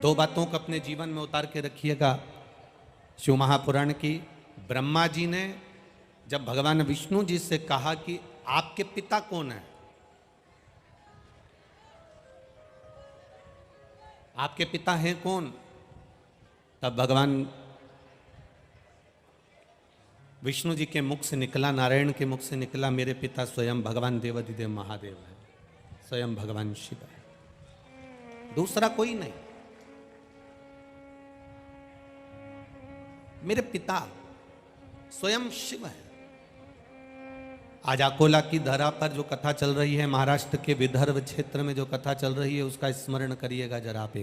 दो बातों को अपने जीवन में उतार के रखिएगा। शिव महापुराण की, ब्रह्मा जी ने जब भगवान विष्णु जी से कहा कि आपके पिता कौन है, आपके पिता हैं कौन, तब भगवान विष्णु जी के मुख से निकला, नारायण के मुख से निकला, मेरे पिता स्वयं भगवान देवाधिदेव महादेव है, स्वयं भगवान शिव है, दूसरा कोई नहीं। मेरे पिता स्वयं शिव है। आज अकोला की धरा पर जो कथा चल रही है, महाराष्ट्र के विदर्भ क्षेत्र में जो कथा चल रही है, उसका स्मरण करिएगा जरा आप।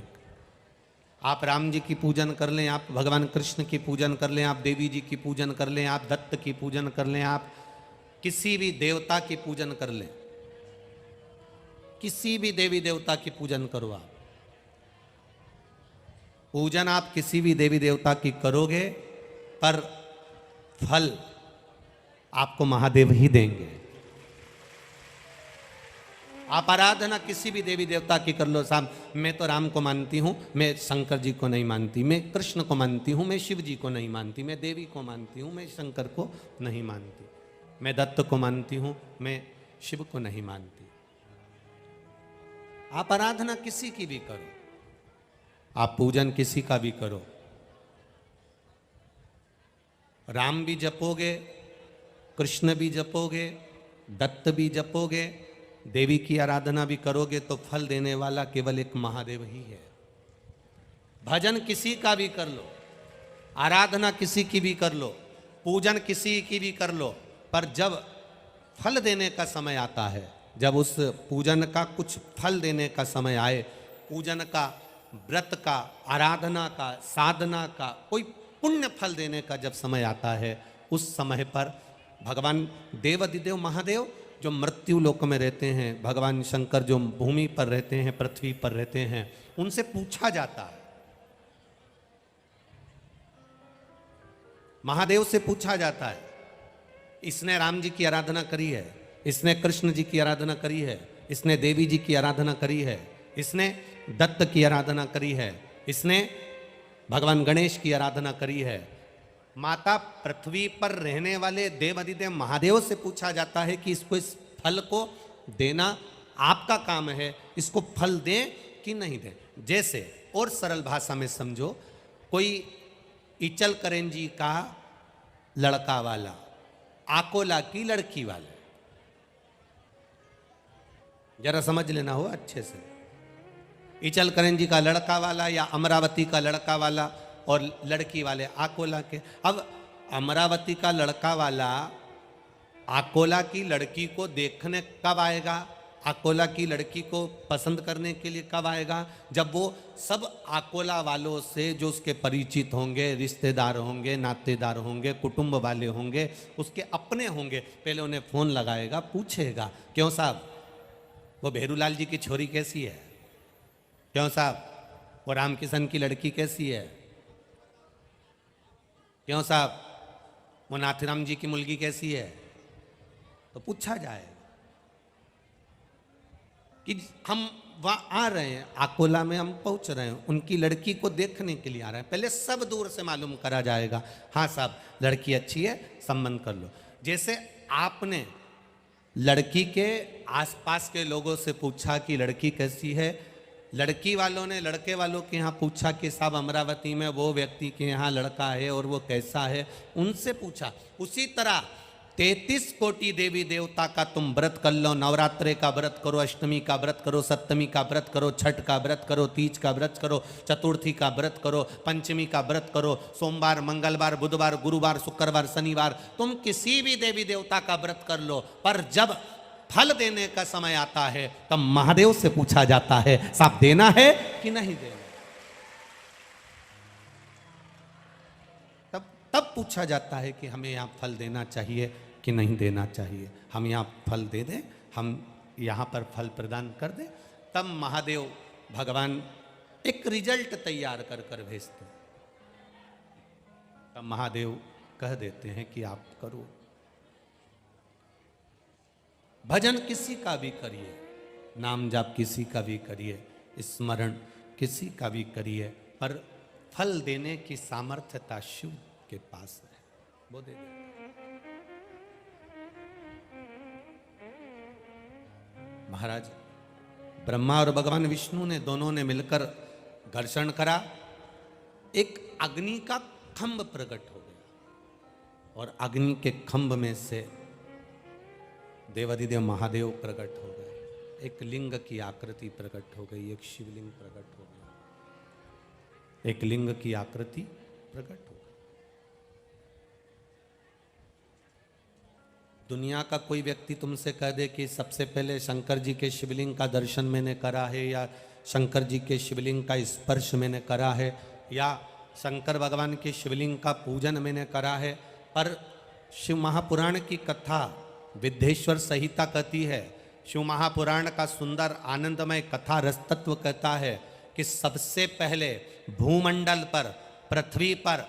आप राम जी की पूजन कर लें, आप भगवान कृष्ण की पूजन कर लें, आप देवी जी की पूजन कर लें, आप दत्त की पूजन कर लें, आप किसी भी देवता की पूजन कर लें, किसी भी देवी देवता की पूजन करो आप। पूजन आप किसी भी देवी देवता की करोगे, पर फल आपको महादेव ही देंगे। आप आराधना किसी भी देवी देवता की कर लो, साहब मैं तो राम को मानती हूं, मैं शंकर जी को नहीं मानती, मैं कृष्ण को मानती हूं, मैं शिव जी को नहीं मानती, मैं देवी को मानती हूं, मैं शंकर को नहीं मानती, मैं दत्त को मानती हूं, मैं शिव को नहीं मानती। आप आराधना किसी की भी करो, आप पूजन किसी का भी करो, राम भी जपोगे, कृष्ण भी जपोगे, दत्त भी जपोगे, देवी की आराधना भी करोगे, तो फल देने वाला केवल एक महादेव ही है। भजन किसी का भी कर लो, आराधना किसी की भी कर लो, पूजन किसी की भी कर लो, पर जब फल देने का समय आता है, जब उस पूजन का कुछ फल देने का समय आए, पूजन का, व्रत का, आराधना का, साधना का कोई पुण्य फल देने का जब समय आता है, उस समय पर भगवान देवाधिदेव महादेव जो मृत्यु लोक में रहते हैं, भगवान शंकर जो भूमि पर रहते हैं, पृथ्वी पर रहते हैं, उनसे पूछा जाता है, महादेव से पूछा जाता है, इसने राम जी की आराधना करी है, इसने कृष्ण जी की आराधना करी है, इसने देवी जी की आराधना करी है, इसने दत्त की आराधना करी है, इसने भगवान गणेश की आराधना करी है। माता पृथ्वी पर रहने वाले देवाधिदेव महादेव से पूछा जाता है कि इसको, इस फल को देना आपका काम है, इसको फल दें कि नहीं दें। जैसे और सरल भाषा में समझो, कोई इचल करेंजी का लड़का वाला, आकोला की लड़की वाला, जरा समझ लेना हो अच्छे से, इचल करेंजी का लड़का वाला या अमरावती का लड़का वाला और लड़की वाले आकोला के। अब अमरावती का लड़का वाला आकोला की लड़की को देखने कब आएगा, आकोला की लड़की को पसंद करने के लिए कब आएगा, जब वो सब आकोला वालों से जो उसके परिचित होंगे, रिश्तेदार होंगे, नातेदार होंगे, कुटुंब वाले होंगे, उसके अपने होंगे, पहले उन्हें फ़ोन लगाएगा, पूछेगा क्यों साहब वो भेरूलाल जी की छोरी कैसी है, क्यों साहब वो राम किशन की लड़की कैसी है, क्यों साहब वो नाथराम जी की मुलगी कैसी है, तो पूछा जाएगा कि हम वहाँ आ रहे हैं, आकोला में हम पहुँच रहे हैं, उनकी लड़की को देखने के लिए आ रहे हैं, पहले सब दूर से मालूम करा जाएगा, हाँ साहब लड़की अच्छी है, संबंध कर लो। जैसे आपने लड़की के आसपास के लोगों से पूछा कि लड़की कैसी है, लड़की वालों ने लड़के वालों के यहाँ पूछा कि साहब अमरावती में वो व्यक्ति के यहाँ लड़का है और वो कैसा है, उनसे पूछा। उसी तरह 33 कोटि देवी देवता का तुम व्रत कर लो, नवरात्रे का व्रत करो, अष्टमी का व्रत करो, सप्तमी का व्रत करो, छठ का व्रत करो, तीज का व्रत करो, चतुर्थी का व्रत करो, पंचमी का व्रत करो, सोमवार, मंगलवार, बुधवार, गुरुवार, शुक्रवार, शनिवार, तुम किसी भी देवी देवता का व्रत कर लो, पर जब फल देने का समय आता है तब महादेव से पूछा जाता है साहब देना है कि नहीं देना। तब पूछा जाता है कि हमें यहाँ फल देना चाहिए कि नहीं देना चाहिए, हम यहाँ फल दे दें, हम यहाँ पर फल प्रदान कर दें, तब महादेव भगवान एक रिजल्ट तैयार कर कर भेजते हैं, तब महादेव कह देते हैं कि आप करो। भजन किसी का भी करिए, नाम जाप किसी का भी करिए, स्मरण किसी का भी करिए, पर फल देने की सामर्थ्यता शिव के पास है, वो दे दे। महाराज ब्रह्मा और भगवान विष्णु ने दोनों ने मिलकर घर्षण करा, एक अग्नि का खंभ प्रकट हो गया और अग्नि के खंभ में से देवाधिदेव महादेव प्रकट हो गए, एक लिंग की आकृति प्रकट हो गई, एक शिवलिंग प्रकट हो गया, एक लिंग की आकृति प्रकट हो गई। दुनिया का कोई व्यक्ति तुमसे कह दे कि सबसे पहले शंकर जी के शिवलिंग का दर्शन मैंने करा है, या शंकर जी के शिवलिंग का स्पर्श मैंने करा है, या शंकर भगवान के शिवलिंग का पूजन मैंने करा है, पर शिव महापुराण की कथा विद्येश्वर संहिता कहती है, शिव महापुराण का सुंदर आनंदमय कथा रसतत्व कहता है कि सबसे पहले भूमंडल पर, पृथ्वी पर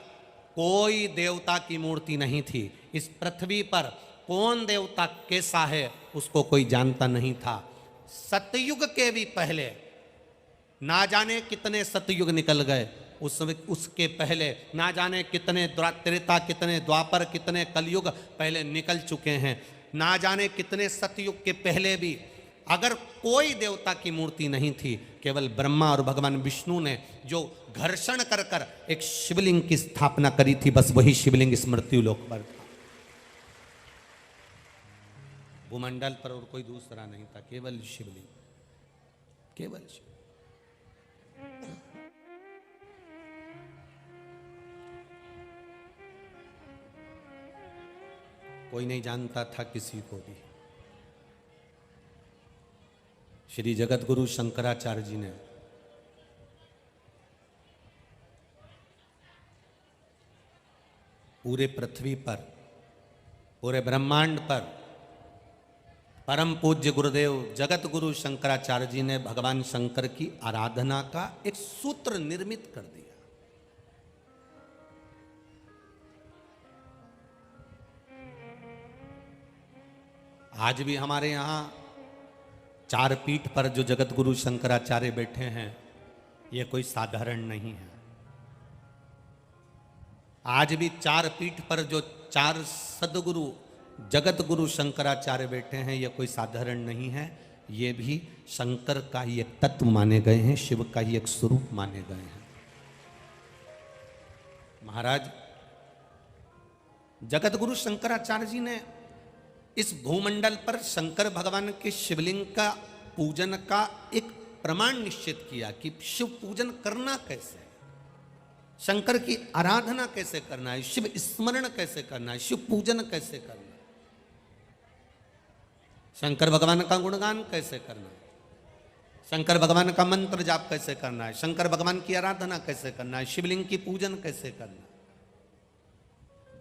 कोई देवता की मूर्ति नहीं थी। इस पृथ्वी पर कौन देवता कैसा है उसको कोई जानता नहीं था। सतयुग के भी पहले, ना जाने कितने सतयुग निकल गए, उसके पहले ना जाने कितने त्रेता, कितने द्वापर, कितने कलयुग पहले निकल चुके हैं। ना जाने कितने सतयुग के पहले भी अगर कोई देवता की मूर्ति नहीं थी, केवल ब्रह्मा और भगवान विष्णु ने जो घर्षण कर कर एक शिवलिंग की स्थापना करी थी, बस वही शिवलिंग इस मृत्यु लोक पर था। भूमंडल पर और कोई दूसरा नहीं था, केवल शिवलिंग, केवल शिव। कोई नहीं जानता था किसी को भी। श्री जगत गुरु शंकराचार्य जी ने पूरे पृथ्वी पर, पूरे ब्रह्मांड पर परम पूज्य गुरुदेव जगत गुरु शंकराचार्य जी ने भगवान शंकर की आराधना का एक सूत्र निर्मित कर दिया। आज भी हमारे यहाँ चार पीठ पर जो जगत गुरु शंकराचार्य बैठे हैं, ये कोई साधारण नहीं है। आज भी चार पीठ पर जो चार सदगुरु जगत गुरु शंकराचार्य बैठे हैं, ये कोई साधारण नहीं है। ये भी शंकर का ही एक तत्व माने गए हैं, शिव का ही एक स्वरूप माने गए हैं। महाराज जगत गुरु शंकराचार्य जी ने इस भूमंडल पर शंकर भगवान के शिवलिंग का पूजन का एक प्रमाण निश्चित किया कि शिव पूजन करना कैसे है, शंकर की आराधना कैसे करना है, शिव स्मरण कैसे करना है, शिव पूजन कैसे करना है, शंकर भगवान का गुणगान कैसे करना है, शंकर भगवान का मंत्र जाप कैसे करना है, शंकर भगवान की आराधना कैसे करना है, शिवलिंग की पूजन कैसे करना है।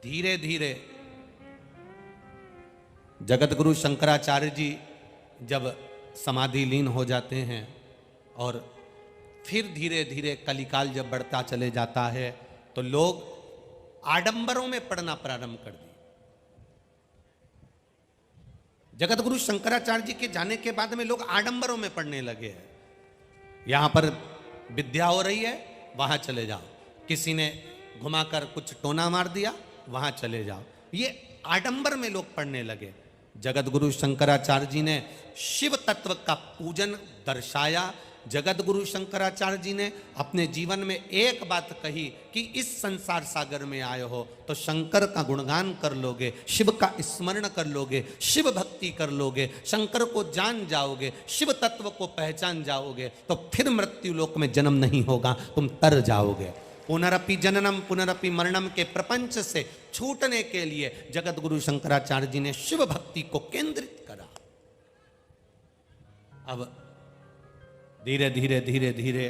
धीरे धीरे जगत गुरु शंकराचार्य जी जब समाधि लीन हो जाते हैं और फिर धीरे धीरे कलिकाल जब बढ़ता चले जाता है, तो लोग आडंबरों में पढ़ना प्रारंभ कर दिए। जगत गुरु शंकराचार्य जी के जाने के बाद में लोग आडंबरों में पढ़ने लगे हैं। यहां पर विद्या हो रही है, वहां चले जाओ, किसी ने घुमाकर कुछ टोना मार दिया, वहां चले जाओ, ये आडंबर में लोग पढ़ने लगे। जगत गुरु शंकराचार्य जी ने शिव तत्व का पूजन दर्शाया। जगत गुरु शंकराचार्य जी ने अपने जीवन में एक बात कही कि इस संसार सागर में आए हो तो शंकर का गुणगान कर लोगे, शिव का स्मरण कर लोगे, शिव भक्ति कर लोगे, शंकर को जान जाओगे, शिव तत्व को पहचान जाओगे, तो फिर मृत्यु लोक में जन्म नहीं होगा, तुम तर जाओगे। पुनरपि जननम पुनरपि मरणम के प्रपंच से छूटने के लिए जगत गुरु शंकराचार्य जी ने शिव भक्ति को केंद्रित करा। अब धीरे धीरे धीरे धीरे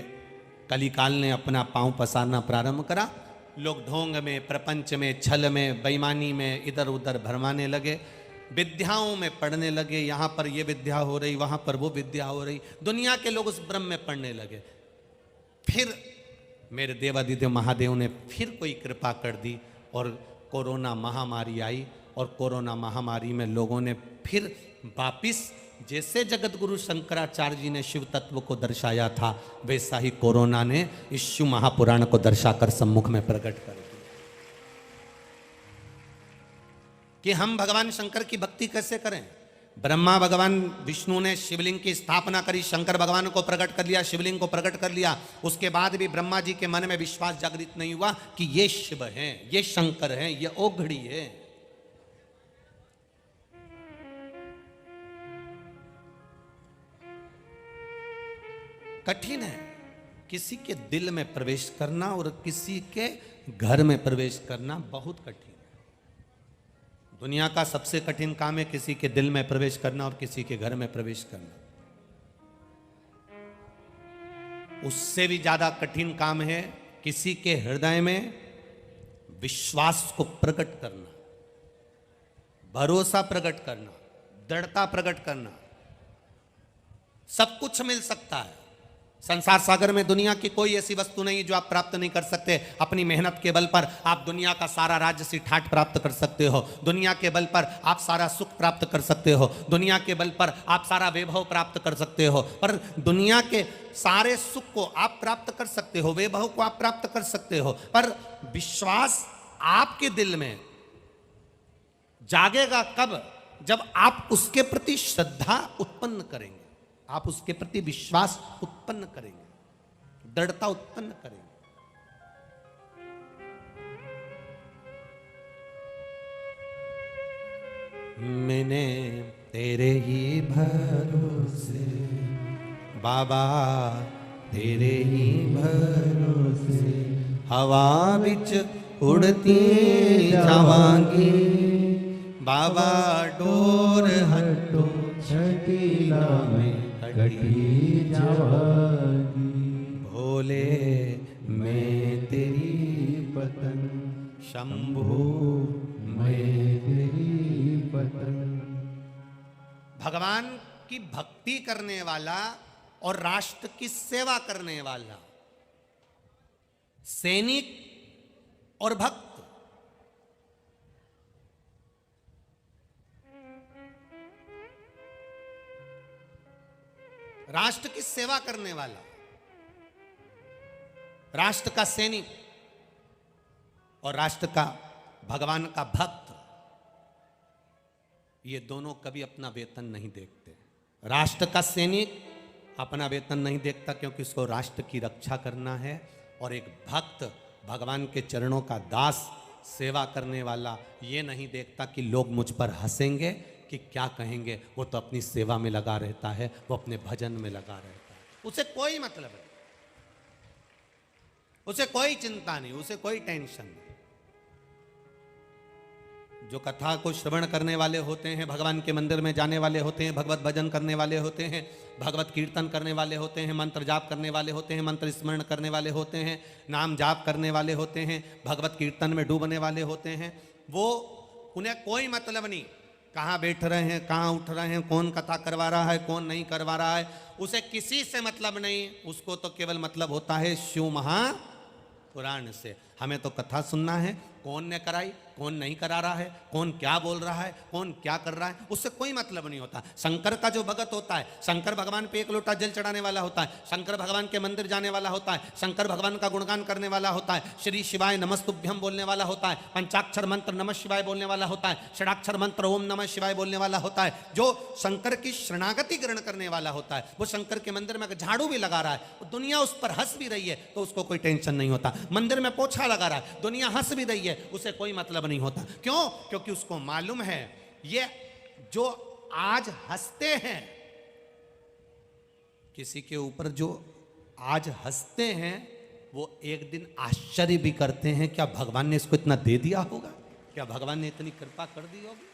कलिकाल ने अपना पांव पसारना प्रारंभ करा। लोग ढोंग में, प्रपंच में, छल में, बेईमानी में इधर उधर भरमाने लगे, विद्याओं में पढ़ने लगे। यहाँ पर ये विद्या हो रही, वहाँ पर वो विद्या हो रही, दुनिया के लोग उस ब्रह्म में पढ़ने लगे। फिर मेरे देवादिदेव महादेव ने फिर कोई कृपा कर दी और कोरोना महामारी आई, और कोरोना महामारी में लोगों ने फिर वापिस जैसे जगत गुरु शंकराचार्य जी ने शिव तत्व को दर्शाया था, वैसा ही कोरोना ने इस शिव महापुराण को दर्शाकर सम्मुख में प्रकट कर दिया कि हम भगवान शंकर की भक्ति कैसे करें। ब्रह्मा भगवान विष्णु ने शिवलिंग की स्थापना करी, शंकर भगवान को प्रकट कर लिया, शिवलिंग को प्रकट कर लिया। उसके बाद भी ब्रह्मा जी के मन में विश्वास जागृत नहीं हुआ कि ये शिव हैं, ये शंकर हैं, ये ओघड़ी है। कठिन है किसी के दिल में प्रवेश करना और किसी के घर में प्रवेश करना, बहुत कठिन है। दुनिया का सबसे कठिन काम है किसी के दिल में प्रवेश करना और किसी के घर में प्रवेश करना। उससे भी ज्यादा कठिन काम है किसी के हृदय में विश्वास को प्रकट करना, भरोसा प्रकट करना, दृढ़ता प्रकट करना। सब कुछ मिल सकता है संसार सागर में, दुनिया की कोई ऐसी वस्तु नहीं जो आप प्राप्त नहीं कर सकते। अपनी मेहनत के बल पर आप दुनिया का सारा राज्य से ठाठ प्राप्त कर सकते हो, दुनिया के बल पर आप सारा सुख प्राप्त कर सकते हो, दुनिया के बल पर आप सारा वैभव प्राप्त कर सकते हो। पर दुनिया के सारे सुख को आप प्राप्त कर सकते हो, वैभव को आप प्राप्त कर सकते हो, पर विश्वास आपके दिल में जागेगा कब? जब आप उसके प्रति श्रद्धा उत्पन्न करेंगे, आप उसके प्रति विश्वास उत्पन्न करेंगे, दृढ़ता उत्पन्न करेंगे। मैंने तेरे ही भरोसे बाबा, तेरे ही भरोसे हवा बिच उड़ती जावांगी बाबा, डोर हटो छकीला में कटी जावागी, भोले मैं तेरी पतन, शंभू मैं तेरी पतन। भगवान की भक्ति करने वाला और राष्ट्र की सेवा करने वाला, सैनिक और भक्त, राष्ट्र की सेवा करने वाला, राष्ट्र का सैनिक और राष्ट्र का भगवान का भक्त, ये दोनों कभी अपना वेतन नहीं देखते। राष्ट्र का सैनिक अपना वेतन नहीं देखता क्योंकि उसको राष्ट्र की रक्षा करना है, और एक भक्त भगवान के चरणों का दास, सेवा करने वाला, ये नहीं देखता कि लोग मुझ पर हंसेंगे कि क्या कहेंगे। वो तो अपनी सेवा में लगा रहता है, वो अपने भजन में लगा रहता है, उसे कोई मतलब नहीं, उसे कोई चिंता नहीं, उसे कोई टेंशन नहीं। जो कथा को श्रवण करने वाले होते हैं, भगवान के मंदिर में जाने वाले होते हैं, भगवत भजन करने वाले होते हैं, भगवत कीर्तन करने वाले होते हैं, मंत्र जाप करने वाले होते हैं, मंत्र स्मरण करने वाले होते हैं, नाम जाप करने वाले होते हैं, भगवत कीर्तन में डूबने वाले होते हैं, वो उन्हें कोई मतलब नहीं कहाँ बैठ रहे हैं, कहाँ उठ रहे हैं, कौन कथा करवा रहा है, कौन नहीं करवा रहा है, उसे किसी से मतलब नहीं। उसको तो केवल मतलब होता है शिव महापुराण से। हमें तो कथा सुनना है, कौन ने कराई, कौन नहीं करा रहा है, कौन क्या बोल रहा है, कौन क्या कर रहा है, उससे कोई मतलब नहीं होता। शंकर का जो भगत होता है, शंकर भगवान पे एक लोटा जल चढ़ाने वाला होता है, शंकर भगवान के मंदिर जाने वाला होता है, शंकर भगवान का गुणगान करने वाला होता है, श्री शिवाय नमस्तुभ्यम बोलने वाला होता है, पंचाक्षर मंत्र नमः शिवाय बोलने वाला होता है, षडाक्षर मंत्र ओम नमः शिवाय बोलने वाला होता है। जो शंकर की शरणागति ग्रहण करने वाला होता है, वो शंकर के मंदिर में झाड़ू भी लगा रहा है, दुनिया उस पर हंस भी रही है तो उसको कोई टेंशन नहीं होता। मंदिर में पोछा लगा रहा है, दुनिया हंस भी रही है, उसे कोई मतलब नहीं होता। क्यों? क्योंकि उसको मालूम है ये जो आज हंसते हैं, किसी के ऊपर जो आज हंसते हैं, वो एक दिन आश्चर्य भी करते हैं, क्या भगवान ने इसको इतना दे दिया होगा, क्या भगवान ने इतनी कृपा कर दी होगी,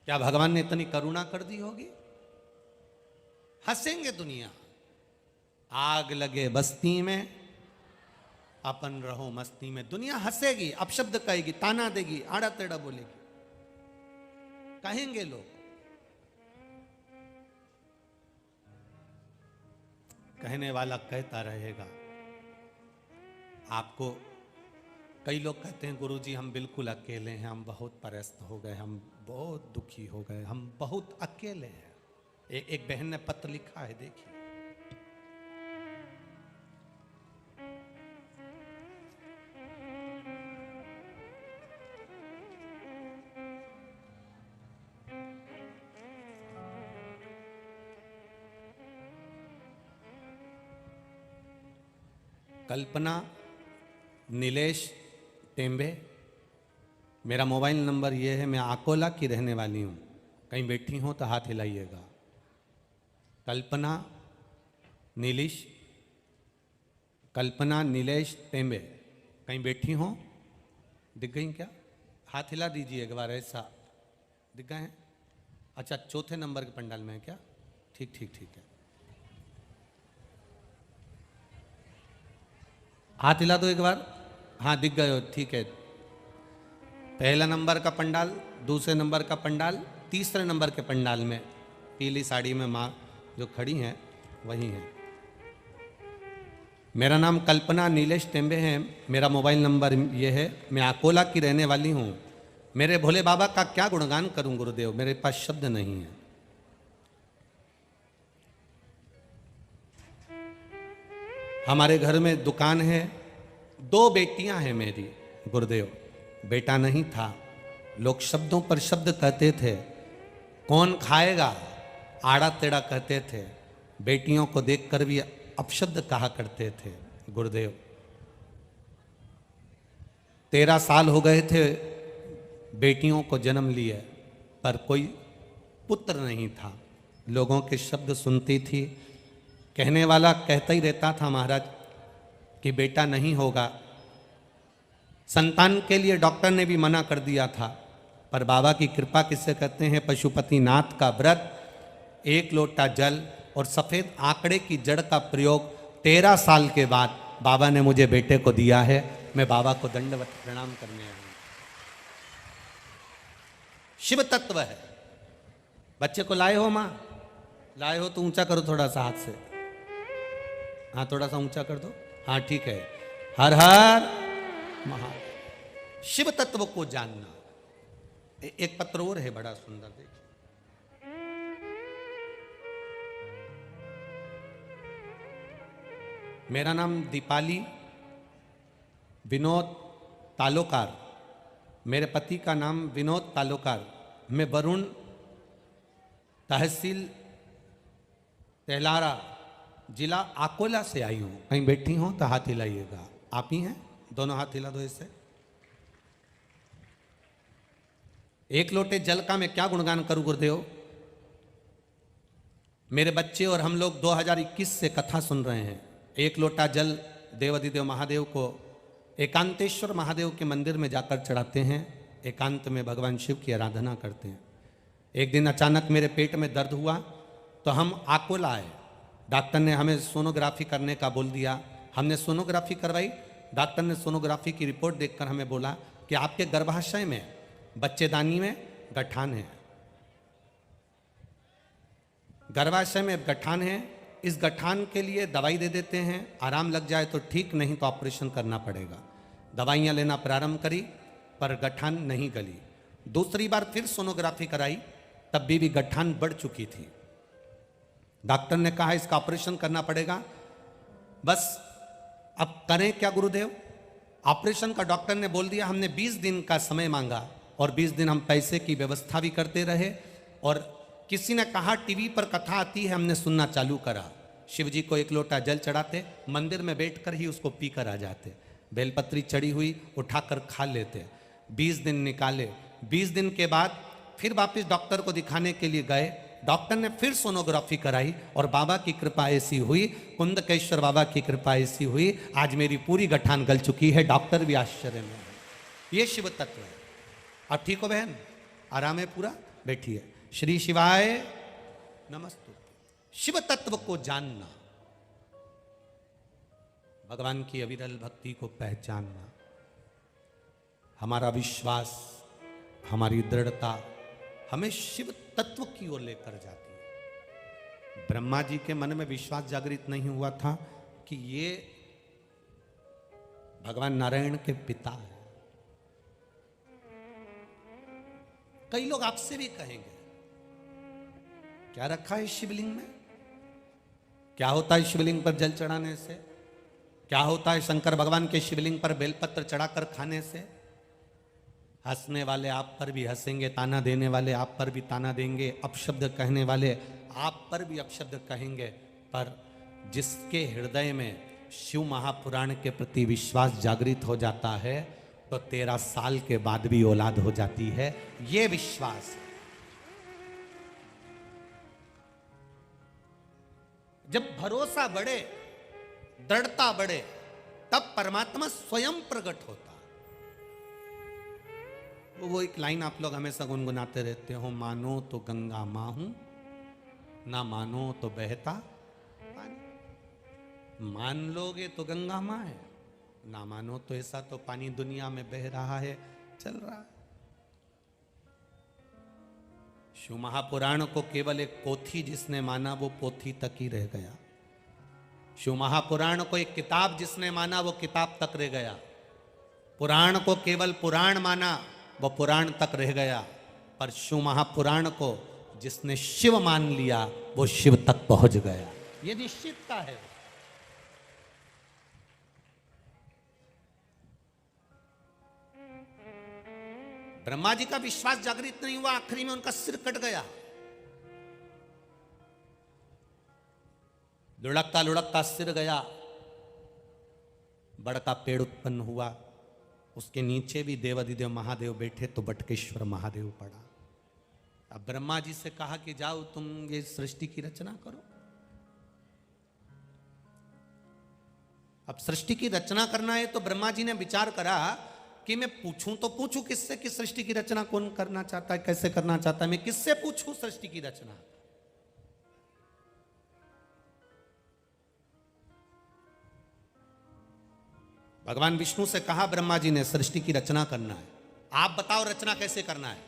क्या भगवान ने इतनी करुणा कर दी होगी। हंसेंगे दुनिया। आग लगे बस्ती में, अपन रहो मस्ती में। दुनिया हंसेगी, अपशब्द कहेगी, ताना देगी, आड़ा टेढ़ा बोलेगी, कहेंगे लोग। कहने वाला कहता रहेगा। आपको कई लोग कहते हैं गुरुजी हम बिल्कुल अकेले हैं, हम बहुत परेशान हो गए, हम बहुत दुखी हो गए, हम बहुत अकेले हैं। एक बहन ने पत्र लिखा है, देखिए। कल्पना नीलेश टेम्बे, मेरा मोबाइल नंबर ये है, मैं अकोला की रहने वाली हूँ, कहीं बैठी हो तो हाथ हिलाइएगा। कल्पना नीलेश टेम्बे, कहीं बैठी हो, दिख गई क्या? हाथ हिला दीजिए एक बार, ऐसा दिख गए हैं? अच्छा, चौथे नंबर के पंडाल में है क्या? ठीक ठीक ठीक है, हाथ हिला दो एक बार। हाँ दिख गए हो, ठीक है। पहला नंबर का पंडाल, दूसरे नंबर का पंडाल, तीसरे नंबर के पंडाल में पीली साड़ी में माँ जो खड़ी हैं वही हैं। मेरा नाम कल्पना नीलेश टेम्बे है, मेरा मोबाइल नंबर ये है, मैं अकोला की रहने वाली हूँ। मेरे भोले बाबा का क्या गुणगान करूं गुरुदेव, मेरे पास शब्द नहीं है। हमारे घर में दुकान है, 2 बेटियां हैं मेरी गुरुदेव, बेटा नहीं था। लोग शब्दों पर शब्द कहते थे, कौन खाएगा, आड़ा टेढ़ा कहते थे। बेटियों को देखकर भी अपशब्द कहा करते थे गुरुदेव। 13 साल हो गए थे बेटियों को जन्म लिए, पर कोई पुत्र नहीं था। लोगों के शब्द सुनती थी, कहने वाला कहता ही रहता था महाराज कि बेटा नहीं होगा। संतान के लिए डॉक्टर ने भी मना कर दिया था, पर बाबा की कृपा किससे कहते हैं, पशुपतिनाथ का व्रत, 1 लोटा जल और सफेद आंकड़े की जड़ का प्रयोग 13 साल के बाद बाबा ने मुझे बेटे को दिया है। मैं बाबा को दंडवत प्रणाम करने आया हूं। शिव तत्व है। बच्चे को लाए हो मां, लाए हो तो ऊंचा करो थोड़ा सा हाथ से, हाँ थोड़ा सा ऊंचा कर दो, हाँ ठीक है। हर हर महादेव। शिव तत्व को जानना। एक पत्र और है बड़ा सुंदर, देखिए। मेरा नाम दीपाली विनोद तालोकार, मेरे पति का नाम विनोद तालोकार। मैं वरुण, तहसील तेलारा, जिला अकोला से आई हूं। कहीं बैठी हो तो हाथ हिलाइएगा। आप ही हैं? दोनों हाथ हिला दो इससे। 1 लोटे जल का मैं क्या गुणगान करूं गुरुदेव। मेरे बच्चे और हम लोग 2021 से कथा सुन रहे हैं। 1 लोटा जल देवाधिदेव महादेव को एकांतेश्वर महादेव के मंदिर में जाकर चढ़ाते हैं। एकांत में भगवान शिव की आराधना करते हैं। एक दिन अचानक मेरे पेट में दर्द हुआ तो हम अकोला आए। डॉक्टर ने हमें सोनोग्राफी करने का बोल दिया। हमने सोनोग्राफी करवाई। डॉक्टर ने सोनोग्राफी की रिपोर्ट देखकर हमें बोला कि आपके गर्भाशय में, बच्चेदानी में गठान है। गर्भाशय में गठान है। इस गठान के लिए दवाई दे देते हैं, आराम लग जाए तो ठीक, नहीं तो ऑपरेशन करना पड़ेगा। दवाइयाँ लेना प्रारंभ करी पर गठान नहीं गली। दूसरी बार फिर सोनोग्राफी कराई, तब भी गठान बढ़ चुकी थी। डॉक्टर ने कहा इसका ऑपरेशन करना पड़ेगा। बस अब करें क्या गुरुदेव। ऑपरेशन का डॉक्टर ने बोल दिया। हमने 20 दिन का समय मांगा और 20 दिन हम पैसे की व्यवस्था भी करते रहे। और किसी ने कहा टीवी पर कथा आती है, हमने सुनना चालू करा। शिव जी को 1 लोटा जल चढ़ाते, मंदिर में बैठकर ही उसको पीकर आ जाते। बेलपत्री चढ़ी हुई उठाकर खा लेते। 20 दिन निकाले। 20 दिन के बाद फिर वापस डॉक्टर को दिखाने के लिए गए। डॉक्टर ने फिर सोनोग्राफी कराई और बाबा की कृपा ऐसी हुई, कुंदकेश्वर बाबा की कृपा ऐसी हुई, आज मेरी पूरी गठान गल चुकी है। डॉक्टर भी आश्चर्य में है। ये शिव तत्व है। अब ठीक हो बहन, आराम है पूरा, बैठिए। श्री शिवाय नमस्तु। शिव तत्व को जानना, भगवान की अविरल भक्ति को पहचानना, हमारा विश्वास, हमारी दृढ़ता हमें शिव तत्व की ओर लेकर जाती है। ब्रह्मा जी के मन में विश्वास जागृत नहीं हुआ था कि ये भगवान नारायण के पिता है। कई लोग आपसे भी कहेंगे क्या रखा है शिवलिंग में, क्या होता है शिवलिंग पर जल चढ़ाने से, क्या होता है शंकर भगवान के शिवलिंग पर बेलपत्र चढ़ाकर खाने से। हंसने वाले आप पर भी हंसेंगे, ताना देने वाले आप पर भी ताना देंगे, अपशब्द कहने वाले आप पर भी अपशब्द कहेंगे, पर जिसके हृदय में शिव महापुराण के प्रति विश्वास जागृत हो जाता है तो 13 साल के बाद भी औलाद हो जाती है। ये विश्वास है। जब भरोसा बढ़े, दृढ़ता बढ़े, तब परमात्मा स्वयं प्रकट होता। वो एक लाइन आप लोग हमेशा गुनगुनाते रहते हो, मानो तो गंगा मां हूं, ना मानो तो बहता पानी। मान लोगे तो गंगा मां है, ना मानो तो ऐसा तो पानी दुनिया में बह रहा है, चल रहा है। शिव महापुराण को केवल एक पोथी जिसने माना वो पोथी तक ही रह गया। शिव महापुराण को एक किताब जिसने माना वो किताब तक रह गया। पुराण को केवल पुराण माना वो पुराण तक रह गया। पर शिव महापुराण को जिसने शिव मान लिया वो शिव तक पहुंच गया। ये निश्चितता है। ब्रह्मा जी का विश्वास जागृत नहीं हुआ, आखिरी में उनका सिर कट गया। लुढ़कता लुढ़कता सिर गया, बड़का पेड़ उत्पन्न हुआ, उसके नीचे भी देवाधिदेव महादेव बैठे तो बटकेश्वर महादेव पड़ा। अब ब्रह्मा जी से कहा कि जाओ तुम ये सृष्टि की रचना करो। अब सृष्टि की रचना करना है तो ब्रह्मा जी ने विचार करा कि मैं पूछूं तो पूछूं किससे कि सृष्टि की रचना कौन करना चाहता है, कैसे करना चाहता है, मैं किससे पूछूं सृष्टि की रचना। भगवान विष्णु से कहा ब्रह्मा जी ने सृष्टि की रचना करना है, आप बताओ रचना कैसे करना है।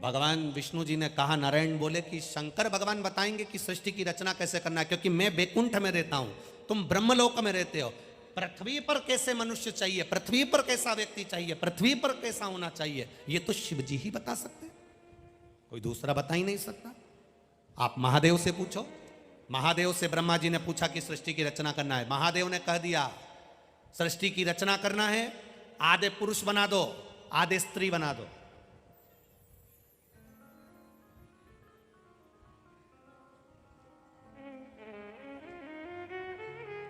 भगवान विष्णु जी ने कहा, नारायण बोले कि शंकर भगवान बताएंगे कि सृष्टि की रचना कैसे करना है, क्योंकि मैं बैकुंठ में रहता हूं, तुम ब्रह्मलोक में रहते हो। पृथ्वी पर कैसे मनुष्य चाहिए, पृथ्वी पर कैसा व्यक्ति चाहिए, पृथ्वी पर कैसा होना चाहिए, ये तो शिव जी ही बता सकते हैं, कोई दूसरा बता ही नहीं सकता। आप महादेव से पूछो। महादेव से ब्रह्मा जी ने पूछा कि सृष्टि की रचना करना है, महादेव ने कह दिया सृष्टि की रचना करना है, आधे पुरुष बना दो आधे स्त्री बना दो।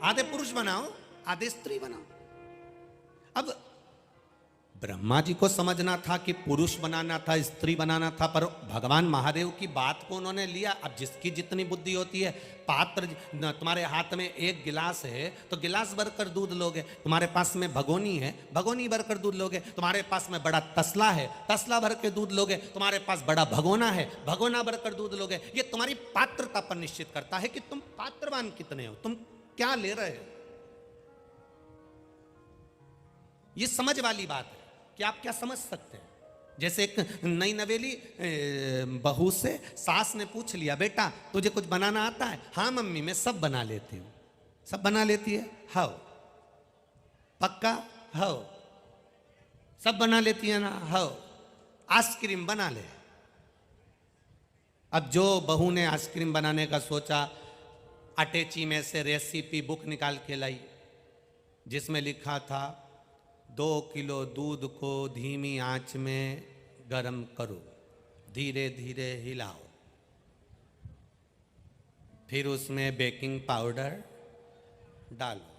आधे पुरुष बनाओ आधे स्त्री बनाओ। अब ब्रह्मा जी को समझना था कि पुरुष बनाना था, स्त्री बनाना था, पर भगवान महादेव की बात को उन्होंने लिया। अब जिसकी जितनी बुद्धि होती है, पात्र तुम्हारे हाथ में एक गिलास है तो गिलास भरकर दूध लोगे, तुम्हारे पास में भगोनी है भगोनी भरकर दूध लोगे, तुम्हारे पास में बड़ा तसला है तसला भर के दूध लोगे, तुम्हारे पास बड़ा भगोना है भगोना भरकर दूध लोगे। ये तुम्हारी पात्रता पर निश्चित करता है कि तुम पात्रवान कितने हो, तुम क्या ले रहे हो। ये समझ वाली बात है कि आप क्या समझ सकते हैं। जैसे एक नई नवेली बहू से सास ने पूछ लिया, बेटा तुझे कुछ बनाना आता है? हाँ मम्मी मैं सब बना लेती हूँ। सब बना लेती है? हाँ। पक्का? हाँ। सब बना लेती है ना? हाँ। आइसक्रीम बना ले। अब जो बहू ने आइसक्रीम बनाने का सोचा, अटैची में से रेसिपी बुक निकाल के लाई जिसमें लिखा था 2 किलो दूध को धीमी आंच में गरम करो, धीरे धीरे हिलाओ, फिर उसमें बेकिंग पाउडर डालो,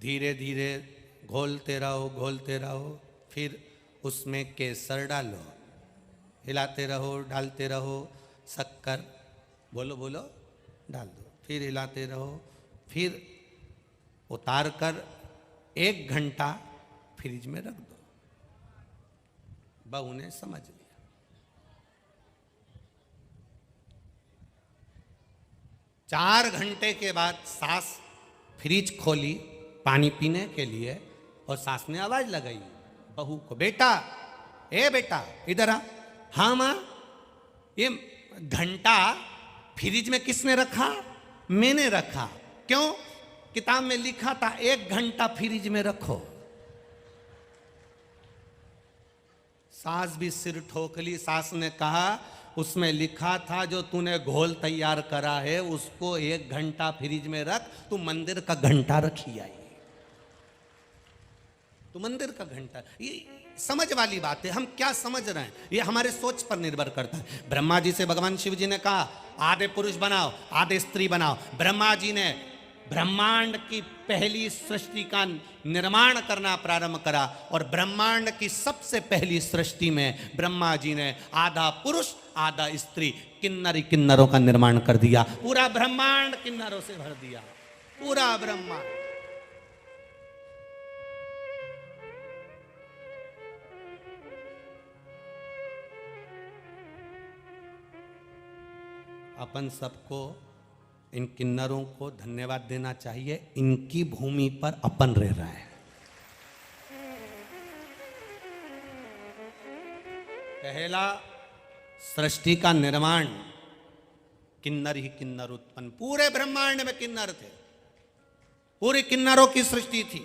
धीरे धीरे घोलते रहो, फिर उसमें केसर डालो, हिलाते रहो डालते रहो, शक्कर बोलो डाल दो, फिर हिलाते रहो, फिर उतार कर 1 घंटा फ्रिज में रख दो। बहू ने समझ लिया। 4 घंटे के बाद सास फ्रिज खोली पानी पीने के लिए और सास ने आवाज लगाई बहू को, बेटा ए बेटा इधर आ। हाँ मां, ये घंटा फ्रिज में किसने रखा? मैंने रखा। क्यों? किताब में लिखा था 1 घंटा फ्रिज में रखो। सास भी सिर ठोक ली। सास ने कहा उसमें लिखा था जो तूने घोल तैयार करा है उसको 1 घंटा फ्रिज में रख, तू मंदिर का घंटा रखी आई, तो मंदिर का घंटा। ये समझ वाली बात है, हम क्या समझ रहे हैं ये हमारे सोच पर निर्भर करता है। ब्रह्मा जी से भगवान शिव जी ने कहा आधे पुरुष बनाओ आधे स्त्री बनाओ। ब्रह्मा जी ने ब्रह्मांड की पहली सृष्टि का निर्माण करना प्रारंभ करा और ब्रह्मांड की सबसे पहली सृष्टि में ब्रह्मा जी ने आधा पुरुष आधा स्त्री किन्नरी किन्नरों का निर्माण कर दिया। पूरा ब्रह्मांड किन्नरों से भर दिया, पूरा ब्रह्मांड। अपन सबको इन किन्नरों को धन्यवाद देना चाहिए, इनकी भूमि पर अपन रह रहे हैं। पहला सृष्टि का निर्माण किन्नर ही किन्नर उत्पन्न, पूरे ब्रह्मांड में किन्नर थे, पूरी किन्नरों की सृष्टि थी।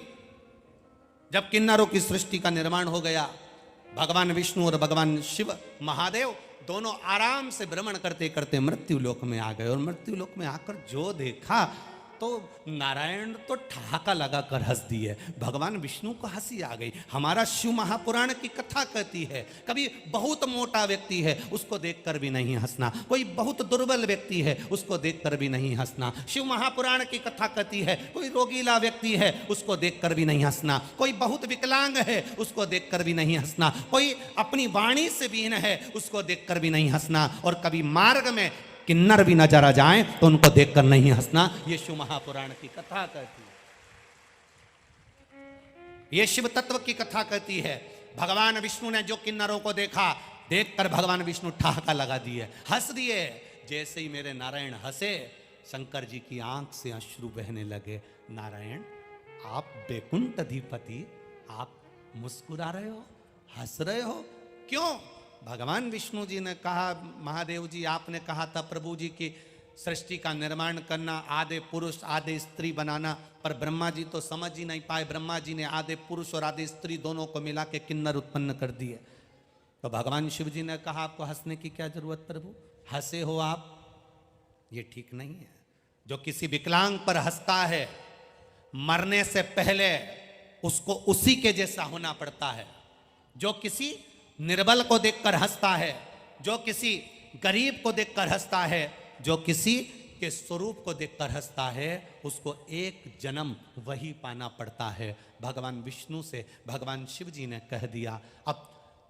जब किन्नरों की सृष्टि का निर्माण हो गया, भगवान विष्णु और भगवान शिव महादेव दोनों आराम से भ्रमण करते करते मृत्यु लोक में आ गए। और मृत्यु लोक में आकर जो देखा तो नारायण तो ठहाका लगाकर हंस दिए, भगवान विष्णु को हंसी आ गई। हमारा शिव महापुराण की कथा कहती है कभी बहुत मोटा व्यक्ति है उसको देखकर भी नहीं हंसना, कोई बहुत दुर्बल व्यक्ति है उसको देखकर भी नहीं हंसना। शिव महापुराण की कथा कहती है कोई रोगीला व्यक्ति है उसको देखकर भी नहीं हंसना, कोई बहुत विकलांग है उसको देखकर भी नहीं हंसना, कोई अपनी वाणी से बीन है उसको देखकर भी नहीं हंसना, और कभी मार्ग में किन्नर भी नजर आ जाएं तो उनको देखकर नहीं हंसना। ये शिव महापुराण की कथा कहती है, ये शिव तत्व की कथा कहती है। भगवान विष्णु ने जो किन्नरों को देखा, देखकर भगवान विष्णु ठहाका लगा दिए, हंस दिए। जैसे ही मेरे नारायण हंसे, शंकर जी की आंख से अश्रु बहने लगे। नारायण आप बैकुंठ अधिपति, आप मुस्कुरा रहे हो, हंस रहे हो, क्यों? भगवान विष्णु जी ने कहा महादेव जी आपने कहा था प्रभु जी की सृष्टि का निर्माण करना, आधे पुरुष आधे स्त्री बनाना, पर ब्रह्मा जी तो समझ ही नहीं पाए। ब्रह्मा जी ने आधे पुरुष और आधे स्त्री दोनों को मिला के किन्नर उत्पन्न कर दिए। तो भगवान शिव जी ने कहा आपको हंसने की क्या जरूरत प्रभु, हंसे हो आप, ये ठीक नहीं है। जो किसी विकलांग पर हंसता है मरने से पहले उसको उसी के जैसा होना पड़ता है। जो किसी निर्बल को देखकर हंसता है, जो किसी गरीब को देखकर हंसता है, जो किसी के स्वरूप को देखकर हंसता है, उसको एक जन्म वही पाना पड़ता है। भगवान विष्णु से भगवान शिव जी ने कह दिया अब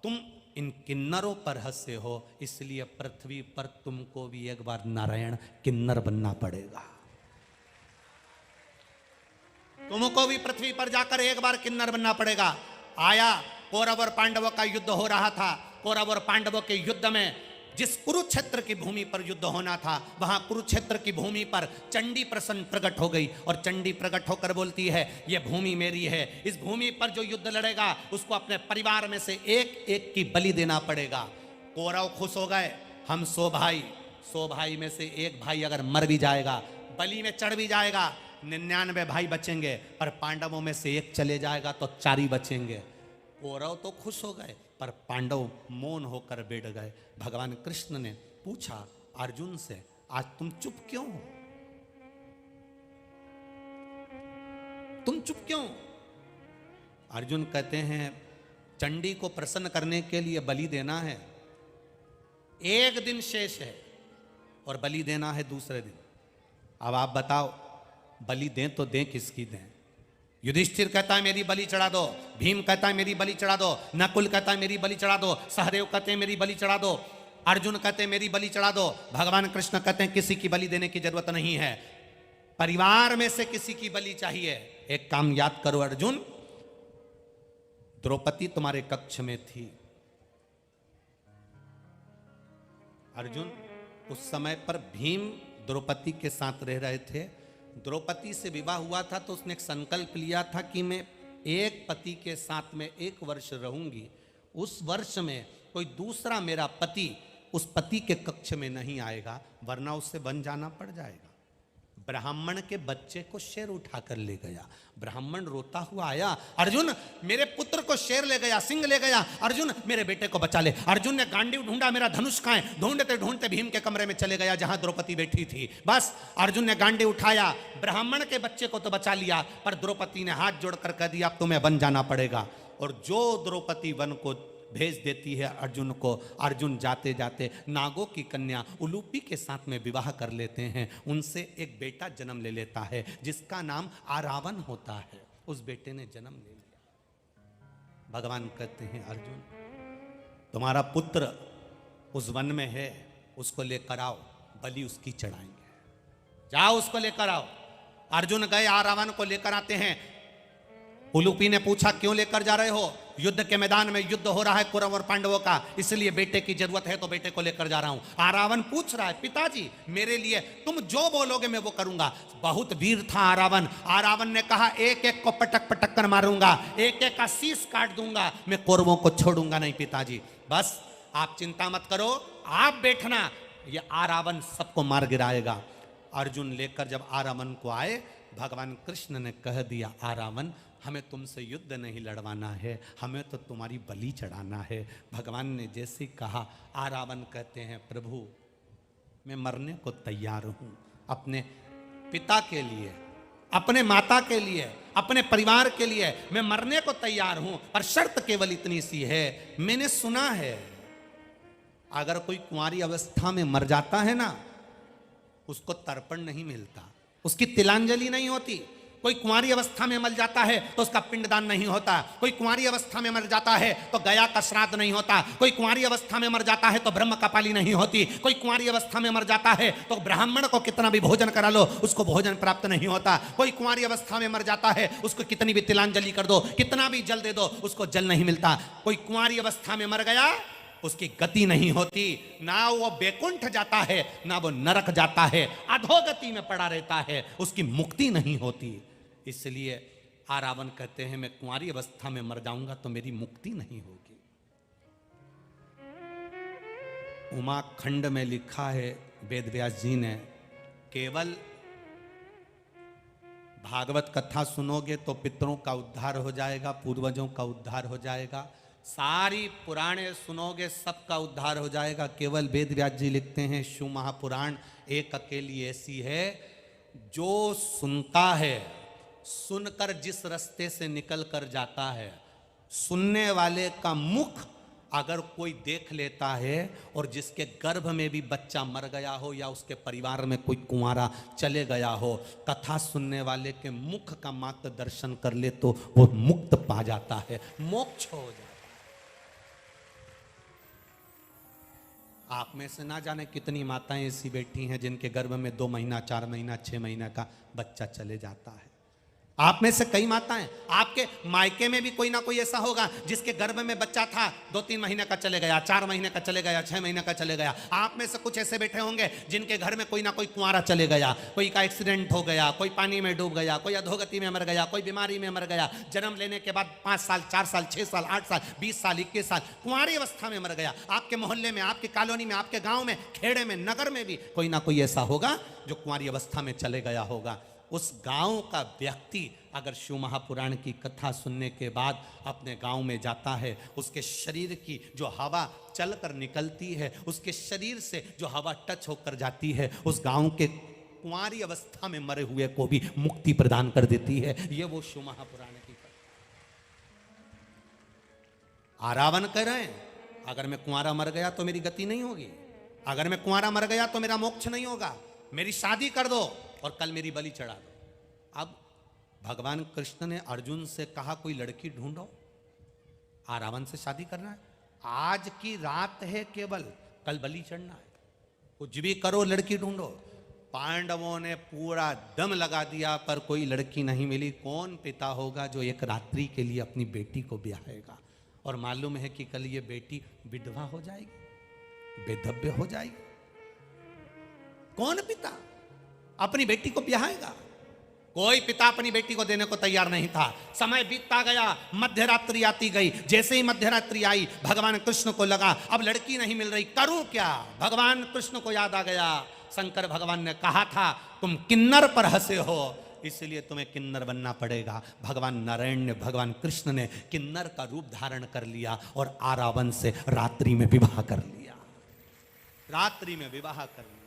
तुम इन किन्नरों पर हंसे हो, इसलिए पृथ्वी पर तुमको भी एक बार नारायण किन्नर बनना पड़ेगा। तुमको भी पृथ्वी पर जाकर एक बार किन्नर बनना पड़ेगा। आया कौरव और पांडवों का युद्ध हो रहा था। कौरव और पांडवों के युद्ध में जिस कुरुक्षेत्र की भूमि पर युद्ध होना था, वहां कुरुक्षेत्र की भूमि पर चंडी प्रसन्न प्रकट हो गई और चंडी प्रकट होकर बोलती है ये भूमि मेरी है, इस भूमि पर जो युद्ध लड़ेगा उसको अपने परिवार में से एक एक की बलि देना पड़ेगा। कौरव खुश हो गए, हम 100 भाई में से एक भाई अगर मर भी जाएगा, बलि में चढ़ भी जाएगा, 99 भाई बचेंगे, पर पांडवों में से एक चले जाएगा तो 4 ही बचेंगे। कौरव तो खुश हो गए पर पांडव मौन होकर बैठ गए। भगवान कृष्ण ने पूछा अर्जुन से आज तुम चुप क्यों हो, तुम चुप क्यों? अर्जुन कहते हैं चंडी को प्रसन्न करने के लिए बलि देना है, 1 दिन शेष है और बलि देना है दूसरे दिन। अब आप बताओ बलि दें तो दें किसकी दें? युधिष्ठिर कहता है मेरी बलि चढ़ा दो, भीम कहता है मेरी बलि चढ़ा दो, नकुल कहता है मेरी बलि चढ़ा दो, सहदेव कहते हैं मेरी बलि चढ़ा दो, अर्जुन कहते हैं मेरी बलि चढ़ा दो। भगवान कृष्ण कहते हैं किसी की बलि देने की जरूरत नहीं है, परिवार में से किसी की बलि चाहिए। एक काम याद करो अर्जुन, द्रौपदी तुम्हारे कक्ष में थी। अर्जुन उस समय पर भीम द्रौपदी के साथ रह रहे थे। द्रौपदी से विवाह हुआ था तो उसने एक संकल्प लिया था कि मैं एक पति के साथ में 1 वर्ष रहूंगी, उस वर्ष में कोई दूसरा मेरा पति उस पति के कक्ष में नहीं आएगा, वरना उससे बन जाना पड़ जाएगा। ब्राह्मण के बच्चे को शेर उठा कर ले गया। ब्राह्मण रोता हुआ आया, अर्जुन मेरे पुत्र को शेर ले गया, सिंह ले गया, अर्जुन मेरे बेटे को बचा ले। अर्जुन ने गांडीव ढूंढा, मेरा धनुष कहां है? ढूंढते ढूंढते भीम के कमरे में चले गया जहां द्रौपदी बैठी थी। बस अर्जुन ने गांडी उठाया, ब्राह्मण के बच्चे को तो बचा लिया, पर द्रौपदी ने हाथ जोड़कर कह दिया अब तुम्हें वन जाना पड़ेगा। और जो द्रौपदी वन को भेज देती है अर्जुन को, अर्जुन जाते जाते नागों की कन्या उलूपी के साथ में विवाह कर लेते हैं। उनसे एक बेटा जन्म ले लेता है जिसका नाम आरावन होता है। उस बेटे ने जन्म ले लिया। भगवान कहते हैं अर्जुन तुम्हारा पुत्र उस वन में है, उसको लेकर आओ, बलि उसकी चढ़ाएंगे। जाओ उसको लेकर आओ। अर्जुन गए, आरावन को लेकर आते हैं। उलूपी ने पूछा क्यों लेकर जा रहे हो? युद्ध के मैदान में युद्ध हो रहा है कौरव और पांडवों का, इसलिए बेटे की जरूरत है तो बेटे को लेकर जा रहा हूं। आरावन पूछ रहा है पिताजी मेरे लिए तुम जो बोलोगे मैं वो करूंगा। बहुत वीर था आरावन। आरावन ने कहा एक एक को पटक पटक कर मारूंगा, एक एक का शीश काट दूंगा, मैं कौरवों को छोड़ूंगा नहीं पिताजी। बस आप चिंता मत करो, आप बैठना, ये आरावन सबको मार गिराएगा। अर्जुन लेकर जब आरावन को आए, भगवान कृष्ण ने कह दिया आरावन हमें तुमसे युद्ध नहीं लड़वाना है, हमें तो तुम्हारी बलि चढ़ाना है। भगवान ने जैसे कहा, आरावन कहते हैं प्रभु मैं मरने को तैयार हूं, अपने पिता के लिए, अपने माता के लिए, अपने परिवार के लिए मैं मरने को तैयार हूं, पर शर्त केवल इतनी सी है, मैंने सुना है अगर कोई कुंवारी अवस्था में मर जाता है ना, उसको तर्पण नहीं मिलता, उसकी तिलांजलि नहीं होती। कोई कुंवारी अवस्था में मर जाता है तो उसका पिंडदान नहीं होता। कोई कुंवारी अवस्था में मर जाता है तो गया का श्राद्ध नहीं होता। कोई कुंवारी अवस्था में मर जाता है तो ब्रह्म कपाली नहीं होती। कोई कुंवारी अवस्था में मर जाता है तो ब्राह्मण को कितना भी भोजन करा लो उसको भोजन प्राप्त नहीं होता। कोई कुंवारी अवस्था में मर जाता है उसको कितनी भी तिलांजलि कर दो, कितना भी जल दे दो, उसको जल नहीं मिलता। कोई कुंवारी अवस्था में मर गया उसकी गति नहीं होती, ना वो बैकुंठ जाता है ना वो नरक जाता है, अधोगति में पड़ा रहता है, उसकी मुक्ति नहीं होती। इसलिए आरावन कहते हैं मैं कुंवारी अवस्था में मर जाऊंगा तो मेरी मुक्ति नहीं होगी। उमा खंड में लिखा है वेद व्यास जी ने, केवल भागवत कथा सुनोगे तो पितरों का उद्धार हो जाएगा, पूर्वजों का उद्धार हो जाएगा, सारी पुराणे सुनोगे सबका उद्धार हो जाएगा। केवल वेद व्यास जी लिखते हैं शिव महापुराण एक अकेली ऐसी है जो सुनता है, सुनकर जिस रास्ते से निकल कर जाता है, सुनने वाले का मुख अगर कोई देख लेता है और जिसके गर्भ में भी बच्चा मर गया हो या उसके परिवार में कोई कुंवारा चले गया हो, कथा सुनने वाले के मुख का मात्र दर्शन कर ले तो वो मुक्त पा जाता है, मोक्ष हो जाता है। आप में से ना जाने कितनी माताएं ऐसी बैठी हैं जिनके गर्भ में 2 महीना 4 महीना 6 महीना का बच्चा चले जाता है। आप में से कई माताएं, आपके मायके में भी कोई ना कोई ऐसा होगा जिसके गर्भ में बच्चा था 2-3 महीने का चले गया, 4 महीने का चले गया, 6 महीने का चले गया। आप में से कुछ ऐसे बैठे होंगे जिनके घर में कोई ना कोई कुंवारा चले गया, कोई का एक्सीडेंट हो गया, कोई पानी में डूब गया, कोई अधोगति में मर गया, कोई बीमारी में मर गया, जन्म लेने के बाद 5 साल 4 साल 6 साल 8 साल 20 साल 21 साल कुंवारी अवस्था में मर गया। आपके मोहल्ले में, आपकी कॉलोनी में, आपके गाँव में, खेड़े में, नगर में भी कोई ना कोई ऐसा होगा जो कुंवारी अवस्था में चले गया होगा। उस गांव का व्यक्ति अगर शिव महापुराण की कथा सुनने के बाद अपने गांव में जाता है, उसके शरीर की जो हवा चलकर निकलती है, उसके शरीर से जो हवा टच होकर जाती है, उस गांव के कुंवारी अवस्था में मरे हुए को भी मुक्ति प्रदान कर देती है। ये वो शिव महापुराण की कथा। आरावन कह रहे हैं अगर मैं कुंवारा मर गया तो मेरी गति नहीं होगी, अगर मैं कुंवारा मर गया तो मेरा मोक्ष नहीं होगा, मेरी शादी कर दो और कल मेरी बलि चढ़ा दो। अब भगवान कृष्ण ने अर्जुन से कहा कोई लड़की ढूंढो, आरावन से शादी करना है, आज की रात है केवल, कल बलि चढ़ना है, कुछ भी करो लड़की ढूंढो। पांडवों ने पूरा दम लगा दिया पर कोई लड़की नहीं मिली। कौन पिता होगा जो एक रात्रि के लिए अपनी बेटी को ब्याहेगा और मालूम है कि कल ये बेटी विधवा हो जाएगी, बेधव्य हो जाएगी। कौन पिता अपनी बेटी को ब्याहेगा? कोई पिता अपनी बेटी को देने को तैयार नहीं था। समय बीतता गया, मध्य रात्रि आती गई। जैसे ही मध्य रात्रि आई भगवान कृष्ण को लगा अब लड़की नहीं मिल रही, करूं क्या? भगवान कृष्ण को याद आ गया शंकर भगवान ने कहा था तुम किन्नर पर हंसे हो, इसलिए तुम्हें किन्नर बनना पड़ेगा। भगवान नारायण ने, भगवान कृष्ण ने किन्नर का रूप धारण कर लिया और आरावन से रात्रि में विवाह कर लिया, रात्रि में विवाह कर लिया।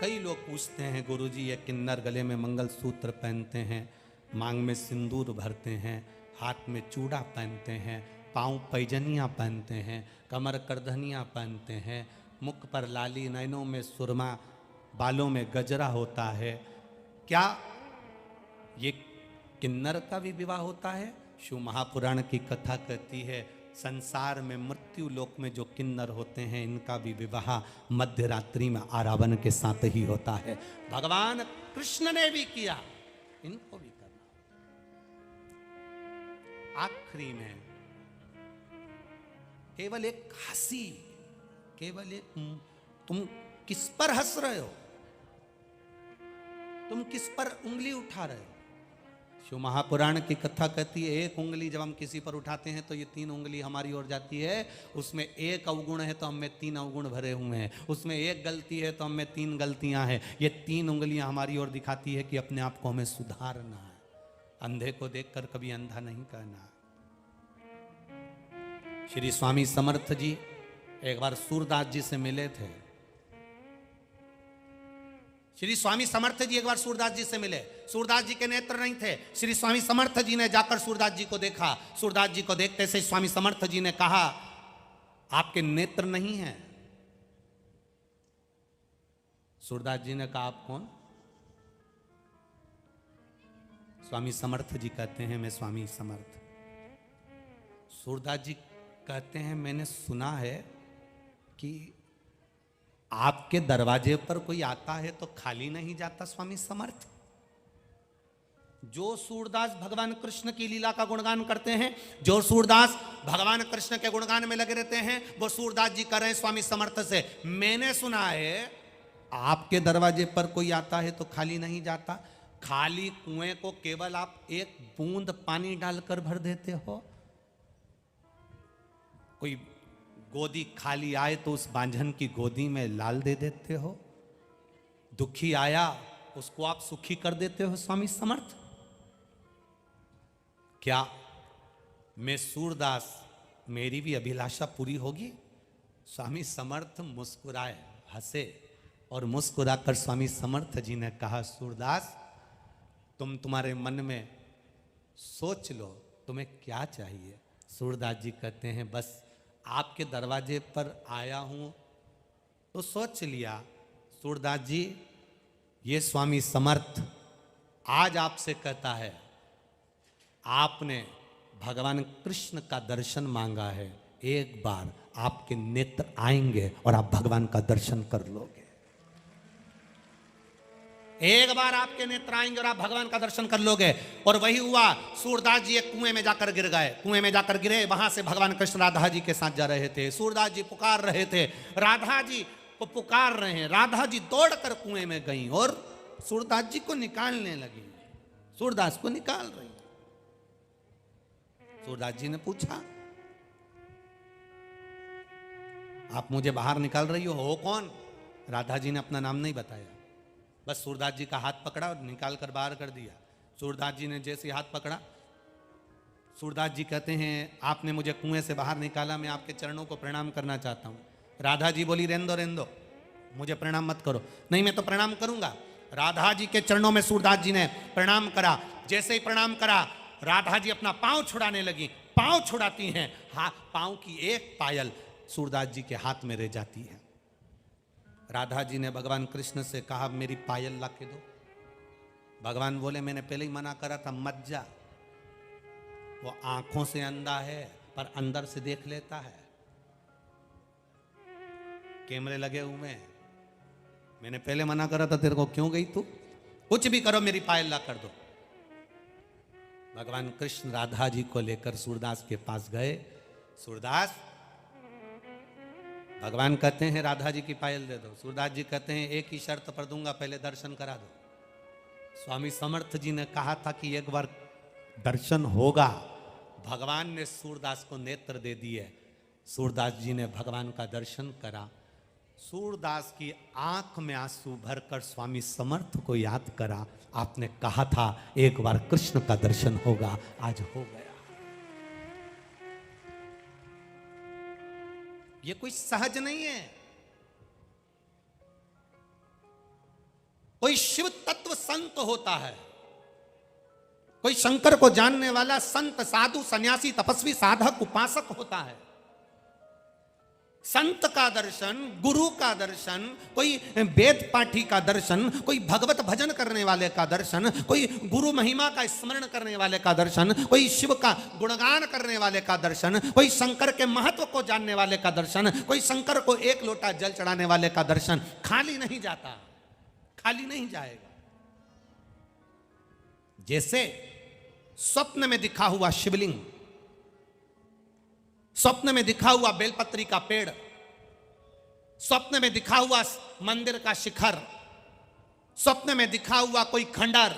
कई लोग पूछते हैं गुरुजी ये किन्नर गले में मंगलसूत्र पहनते हैं, मांग में सिंदूर भरते हैं, हाथ में चूड़ा पहनते हैं, पांव पैजनियाँ पहनते हैं, कमर करधनियाँ पहनते हैं, मुख पर लाली, नैनों में सुरमा, बालों में गजरा होता है, क्या ये किन्नर का भी विवाह होता है? शिव महापुराण की कथा कहती है संसार में मृत्यु लोक में जो किन्नर होते हैं इनका भी विवाह मध्य रात्रि में आरावन के साथ ही होता है। भगवान कृष्ण ने भी किया, इनको भी करना। आखिरी में केवल एक हंसी, केवल एक, तुम किस पर हंस रहे हो, तुम किस पर उंगली उठा रहे हो? शिव महापुराण की कथा कहती है एक उंगली जब हम किसी पर उठाते हैं तो ये 3 उंगली हमारी ओर जाती है, उसमें एक अवगुण है तो हमें 3 अवगुण भरे हुए हैं, उसमें एक गलती है तो हमें 3 गलतियां हैं। ये 3 उंगलियां हमारी ओर दिखाती है कि अपने आप को हमें सुधारना है, अंधे को देखकर कभी अंधा नहीं कहना। श्री स्वामी समर्थ जी एक बार सूरदास जी से मिले थे। श्री स्वामी समर्थ जी एक बार सूरदास जी से मिले, सूरदास जी के नेत्र नहीं थे। श्री स्वामी समर्थ जी ने जाकर सूरदास जी को देखा, सूरदास जी को देखते से स्वामी समर्थ जी ने कहा आपके नेत्र नहीं हैं। सूरदास जी ने कहा आप कौन? स्वामी समर्थ जी कहते हैं मैं स्वामी समर्थ। सूरदास जी कहते हैं मैंने सुना है कि आपके दरवाजे पर कोई आता है तो खाली नहीं जाता स्वामी समर्थ। जो सूरदास भगवान कृष्ण की लीला का गुणगान करते हैं, जो सूरदास भगवान कृष्ण के गुणगान में लगे रहते हैं, वो सूरदास जी कर रहे हैं स्वामी समर्थ से मैंने सुना है आपके दरवाजे पर कोई आता है तो खाली नहीं जाता, खाली कुएं को केवल आप एक बूंद पानी डालकर भर देते हो। कोई गोदी खाली आए तो उस बांझन की गोदी में लाल दे देते हो, दुखी आया उसको आप सुखी कर देते हो स्वामी समर्थ। क्या मैं सूरदास मेरी भी अभिलाषा पूरी होगी? स्वामी समर्थ मुस्कुराए, हंसे और मुस्कुराकर स्वामी समर्थ जी ने कहा सूरदास तुम्हारे मन में सोच लो तुम्हें क्या चाहिए। सूरदास जी कहते हैं बस आपके दरवाजे पर आया हूं तो सोच लिया। सूरदास जी ये स्वामी समर्थ आज आपसे कहता है आपने भगवान कृष्ण का दर्शन मांगा है, एक बार आपके नेत्र आएंगे और आप भगवान का दर्शन कर लोगे। एक बार आपके नेत्र आएंगे और आप भगवान का दर्शन कर लोगे। और वही हुआ, सूरदास जी एक कुएं में जाकर गिर गए। कुएं में जाकर गिरे, वहां से भगवान कृष्ण राधा जी के साथ जा रहे थे। सूरदास जी पुकार रहे थे, राधा जी को पुकार रहे हैं। राधा जी दौड़कर कुएं में गई और सूरदास जी को निकालने लगी, सूरदास को निकाल रही। सूरदास जी ने पूछा आप मुझे बाहर निकाल रही हो कौन? राधा जी ने अपना नाम नहीं बताया, बस सूरदास जी का हाथ पकड़ा और निकाल कर बाहर कर दिया। सूरदास जी ने जैसे हाथ पकड़ा, सूरदास जी कहते हैं आपने मुझे कुएं से बाहर निकाला, मैं आपके चरणों को प्रणाम करना चाहता हूं। राधा जी बोली रेंदो रेंदो, मुझे प्रणाम मत करो। नहीं मैं तो प्रणाम करूंगा। राधा जी के चरणों में सूरदास जी ने प्रणाम करा। जैसे ही प्रणाम करा, राधा जी अपना पांव छुड़ाने लगी। पांव छुड़ाती हैं, पांव की एक पायल सूरदास जी के हाथ में रह जाती है। राधा जी ने भगवान कृष्ण से कहा मेरी पायल ला के दो। भगवान बोले मैंने पहले ही मना करा था मत जा, वो आंखों से अंधा है पर अंदर से देख लेता है। कैमरे लगे हुए हैं, मैंने पहले मना करा था तेरे को, क्यों गई तू? कुछ भी करो मेरी पायल ला कर दो। भगवान कृष्ण राधा जी को लेकर सूरदास के पास गए। सूरदास, भगवान कहते हैं राधा जी की पायल दे दो। सूरदास जी कहते हैं एक ही शर्त पर दूंगा, पहले दर्शन करा दो। स्वामी समर्थ जी ने कहा था कि एक बार दर्शन होगा, भगवान ने सूरदास को नेत्र दे दिए। सूरदास जी ने भगवान का दर्शन करा। सूरदास की आंख में आंसू भरकर स्वामी समर्थ को याद करा। आपने कहा था एक बार कृष्ण का दर्शन होगा, आज हो गया। ये कोई सहज नहीं है। कोई शिव तत्व संत होता है, कोई शंकर को जानने वाला संत, साधु, सन्यासी, तपस्वी, साधक, उपासक होता है। संत का दर्शन, गुरु का दर्शन, कोई वेद पाठी का दर्शन, कोई भगवत भजन करने वाले का दर्शन, कोई गुरु महिमा का स्मरण करने वाले का दर्शन, कोई शिव का गुणगान करने वाले का दर्शन, कोई शंकर के महत्व को जानने वाले का दर्शन, कोई शंकर को एक लोटा जल चढ़ाने वाले का दर्शन खाली नहीं जाता, खाली नहीं जाएगा। जैसे स्वप्न में दिखा हुआ शिवलिंग, स्वप्न में दिखा हुआ बेलपत्री का पेड़, स्वप्न में दिखा हुआ मंदिर का शिखर, स्वप्न में दिखा हुआ कोई खंडर,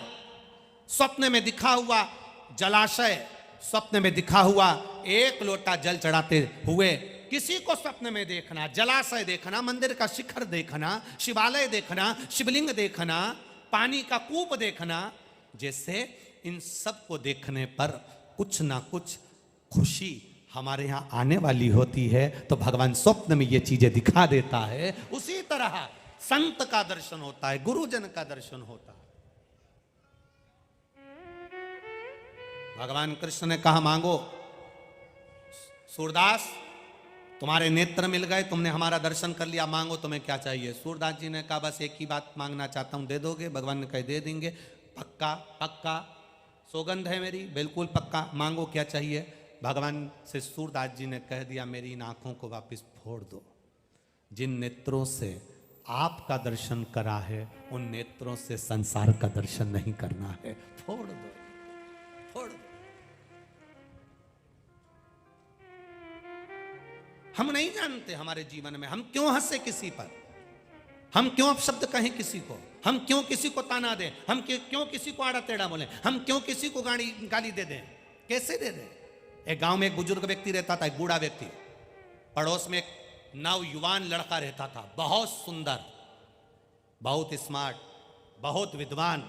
स्वप्न में दिखा हुआ जलाशय, स्वप्न में दिखा हुआ एक लोटा जल चढ़ाते हुए किसी को स्वप्न में देखना, जलाशय देखना, मंदिर का शिखर देखना, शिवालय देखना, शिवलिंग देखना, पानी का कूप देखना, जैसे इन सब को देखने पर कुछ ना कुछ खुशी हमारे यहाँ आने वाली होती है, तो भगवान स्वप्न में ये चीजें दिखा देता है। उसी तरह संत का दर्शन होता है, गुरुजन का दर्शन होता है। भगवान कृष्ण ने कहा मांगो, सूरदास तुम्हारे नेत्र मिल गए, तुमने हमारा दर्शन कर लिया, मांगो तुम्हें क्या चाहिए। सूरदास जी ने कहा बस एक ही बात मांगना चाहता हूं, दे दोगे? भगवान ने कहा दे देंगे, पक्का पक्का, सौगंध है मेरी, बिल्कुल पक्का, मांगो क्या चाहिए। भगवान से सूरदास जी ने कह दिया मेरी इन आंखों को वापस फोड़ दो, जिन नेत्रों से आपका दर्शन करा है उन नेत्रों से संसार का दर्शन नहीं करना है, फोड़ दो, फोड़ दो। हम नहीं जानते हमारे जीवन में हम क्यों हंसे किसी पर, हम क्यों अपशब्द कहें किसी को, हम क्यों किसी को ताना दें, हम क्यों किसी को आड़ा टेढ़ा बोलें, हम क्यों किसी को गाली दे दें, कैसे दे दें। एक गांव में एक बुजुर्ग व्यक्ति रहता था, एक बूढ़ा व्यक्ति, पड़ोस में एक नवयुवान लड़का रहता था, बहुत सुंदर, बहुत स्मार्ट, बहुत विद्वान।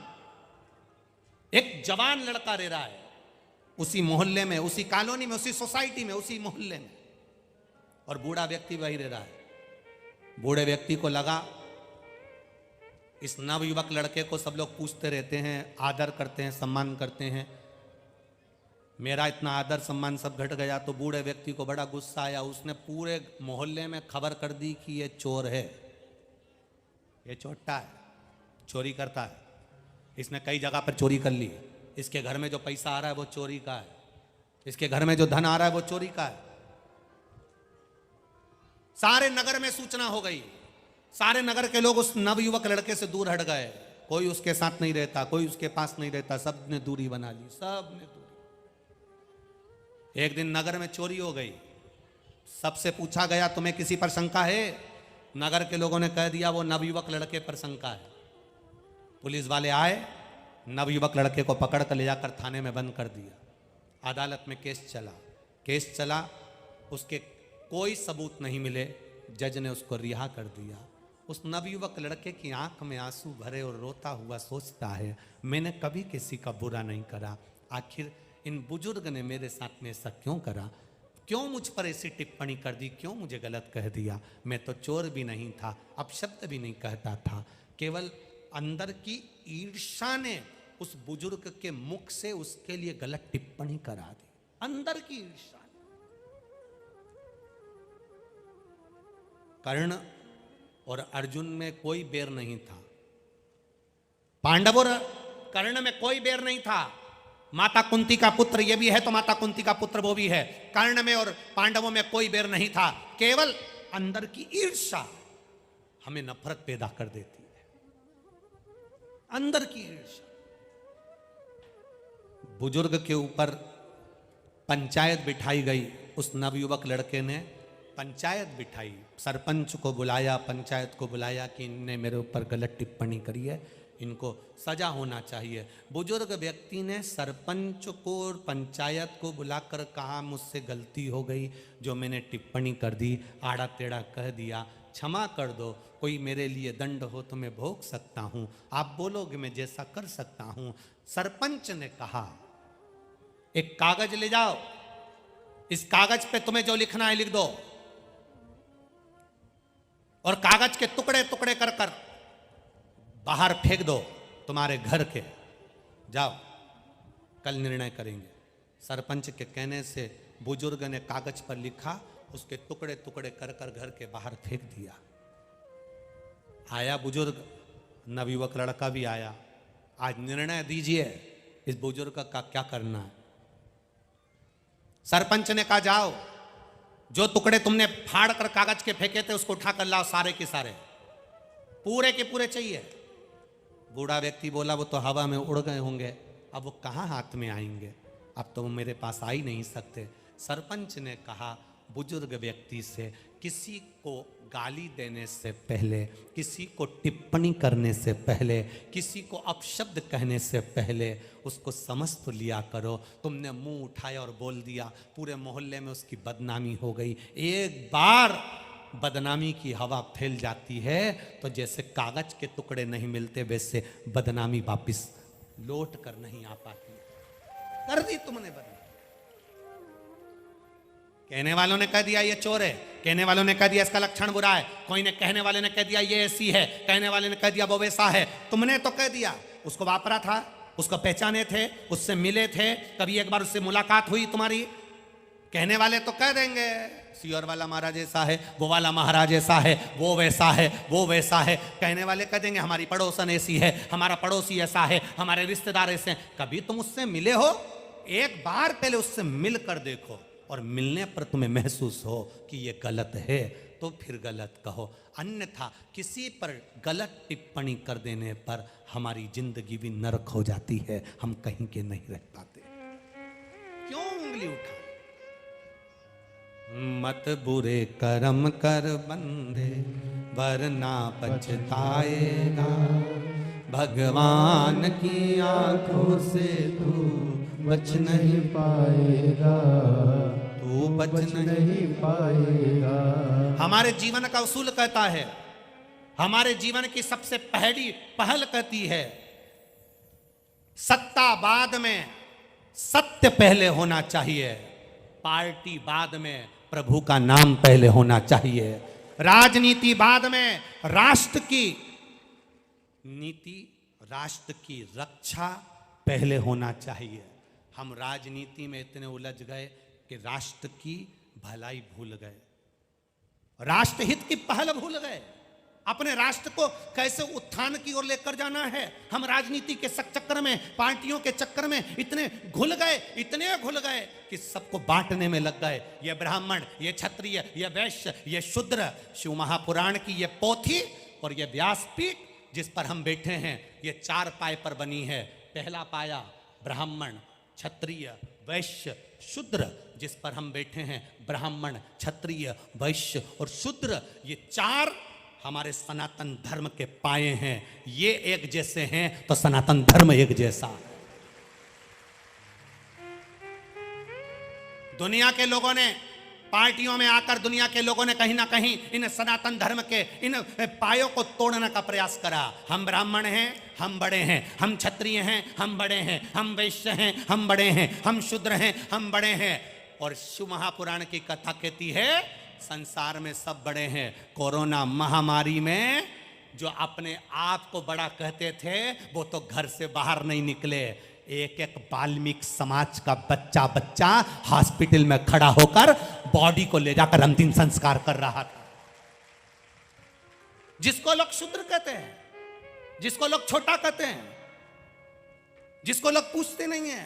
एक जवान लड़का रह रहा है उसी मोहल्ले में, उसी कॉलोनी में, उसी सोसाइटी में, उसी मोहल्ले में, और बूढ़ा व्यक्ति वही रह रहा है। बूढ़े व्यक्ति को लगा इस नवयुवक लड़के को सब लोग पूछते रहते हैं, आदर करते हैं, सम्मान करते हैं, मेरा इतना आदर सम्मान सब घट गया। तो बूढ़े व्यक्ति को बड़ा गुस्सा आया, उसने पूरे मोहल्ले में खबर कर दी कि ये चोर है, ये चोट्टा है, चोरी करता है, इसने कई जगह पर चोरी कर ली, इसके घर में जो पैसा आ रहा है वो चोरी का है, इसके घर में जो धन आ रहा है वो चोरी का है। सारे नगर में सूचना हो गई, सारे नगर के लोग उस नवयुवक लड़के से दूर हट गए, कोई उसके साथ नहीं रहता, कोई उसके पास नहीं रहता, सब ने दूरी बना ली, सब ने दूरी। एक दिन नगर में चोरी हो गई, सबसे पूछा गया तुम्हें किसी पर शंका है? नगर के लोगों ने कह दिया वो नवयुवक लड़के पर शंका है। पुलिस वाले आए, नवयुवक लड़के को पकड़ कर ले जाकर थाने में बंद कर दिया। अदालत में केस चला, उसके कोई सबूत नहीं मिले, जज ने उसको रिहा कर दिया। उस नवयुवक लड़के की आंख में आंसू भरे और रोता हुआ सोचता है मैंने कभी किसी का बुरा नहीं करा, आखिर इन बुजुर्ग ने मेरे साथ में ऐसा क्यों करा, क्यों मुझ पर ऐसी टिप्पणी कर दी, क्यों मुझे गलत कह दिया। मैं तो चोर भी नहीं था, अपशब्द भी नहीं कहता था, केवल अंदर की ईर्ष्या ने उस बुजुर्ग के मुख से उसके लिए गलत टिप्पणी करा दी, अंदर की ईर्ष्या। कर्ण और अर्जुन में कोई बैर नहीं था, पांडव और कर्ण में कोई बैर नहीं था। माता कुंती का पुत्र ये भी है तो माता कुंती का पुत्र वो भी है। कर्ण में और पांडवों में कोई बैर नहीं था, केवल अंदर की ईर्ष्या हमें नफरत पैदा कर देती है, अंदर की ईर्ष्या। बुजुर्ग के ऊपर पंचायत बिठाई गई, उस नवयुवक लड़के ने पंचायत बिठाई, सरपंच को बुलाया, पंचायत को बुलाया कि इनने मेरे ऊपर गलत टिप्पणी करी है, इनको सजा होना चाहिए। बुजुर्ग व्यक्ति ने सरपंच को और पंचायत को बुलाकर कहा, मुझसे गलती हो गई, जो मैंने टिप्पणी कर दी, आड़ा टेढ़ा कह दिया, क्षमा कर दो, कोई मेरे लिए दंड हो तो मैं भोग सकता हूँ, आप बोलोगे मैं जैसा कर सकता हूँ। सरपंच ने कहा, एक कागज ले जाओ, इस कागज पे तुम्हें जो लिखना है लिख दो, और कागज के टुकड़े टुकड़े कर कर बाहर फेंक दो तुम्हारे घर के, जाओ कल निर्णय करेंगे। सरपंच के कहने से बुजुर्ग ने कागज पर लिखा, उसके टुकड़े टुकड़े कर कर घर के बाहर फेंक दिया। आया बुजुर्ग, नवयुवक लड़का भी आया, आज निर्णय दीजिए इस बुजुर्ग का क्या करना है। सरपंच ने कहा, जाओ जो टुकड़े तुमने फाड़ कर कागज के फेंके थे उसको उठा कर लाओ, सारे के सारे, पूरे के पूरे चाहिए। बूढ़ा व्यक्ति बोला, वो तो हवा में उड़ गए होंगे, अब वो कहाँ हाथ में आएंगे, अब तो वो मेरे पास आ ही नहीं सकते। सरपंच ने कहा बुजुर्ग व्यक्ति से, किसी को गाली देने से पहले, किसी को टिप्पणी करने से पहले, किसी को अपशब्द कहने से पहले उसको समझ तो लिया करो। तुमने मुंह उठाया और बोल दिया, पूरे मोहल्ले में उसकी बदनामी हो गई। एक बार बदनामी की हवा फैल जाती है तो जैसे कागज के टुकड़े नहीं मिलते, वैसे बदनामी वापिस लौट कर नहीं आ पाती। कर दी तुमने बदनामी। कहने वालों ने कह दिया ये चोर है, कहने वालों ने कह दिया इसका लक्षण बुरा है, कोई ने कहने वाले ने कह दिया ये ऐसी है, कहने वाले ने कह दिया वो वैसा है। तुमने तो कह दिया, उसको वापरा था, उसको पहचाने थे, उससे मिले थे, कभी एक बार उससे मुलाकात हुई तुम्हारी। कहने वाले तो कह देंगे सियोर वाला महाराज ऐसा है, वो वाला महाराज ऐसा है, वो वैसा है, वो वैसा है। कहने वाले कह देंगे हमारी पड़ोसन ऐसी है, हमारा पड़ोसी ऐसा है, हमारे रिश्तेदार ऐसे हैं। कभी तुम उससे मिले हो? एक बार पहले उससे मिल कर देखो, और मिलने पर तुम्हें महसूस हो कि ये गलत है तो फिर गलत कहो, अन्यथा किसी पर गलत टिप्पणी कर देने पर हमारी जिंदगी भी नरक हो जाती है, हम कहीं के नहीं रह पाते। क्यों उंगली उठा? मत बुरे कर्म कर बंदे वरना पछताएगा, भगवान की आंखों से तू बच नहीं पाएगा, तू बच नहीं पाएगा। हमारे जीवन का उसूल कहता है, हमारे जीवन की सबसे पहली पहल कहती है, सत्ता बाद में सत्य पहले होना चाहिए, पार्टी बाद में प्रभु का नाम पहले होना चाहिए, राजनीति बाद में राष्ट्र की नीति, राष्ट्र की रक्षा पहले होना चाहिए। हम राजनीति में इतने उलझ गए कि राष्ट्र की भलाई भूल गए, राष्ट्रहित की पहल भूल गए, अपने राष्ट्र को कैसे उत्थान की ओर लेकर जाना है। हम राजनीति के चक्कर में, पार्टियों के चक्कर में इतने घुल गए, इतने घुल गए कि सबको बांटने में लग गए। ये ब्राह्मण, ये क्षत्रिय, ये वैश्य, ये शूद्र। शिव महापुराण की ये पोथी और ये व्यासपीठ जिस पर हम बैठे हैं, ये 4 पाए पर बनी है। पहला पाया ब्राह्मण, क्षत्रिय, वैश्य, शूद्र, जिस पर हम बैठे हैं, ब्राह्मण, क्षत्रिय, वैश्य और शूद्र, ये 4 हमारे सनातन धर्म के पाए हैं। ये एक जैसे हैं तो सनातन धर्म एक जैसा। दुनिया के लोगों ने, पार्टियों में आकर दुनिया के लोगों ने कहीं ना कहीं इन सनातन धर्म के इन पायों को तोड़ने का प्रयास करा। हम ब्राह्मण हैं, हम बड़े हैं, हम क्षत्रिय हैं, हम बड़े हैं, हम वैश्य हैं, हम बड़े हैं, हम शूद्र हैं, हम बड़े हैं। और शिव महापुराण की कथा कहती है संसार में सब बड़े हैं। कोरोना महामारी में जो अपने आप को बड़ा कहते थे वो तो घर से बाहर नहीं निकले। एक एक वाल्मीकि समाज का बच्चा बच्चा हॉस्पिटल में खड़ा होकर बॉडी को ले जाकर अंतिम संस्कार कर रहा था। जिसको लोग शूद्र कहते हैं, जिसको लोग छोटा कहते हैं, जिसको लोग पूछते नहीं है,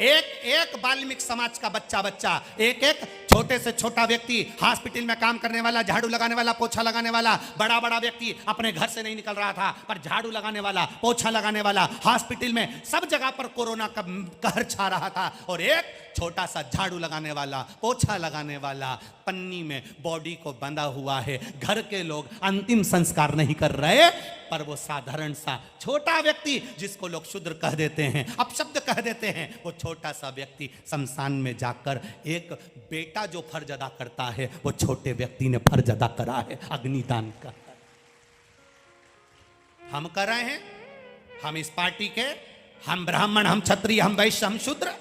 एक एक वाल्मीकि समाज का बच्चा बच्चा, एक एक छोटे से छोटा व्यक्ति, हॉस्पिटल में काम करने वाला, झाड़ू लगाने वाला, पोछा लगाने वाला, बड़ा बड़ा व्यक्ति अपने घर से नहीं निकल रहा था, पर झाड़ू लगाने वाला, पोछा लगाने वाला, हॉस्पिटल में सब जगह पर कोरोना का कहर छा रहा था, और एक छोटा सा झाड़ू लगाने वाला, पोछा लगाने वाला पन्नी में बॉडी को बंधा हुआ है। घर के लोग अंतिम संस्कार नहीं कर रहे, पर वो साधारण सा छोटा व्यक्ति जिसको लोग शूद्र कह देते हैं, अपशब्द कह देते हैं, वो छोटा सा व्यक्ति शमशान में जाकर एक बेटा जो फर्ज अदा करता है, वो छोटे व्यक्ति ने फर्ज अदा करा है, अग्निदान का। हम कर रहे हैं, हम इस पार्टी के, हम ब्राह्मण, हम क्षत्रिय, हम वैश्य, हम शूद्र।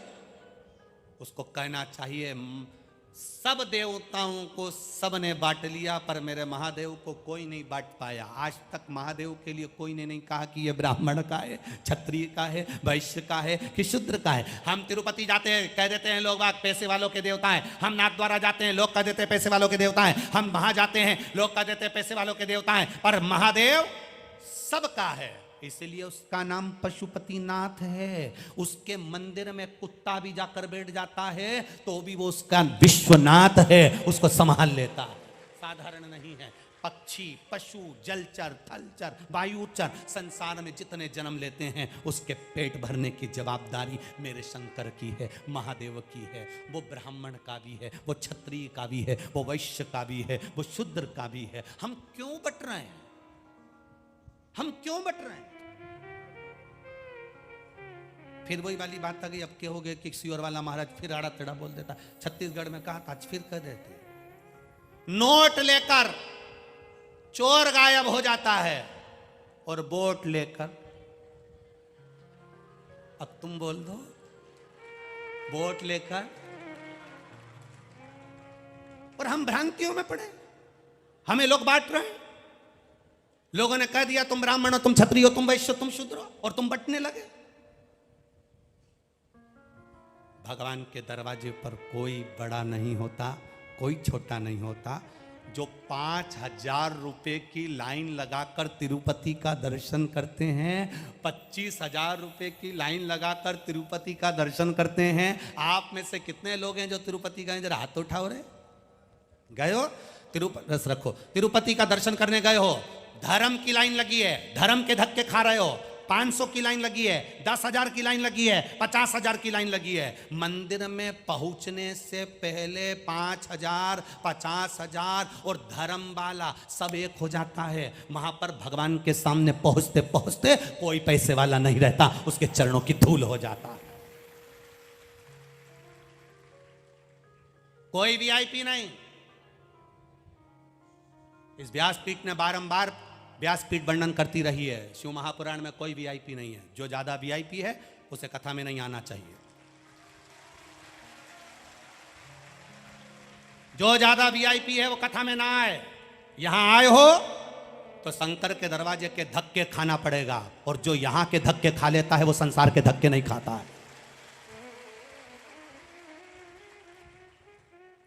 उसको कहना चाहिए सब देवताओं को सबने बांट लिया, पर मेरे महादेव को कोई नहीं बांट पाया। आज तक महादेव के लिए कोई ने नहीं कहा कि ये ब्राह्मण का है, क्षत्रिय का है, वैश्य का है कि शूद्र का है। हम तिरुपति जाते हैं, कह देते हैं लोग पैसे वालों के देवता हैं। हम नाथद्वारा जाते हैं, लोग कह देते हैं पैसे वालों के देवता हैं। हम वहां जाते हैं, लोग कह देते हैं पैसे वालों के देवता हैं, पर महादेव सबका है। इसलिए उसका नाम पशुपतिनाथ है। उसके मंदिर में कुत्ता भी जाकर बैठ जाता है तो भी वो उसका विश्वनाथ है, उसको संभाल लेता है, साधारण नहीं है। पक्षी, पशु, जलचर, थलचर, वायुचर, संसार में जितने जन्म लेते हैं उसके पेट भरने की जवाबदारी मेरे शंकर की है, महादेव की है। वो ब्राह्मण का भी है, वो क्षत्रिय का भी है, वो वैश्य का भी है, वो शूद्र का भी है। हम क्यों बट रहे हैं? हम क्यों बट रहे हैं? फिर वही वाली बात आ गई, अब क्या हो गया कि सियोर वाला महाराज फिर आड़ा टेढ़ा बोल देता। छत्तीसगढ़ में कहा था, आज फिर कह देते। नोट लेकर चोर गायब हो जाता है और वोट लेकर, अब तुम बोल दो, वोट लेकर। और हम भ्रांतियों में पड़े, हमें लोग बांट रहे हैं। लोगों ने कह दिया तुम ब्राह्मण हो, तुम क्षत्रिय हो, तुम वैश्य हो, तुम शूद्र हो, और तुम बंटने लगे। भगवान के दरवाजे पर कोई बड़ा नहीं होता, कोई छोटा नहीं होता। जो 5,000 रुपए की लाइन लगाकर तिरुपति का दर्शन करते हैं, 25,000 रुपए की लाइन लगाकर तिरुपति का दर्शन करते हैं। आप में से कितने लोग हैं जो तिरुपति गए? जरा हाथ उठाओ रे। गए हो तिरुपति? रस रखो। तिरुपति का दर्शन करने गए हो, धर्म की लाइन लगी है, धर्म के धक्के खा रहे हो। 500 की लाइन लगी है, 10,000 की लाइन लगी है, 50,000 की लाइन लगी है। मंदिर में पहुंचने से पहले 5,000, 50,000 और धर्म वाला सब एक हो जाता है। वहां पर भगवान के सामने पहुंचते पहुंचते कोई पैसे वाला नहीं रहता, उसके चरणों की धूल हो जाता है। कोई वीआईपी नहीं। इस व्यासपीठ ने बारंबार व्यासपीठ वर्णन करती रही है, शिव महापुराण में कोई वीआईपी नहीं है। जो ज्यादा वीआईपी है उसे कथा में नहीं आना चाहिए। जो ज्यादा वीआईपी है वो कथा में ना आए। यहां आए हो तो शंकर के दरवाजे के धक्के खाना पड़ेगा, और जो यहां के धक्के खा लेता है वो संसार के धक्के नहीं खाता है।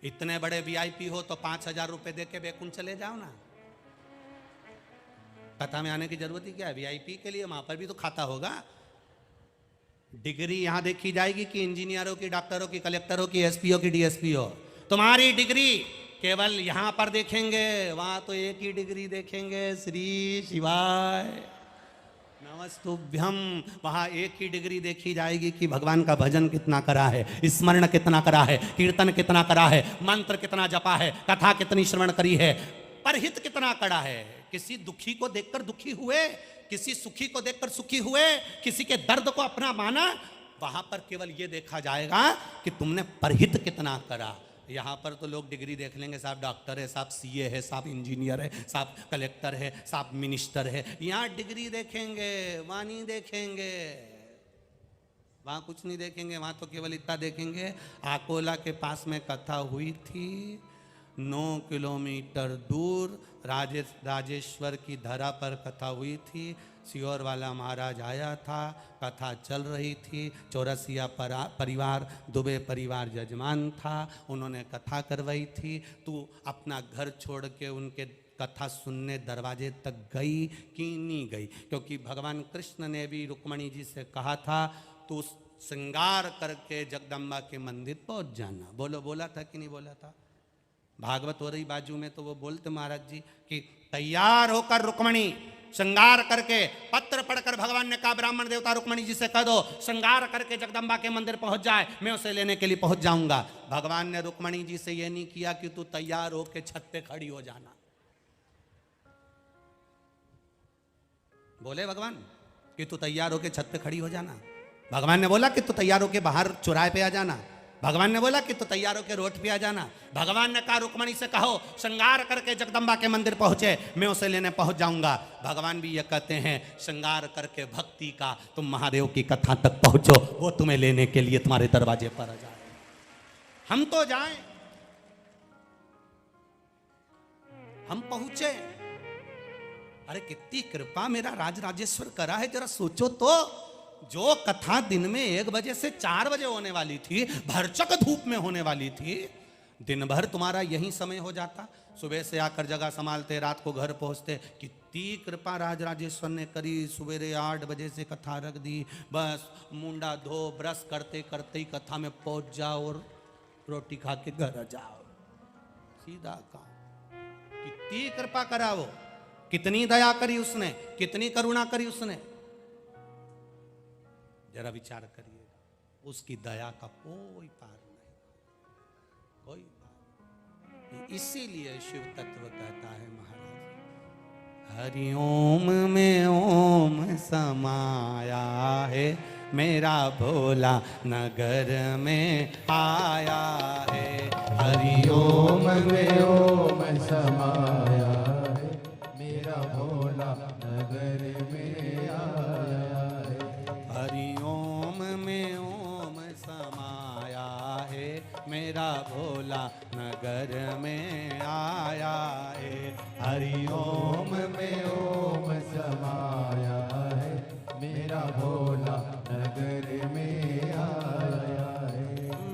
इतने बड़े वीआईपी हो तो 5,000 रुपए दे के बैकुंठ चले जाओ ना। कथा में आने की जरूरत ही क्या है? वीआईपी के लिए वहां पर भी तो खाता होगा। डिग्री यहां देखी जाएगी कि इंजीनियरों की, डॉक्टरों की, कलेक्टरों की, एसपीओ की, डीएसपी हो। तुम्हारी डिग्री केवल यहां पर देखेंगे, वहां तो एक ही डिग्री देखेंगे, श्री शिवाय नमस्तुभ्यम। वहां एक ही डिग्री देखी जाएगी कि भगवान का भजन कितना करा है, स्मरण कितना करा है, कीर्तन कितना करा है, मंत्र कितना जपा है, कथा कितनी श्रवण करी है, परहित कितना करा है। किसी दुखी को देखकर दुखी हुए, किसी सुखी को देखकर सुखी हुए, किसी के दर्द को अपना माना। वहां पर केवल यह देखा जाएगा कि तुमने परहित कितना करा। यहाँ पर तो लोग डिग्री देख लेंगे, साहब डॉक्टर है, साहब सीए है, साहब इंजीनियर है, साहब कलेक्टर है, साहब मिनिस्टर है। यहाँ डिग्री देखेंगे, वहाँ नहीं देखेंगे, वहाँ कुछ नहीं देखेंगे। वहाँ तो केवल इतना देखेंगे, आकोला के पास में कथा हुई थी, 9 किलोमीटर दूर राजेश्वर की धरा पर कथा हुई थी। सियोर वाला महाराज आया था, कथा चल रही थी। चौरसिया परिवार, दुबे परिवार जजमान था, उन्होंने कथा करवाई थी। तू अपना घर छोड़ के उनके कथा सुनने दरवाजे तक गई कि नहीं गई? क्योंकि भगवान कृष्ण ने भी रुक्मणी जी से कहा था, तू श्रृंगार करके जगदम्बा के मंदिर पहुंच जाना। बोलो, बोला था कि नहीं बोला था? भागवत हो रही बाजू में तो वो बोलते महाराज जी कि तैयार होकर रुक्मणी श्रृंगार करके, पत्र पढ़कर भगवान ने कहा ब्राह्मण देवता रुक्मणी जी से कह दो श्रृंगार करके जगदम्बा के मंदिर पहुंच जाए, मैं उसे लेने के लिए पहुंच जाऊंगा। भगवान ने रुक्मणी जी से यह नहीं किया कि तू तैयार होकर छत पे खड़ी हो जाना। बोले भगवान कि तू तैयार होकर छत पे खड़ी हो जाना? भगवान ने बोला कि तू तैयार होकर बाहर चौराहे पे आ जाना? भगवान ने बोला कि तू तैयार होकर रोड पे आ जाना? भगवान ने कहा रुक्मणी से कहो श्रृंगार करके जगदम्बा के मंदिर पहुंचे, मैं उसे लेने पहुंच जाऊंगा। भगवान भी ये कहते हैं श्रृंगार करके भक्ति का तुम महादेव की कथा तक पहुंचो, वो तुम्हें लेने के लिए तुम्हारे दरवाजे पर आ जाए। हम तो जाएं, हम पहुंचे। अरे कितनी कृपा मेरा राज राजेश्वर करा है, जरा सोचो तो। जो कथा दिन में 1 बजे से 4 बजे होने वाली थी, भरचक धूप में होने वाली थी, दिन भर तुम्हारा यही समय हो जाता। सुबह से आकर जगह संभालते, रात को घर पहुंचते। कितनी कृपा राज राजेश्वर ने करी। सवेरे 8 बजे से कथा रख दी, बस मुंडा धो ब्रश करते करते ही कथा में पहुंच जाओ और रोटी खा के घर जाओ, सीधा काम। कितनी कृपा करा वो, कितनी दया करी उसने, कितनी करुणा करी उसने। जरा विचार करिए, उसकी दया का कोई पार नहीं, कोई पार। इसीलिए शिव तत्व कहता है महाराज, हरिओम में ओम समाया है, मेरा भोला नगर में आया है। हरिओम में ओम समाया है, मेरा भोला नगर में आया है। हरिओम में ओम समाया है, मेरा भोला नगर में आया है। हरिओम में ओम समाया है, मेरा भोला नगर में आया है।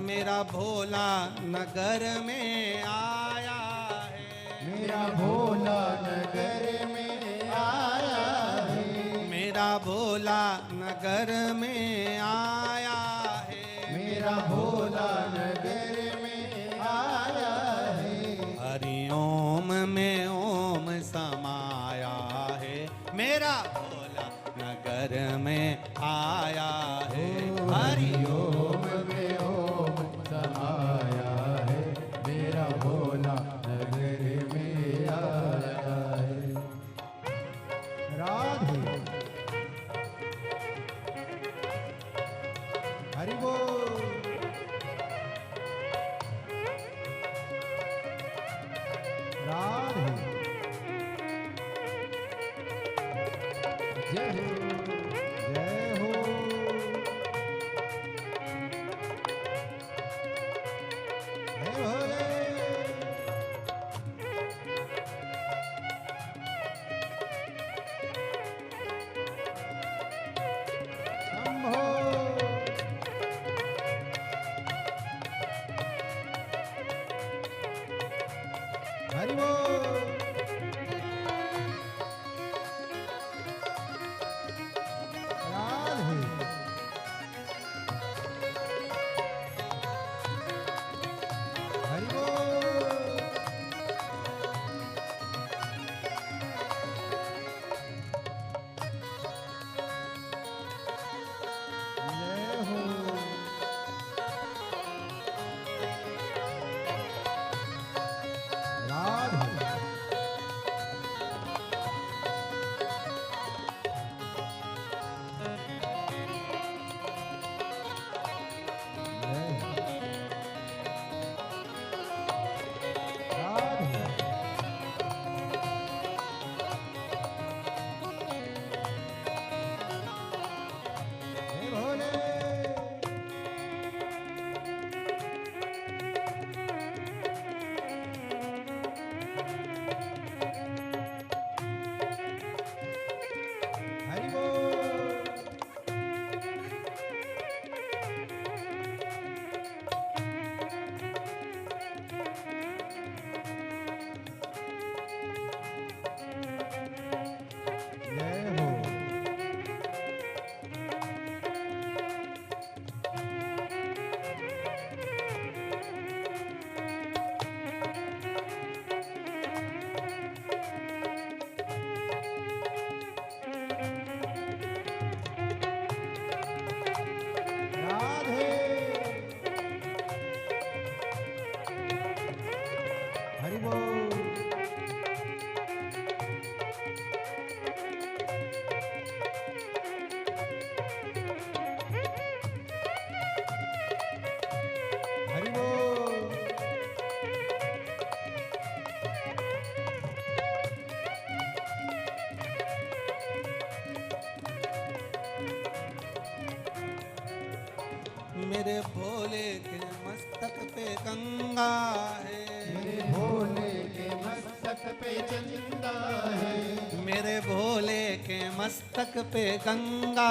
मेरा भोला नगर में आया है, मेरा भोला नगर में आया है। मेरा भोला नगर में आया है, मेरा भोला नगर में आया है। हरिओम में ओम समाया है, मेरा भोला नगर में आया है। हरिओम में ओम समाया है, मेरा भोला नगर में आया है। राधे हरि बोल। राधे जय हो, जय हो। जय भोले। शंभो। हरि बोल। मेरे भोले के मस्तक पे गंगा है, मेरे भोले के मस्तक पे चंदा है, मेरे भोले के मस्तक पे गंगा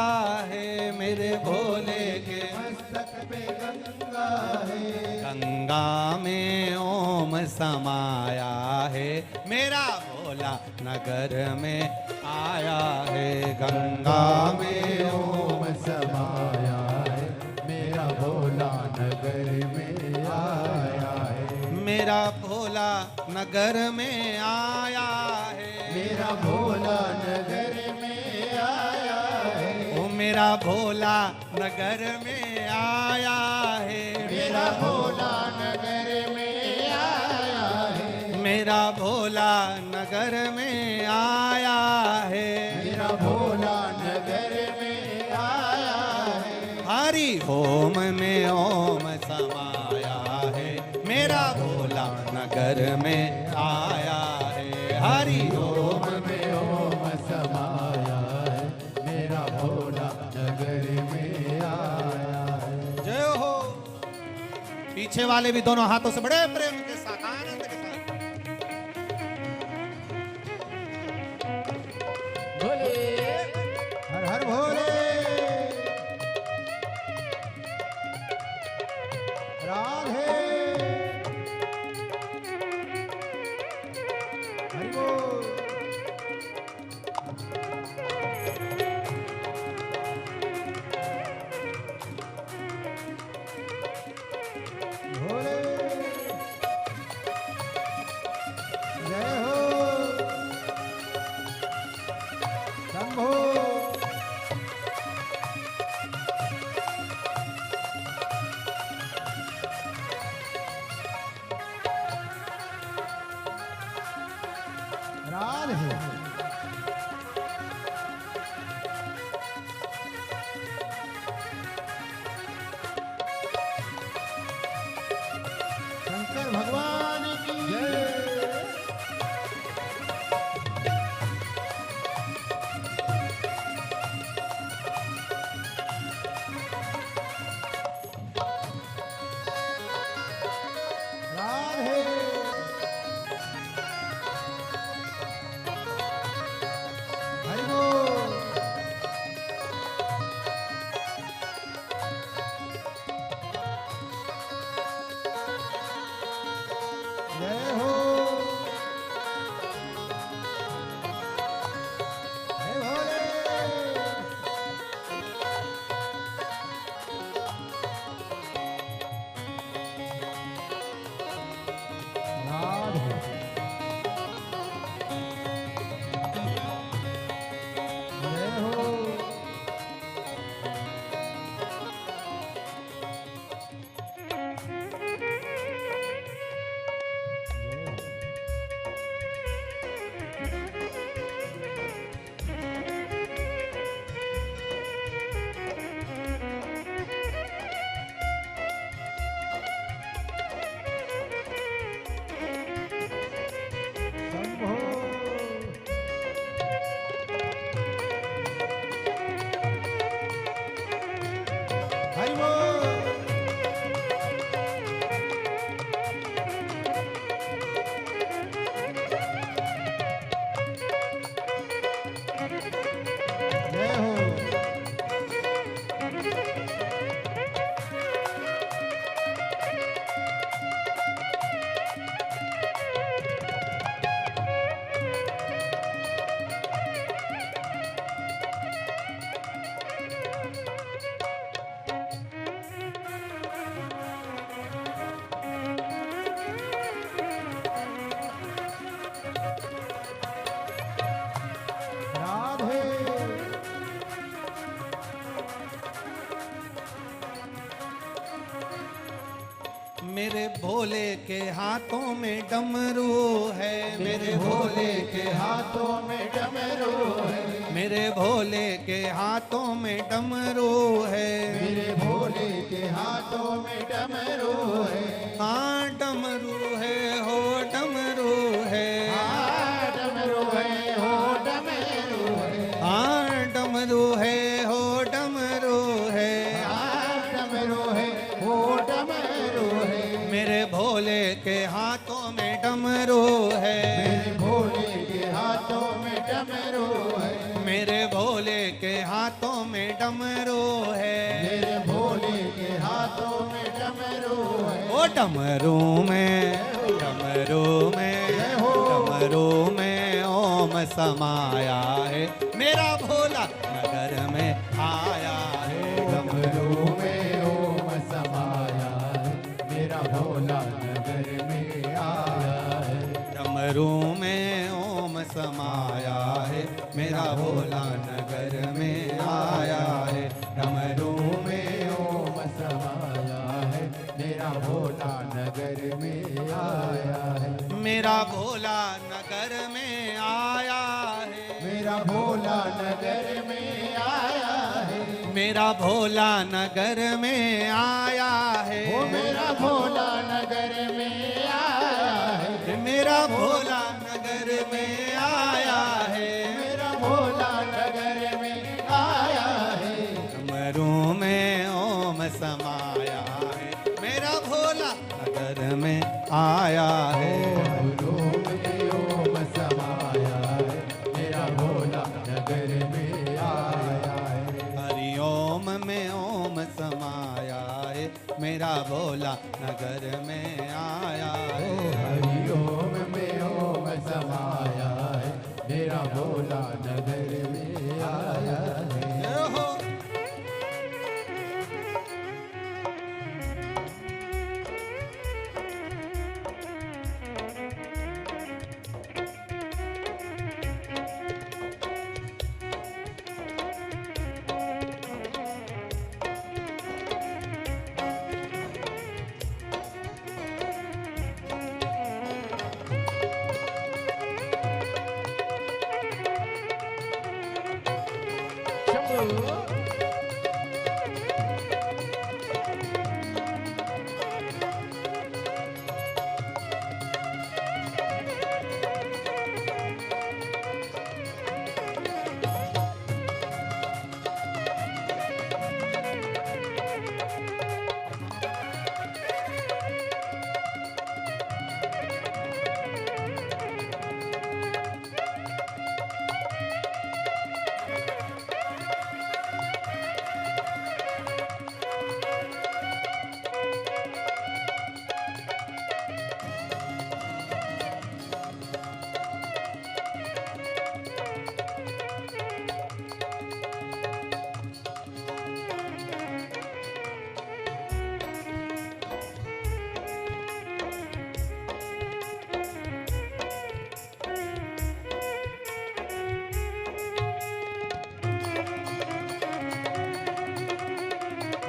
है, मेरे भोले के मस्तक पे गंगा है, गंगा में ओम समाया है, मेरा भोला नगर में आया है, गंगा में ओम समाया है, मेरा भोला नगर में आया है, मेरा भोला नगर में आया है, मेरा भोला नगर में आया है, ओ मेरा भोला नगर में आया है, मेरा भोला नगर में आया है, मेरा भोला नगर में आया है, मेरा भोला नगर में आया है, हरि ओम में ओम समाया है, मेरा भोला नगर में आया है, हरि ओम में ओम समाया है, मेरा भोला नगर में आया है। जय हो। पीछे वाले भी दोनों हाथों से बड़े प्रेम के साथ आनंद के साथ भोले हर हर भोले राधे हरि बोल भोले जय हो शंभो राधे शंकर भगवान की जय राधे हरि बोल जय हो जय भोले राधे जय हो शंभो हरि बोल जय हो राधे मेरे भोले के हाथों में डमरू है, मेरे भोले के हाथों में डमरू है, मेरे भोले के हाथों में डमरू है, मेरे भोले के हाथों में डमरू है, हाँ डमरू है हो डमरू है, डमरू है हो डमरू है, हाँ डमरू है हो डमरू है, डमरू है डमरू है, मेरे भोले के हाथों में डमरू है, मेरे भोले के हाथों में डमरू है। ओ डमरू में ओम समाया है, मेरा भोला नगर में आया है। डमरू में ओम समाया है, मेरा भोला नगर में आया है। डमरू में ओम समाया है, मेरा भोला नगर में आया है। डमरू में ओम समाया है, मेरा भोला नगर में आया है। मेरा भोला नगर में आया है, मेरा भोला नगर में आया है, मेरा भोला नगर में आया है। वो मेरा भोला नगर में आया है, मेरा भोला नगर में आया है, मेरा भोला नगर में आया है। डमरू में ओम समाया है, मेरा भोला नगर में आया है। डमरू में ओम समाया है, मेरा भोला नगर में आया है। हरिओम में ओम समाया है, मेरा भोला नगर में आया है। हरिओम में ओम समाया है, मेरा भोला नगर में आया है। जय हो।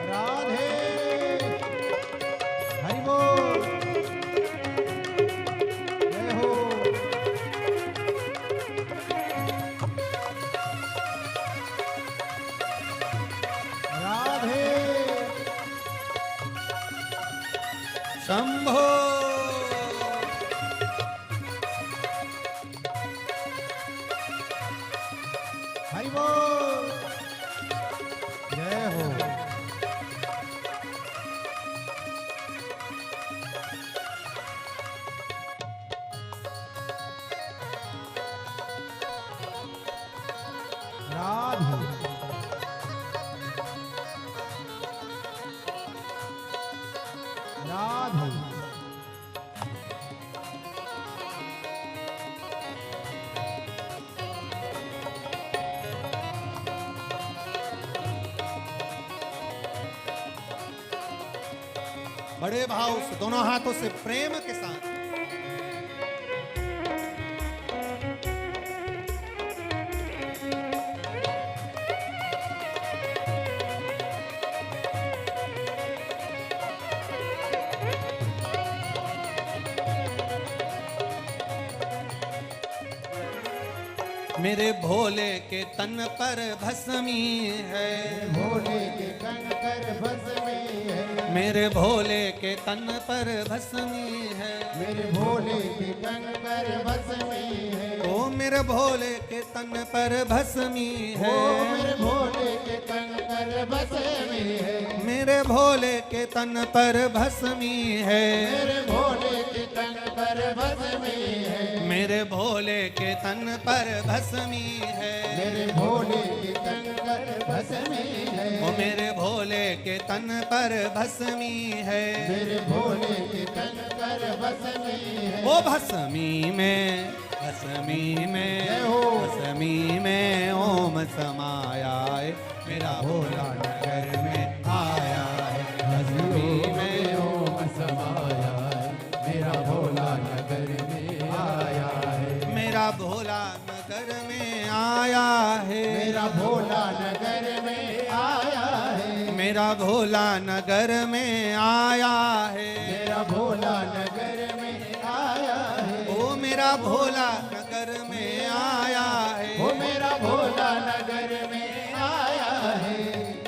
राधे हरि बोल, जय हो। राधे शंभो। हरि बोल, जय हो। राधे राधे बड़े भाव से दोनों हाथों से प्रेम के साथ मेरे भोले के तन पर भस्मी है, भोले के कंकर भस्मी है, मेरे भोले के तन पर भस्मी है, मेरे भोले के कंकर भस्मी है। ओ मेरे भोले के तन पर भस्मी है, ओ मेरे भोले के कंकर भस्मी है, मेरे भोले के तन पर भस्मी है, मेरे भोले के कंकर भस्मी है। मेरे भोले के तन पर भस्मी है, मेरे भोले के तन पर भस्मी है, ओ मेरे भोले के तन पर भस्मी है, मेरे भोले के तन पर भस्मी है। ओ भस्मी में ओम समाया है, मेरा भोला नगर में आया है। भस्मी में ओम समाया है, मेरा भोला नगर में आया है, मेरा भोला नगर में आया है, मेरा भोला नगर में आया है, मेरा भोला नगर में आया है, मेरा भोला नगर में आया है, ओ मेरा भोला नगर में आया है। वो मेरा भोला नगर में आया है।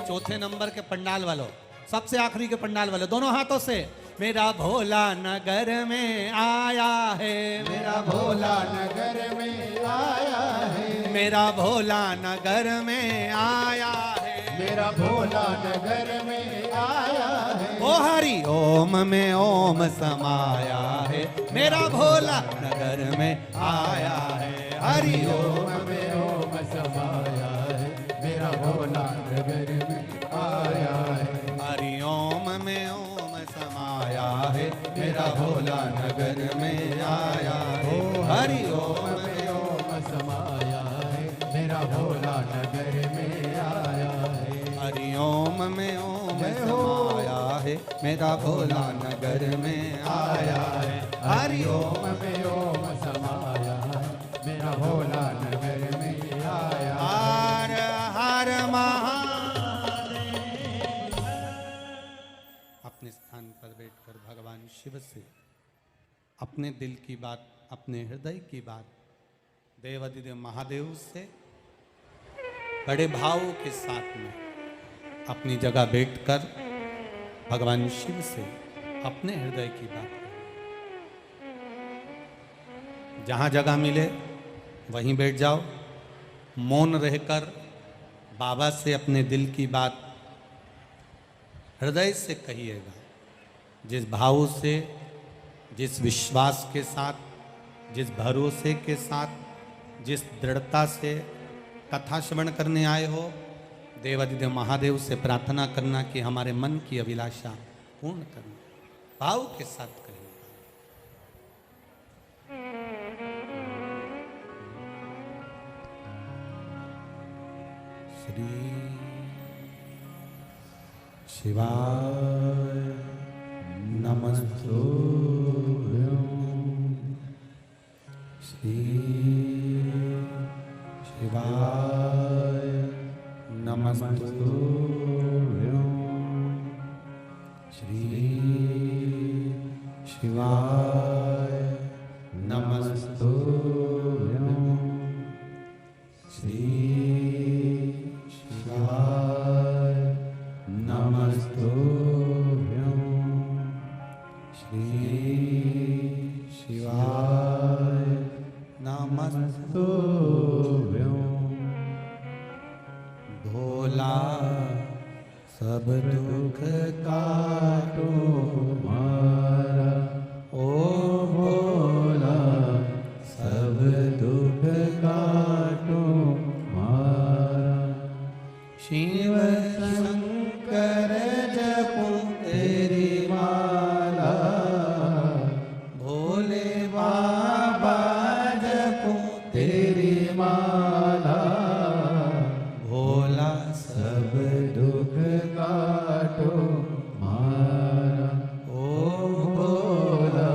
चौथे नंबर के पंडाल वालों, सबसे आखिरी के पंडाल वालों, दोनों हाथों से मेरा भोला नगर में आया है, मेरा भोला नगर में आया है, मेरा भोला नगर में आया है, मेरा भोला नगर में आया है। ओ हरि ओम में ओम समाया है, मेरा भोला नगर में आया है। हरि ओम ओम में ओम समाया है, मेरा भोला नगर में आया है। हरि ओम में ओम समाया है, मेरा भोला नगर में आया है। हरि ओम में ओम समाया है, मेरा भोला नगर में आया है। हरि ओम में ओम समाया है, मेरा भोला नगर में आया है। हरि ओम में ओम समाया है, मेरा भोला नगर में आया है। हर हर महादेव। अपने स्थान पर बैठकर भगवान शिव से अपने दिल की बात, अपने हृदय की बात देवाधिदेव महादेव से बड़े भाव के साथ में अपनी जगह बैठकर भगवान शिव से अपने हृदय की बात करें। जहाँ जगह मिले वहीं बैठ जाओ, मौन रहकर बाबा से अपने दिल की बात हृदय से कहिएगा। जिस भाव से, जिस विश्वास के साथ, जिस भरोसे के साथ, जिस दृढ़ता से कथा श्रवण करने आए हो, देवाधिदेव महादेव से प्रार्थना करना कि हमारे मन की अभिलाषा पूर्ण करना। भाव के साथ कहिए। श्री शिवाय नमस्तुभ्यं। श्री शिवाय नमस्तुभ्यं। श्री शिवाय नमस्तुभ्यं। श्री शिवाय नमस्तुभ्यं। श्री शिवाय नमस्तुभ्यं। भोला सब दुख काटो मारा, ओ भोला सब दुख काटो मारा। शिव शंकर जपो तेरी माला, भोले बाबा जपो तेरी माला। भोला सब दुख काटो मारा, ओ भोला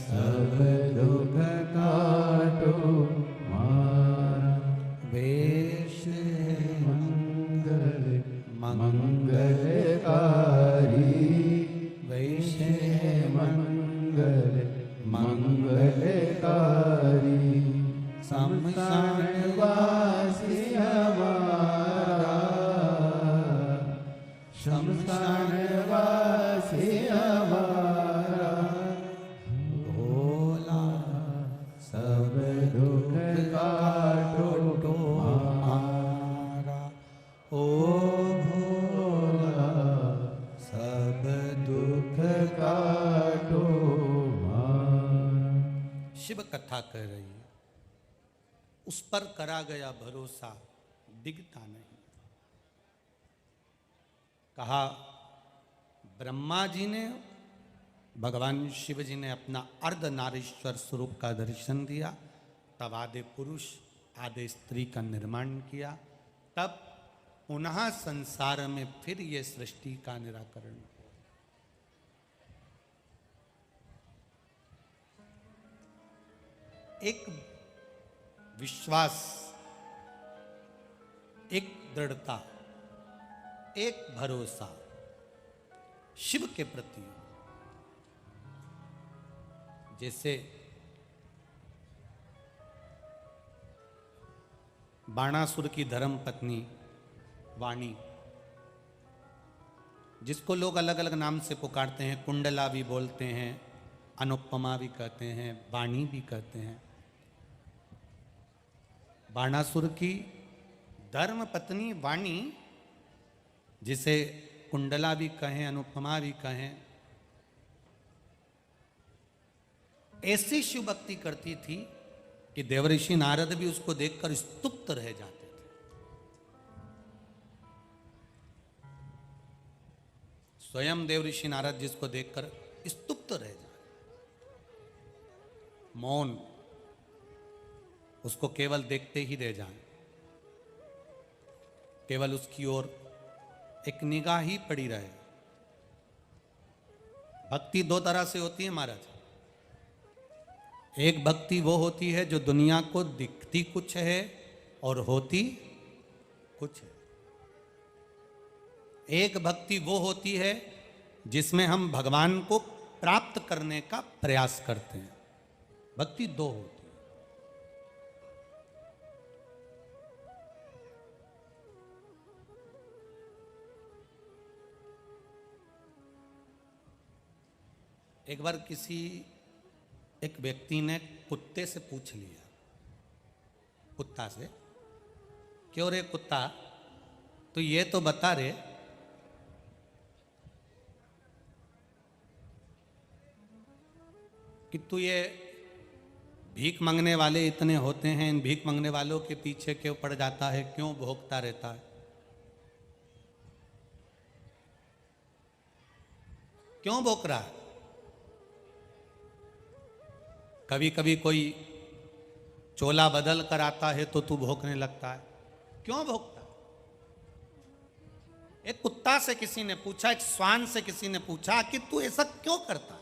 सब दुख काटो मारा। वेश है मंगल मंगलकारी, वैश मंगल मंगलकारी। शमशान वासी हमारा, शमशान वासी हमारा। भोला सब दुख कथा कह रही है, उस पर करा गया भरोसा डिगता नहीं। कहा ब्रह्मा जी ने, भगवान शिव जी ने अपना अर्धनारीश्वर स्वरूप का दर्शन दिया, तब आधे पुरुष आधे स्त्री का निर्माण किया, तब पुनः संसार में फिर ये सृष्टि का निराकरण। एक विश्वास, एक दृढ़ता, एक भरोसा शिव के प्रति। जैसे बाणासुर की धर्म पत्नी वाणी, जिसको लोग अलग अलग नाम से पुकारते हैं, कुंडला भी बोलते हैं, अनुपमा भी कहते हैं, वाणी भी कहते हैं। बाणासुर की धर्म पत्नी वाणी, जिसे कुंडला भी कहें, अनुपमा भी कहें, ऐसी शिव भक्ति करती थी कि देवऋषि नारद भी उसको देखकर स्तुप्त रह जाते थे। स्वयं देवऋषि नारद जिसको देखकर स्तुप्त रह जाते, मौन, उसको केवल देखते ही रह जाए, केवल उसकी ओर एक निगाह ही पड़ी रहे। भक्ति दो तरह से होती है महाराज। एक भक्ति वो होती है जो दुनिया को दिखती कुछ है और होती कुछ है। एक भक्ति वो होती है जिसमें हम भगवान को प्राप्त करने का प्रयास करते हैं। भक्ति दो होती है। एक बार एक व्यक्ति ने कुत्ते से पूछ लिया, कुत्ता से, क्यों रे कुत्ता, तो ये तो बता रे कि तू ये भीख मांगने वाले इतने होते हैं, इन भीख मांगने वालों के पीछे क्यों पड़ जाता है, क्यों भोगता रहता है, क्यों भोग रहा है? कभी कभी कोई चोला बदल कर आता है तो तू भोंकने लगता है, क्यों भोंकता है? एक कुत्ता से किसी ने पूछा, एक श्वान से किसी ने पूछा कि तू ऐसा क्यों करता है?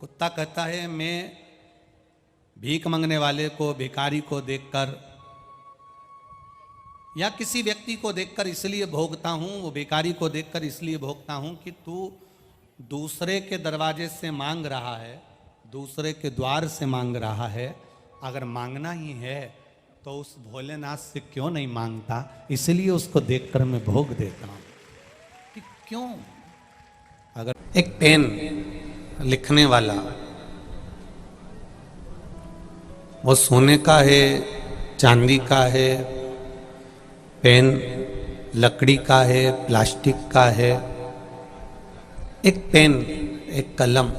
कुत्ता कहता है, मैं भीख मांगने वाले को, भिखारी को देखकर या किसी व्यक्ति को देखकर इसलिए भोगता हूं, वो भिखारी को देखकर इसलिए भोगता हूं कि तू दूसरे के दरवाजे से मांग रहा है, दूसरे के द्वार से मांग रहा है। अगर मांगना ही है तो उस भोलेनाथ से क्यों नहीं मांगता? इसलिए उसको देखकर मैं भोग देता हूं। कि क्यों? अगर एक पेन लिखने वाला, वो सोने का है, चांदी का है, पेन लकड़ी का है, प्लास्टिक का है, एक पेन, एक कलम,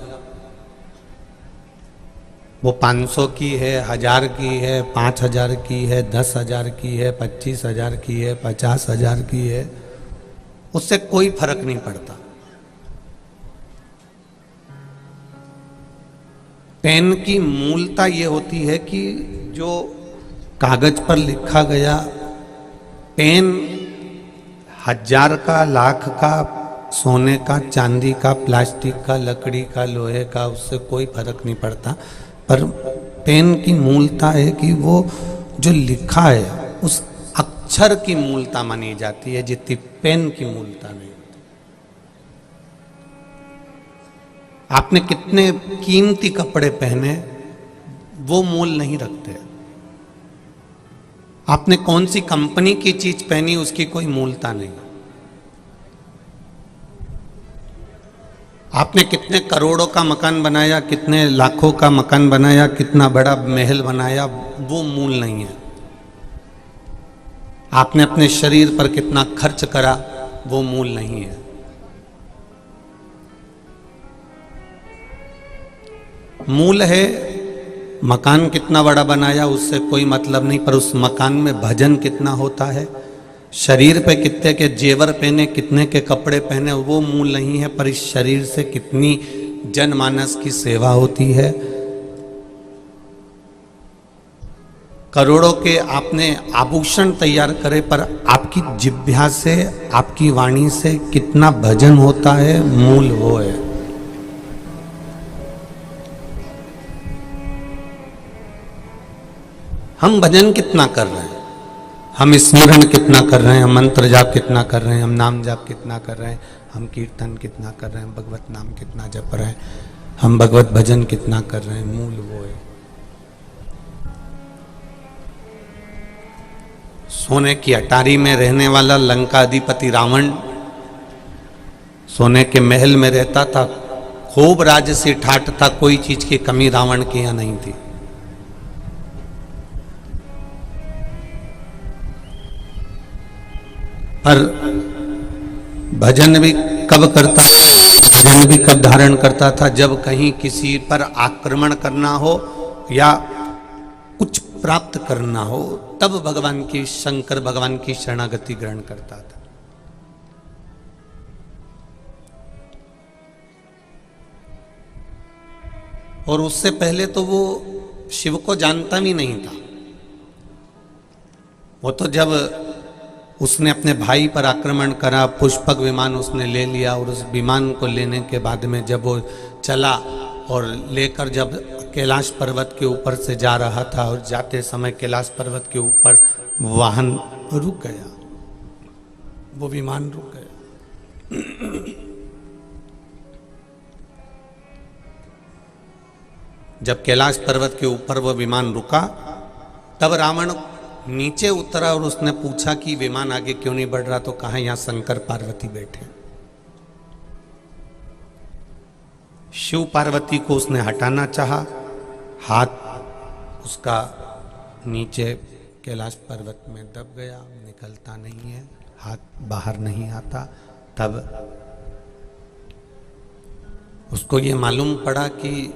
वो 500 की है, 1000 की है, 5000 की है, 10,000 की है, 25,000 की है, 50,000 की है, उससे कोई फर्क नहीं पड़ता। पेन की मूलता ये होती है कि जो कागज पर लिखा गया, पेन 1000 का, लाख का, सोने का, चांदी का, प्लास्टिक का, लकड़ी का, लोहे का, उससे कोई फर्क नहीं पड़ता। पर पेन की मूलता है कि वो जो लिखा है उस अक्षर की मूलता मानी जाती है, जितनी पेन की मूलता नहीं होती। आपने कितने कीमती कपड़े पहने, वो मूल नहीं रखते। आपने कौन सी कंपनी की चीज पहनी, उसकी कोई मूलता नहीं। आपने कितने करोड़ों का मकान बनाया, कितने लाखों का मकान बनाया, कितना बड़ा महल बनाया, वो मूल नहीं है। आपने अपने शरीर पर कितना खर्च करा, वो मूल नहीं है। मूल है, मकान कितना बड़ा बनाया उससे कोई मतलब नहीं, पर उस मकान में भजन कितना होता है, शरीर पे कितने के जेवर पहने, कितने के कपड़े पहने, वो मूल नहीं है, पर इस शरीर से कितनी जनमानस की सेवा होती है। करोड़ों के आपने आभूषण तैयार करे, पर आपकी जिह्वा से, आपकी वाणी से कितना भजन होता है, मूल वो है। हम भजन कितना कर रहे हैं, हम स्मरण कितना कर रहे हैं, हम मंत्र जाप कितना कर रहे हैं, हम नाम जाप कितना कर रहे हैं, हम कीर्तन कितना कर रहे हैं, भगवत नाम कितना जप रहे हैं, हम भगवत भजन कितना कर रहे हैं, मूल वो है। सोने की अटारी में रहने वाला लंका अधिपति रावण सोने के महल में रहता था, खूब राजसी ठाट था, कोई चीज की कमी रावण के यहां नहीं थी। पर भजन भी कब करता, भजन भी कब धारण करता था, जब कहीं किसी पर आक्रमण करना हो या कुछ प्राप्त करना हो, तब भगवान की, शंकर भगवान की शरणागति ग्रहण करता था। और उससे पहले तो वो शिव को जानता भी नहीं था। वो तो जब उसने अपने भाई पर आक्रमण करा, पुष्पक विमान उसने ले लिया, और उस विमान को लेने के बाद में जब वो चला और लेकर जब कैलाश पर्वत के ऊपर से जा रहा था, और जाते समय कैलाश पर्वत के ऊपर वाहन रुक गया, वो विमान रुक गया। जब कैलाश पर्वत के ऊपर वो विमान रुका, तब रावण नीचे उतरा और उसने पूछा कि विमान आगे क्यों नहीं बढ़ रहा, तो कहा यहां शंकर पार्वती बैठे। शिव पार्वती को उसने हटाना चाहा, हाथ उसका नीचे कैलाश पर्वत में दब गया, निकलता नहीं है, हाथ बाहर नहीं आता। तब उसको ये मालूम पड़ा कि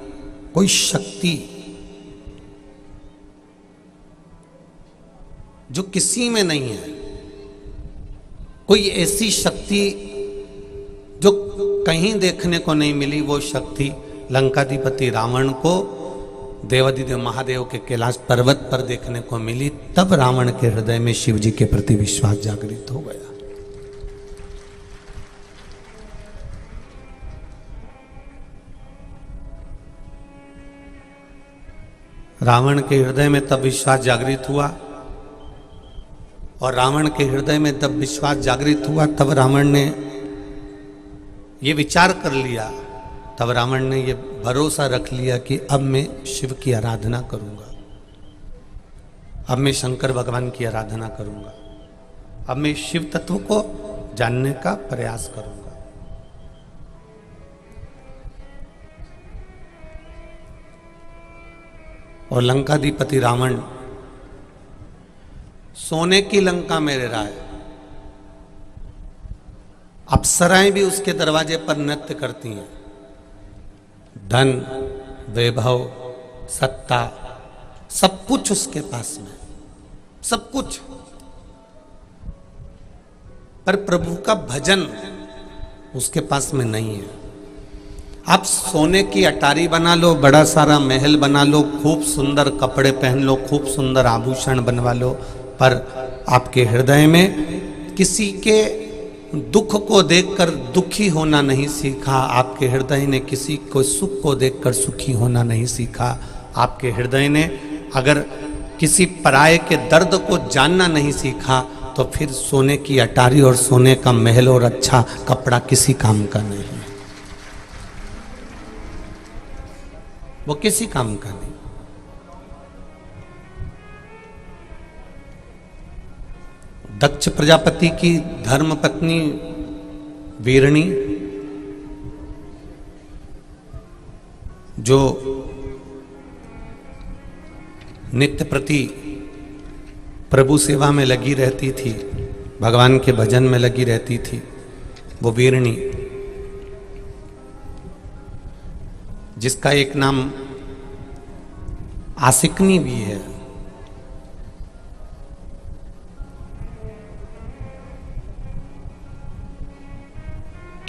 कोई शक्ति जो किसी में नहीं है, कोई ऐसी शक्ति जो कहीं देखने को नहीं मिली, वो शक्ति लंकाधिपति रावण को देवाधिदेव महादेव के कैलाश पर्वत पर देखने को मिली। तब रावण के हृदय में शिव जी के प्रति विश्वास जागृत हो गया। रावण के हृदय में तब विश्वास जागृत हुआ, और रावण के हृदय में तब विश्वास जागृत हुआ, तब रावण ने ये विचार कर लिया, तब रावण ने ये भरोसा रख लिया कि अब मैं शिव की आराधना करूंगा, अब मैं शंकर भगवान की आराधना करूंगा, अब मैं शिव तत्व को जानने का प्रयास करूंगा। और लंकाधिपति रावण सोने की लंका में रह रहा है, अप्सराएं भी उसके दरवाजे पर नृत्य करती हैं, धन, वैभव, सत्ता, सब कुछ उसके पास में, सब कुछ, पर प्रभु का भजन उसके पास में नहीं है। आप सोने की अटारी बना लो, बड़ा सारा महल बना लो, खूब सुंदर कपड़े पहन लो, खूब सुंदर आभूषण बनवा लो, पर आपके हृदय में किसी के दुख को देखकर दुखी होना नहीं सीखा, आपके हृदय ने किसी को सुख को देखकर सुखी होना नहीं सीखा, आपके हृदय ने अगर किसी पराये के दर्द को जानना नहीं सीखा, तो फिर सोने की अटारी और सोने का महल और अच्छा कपड़ा किसी काम का नहीं है, वो किसी काम का नहीं। दक्ष प्रजापति की धर्म पत्नी वीरणी, जो नित्य प्रति प्रभु सेवा में लगी रहती थी, भगवान के भजन में लगी रहती थी, वो वीरणी, जिसका एक नाम आशिकनी भी है।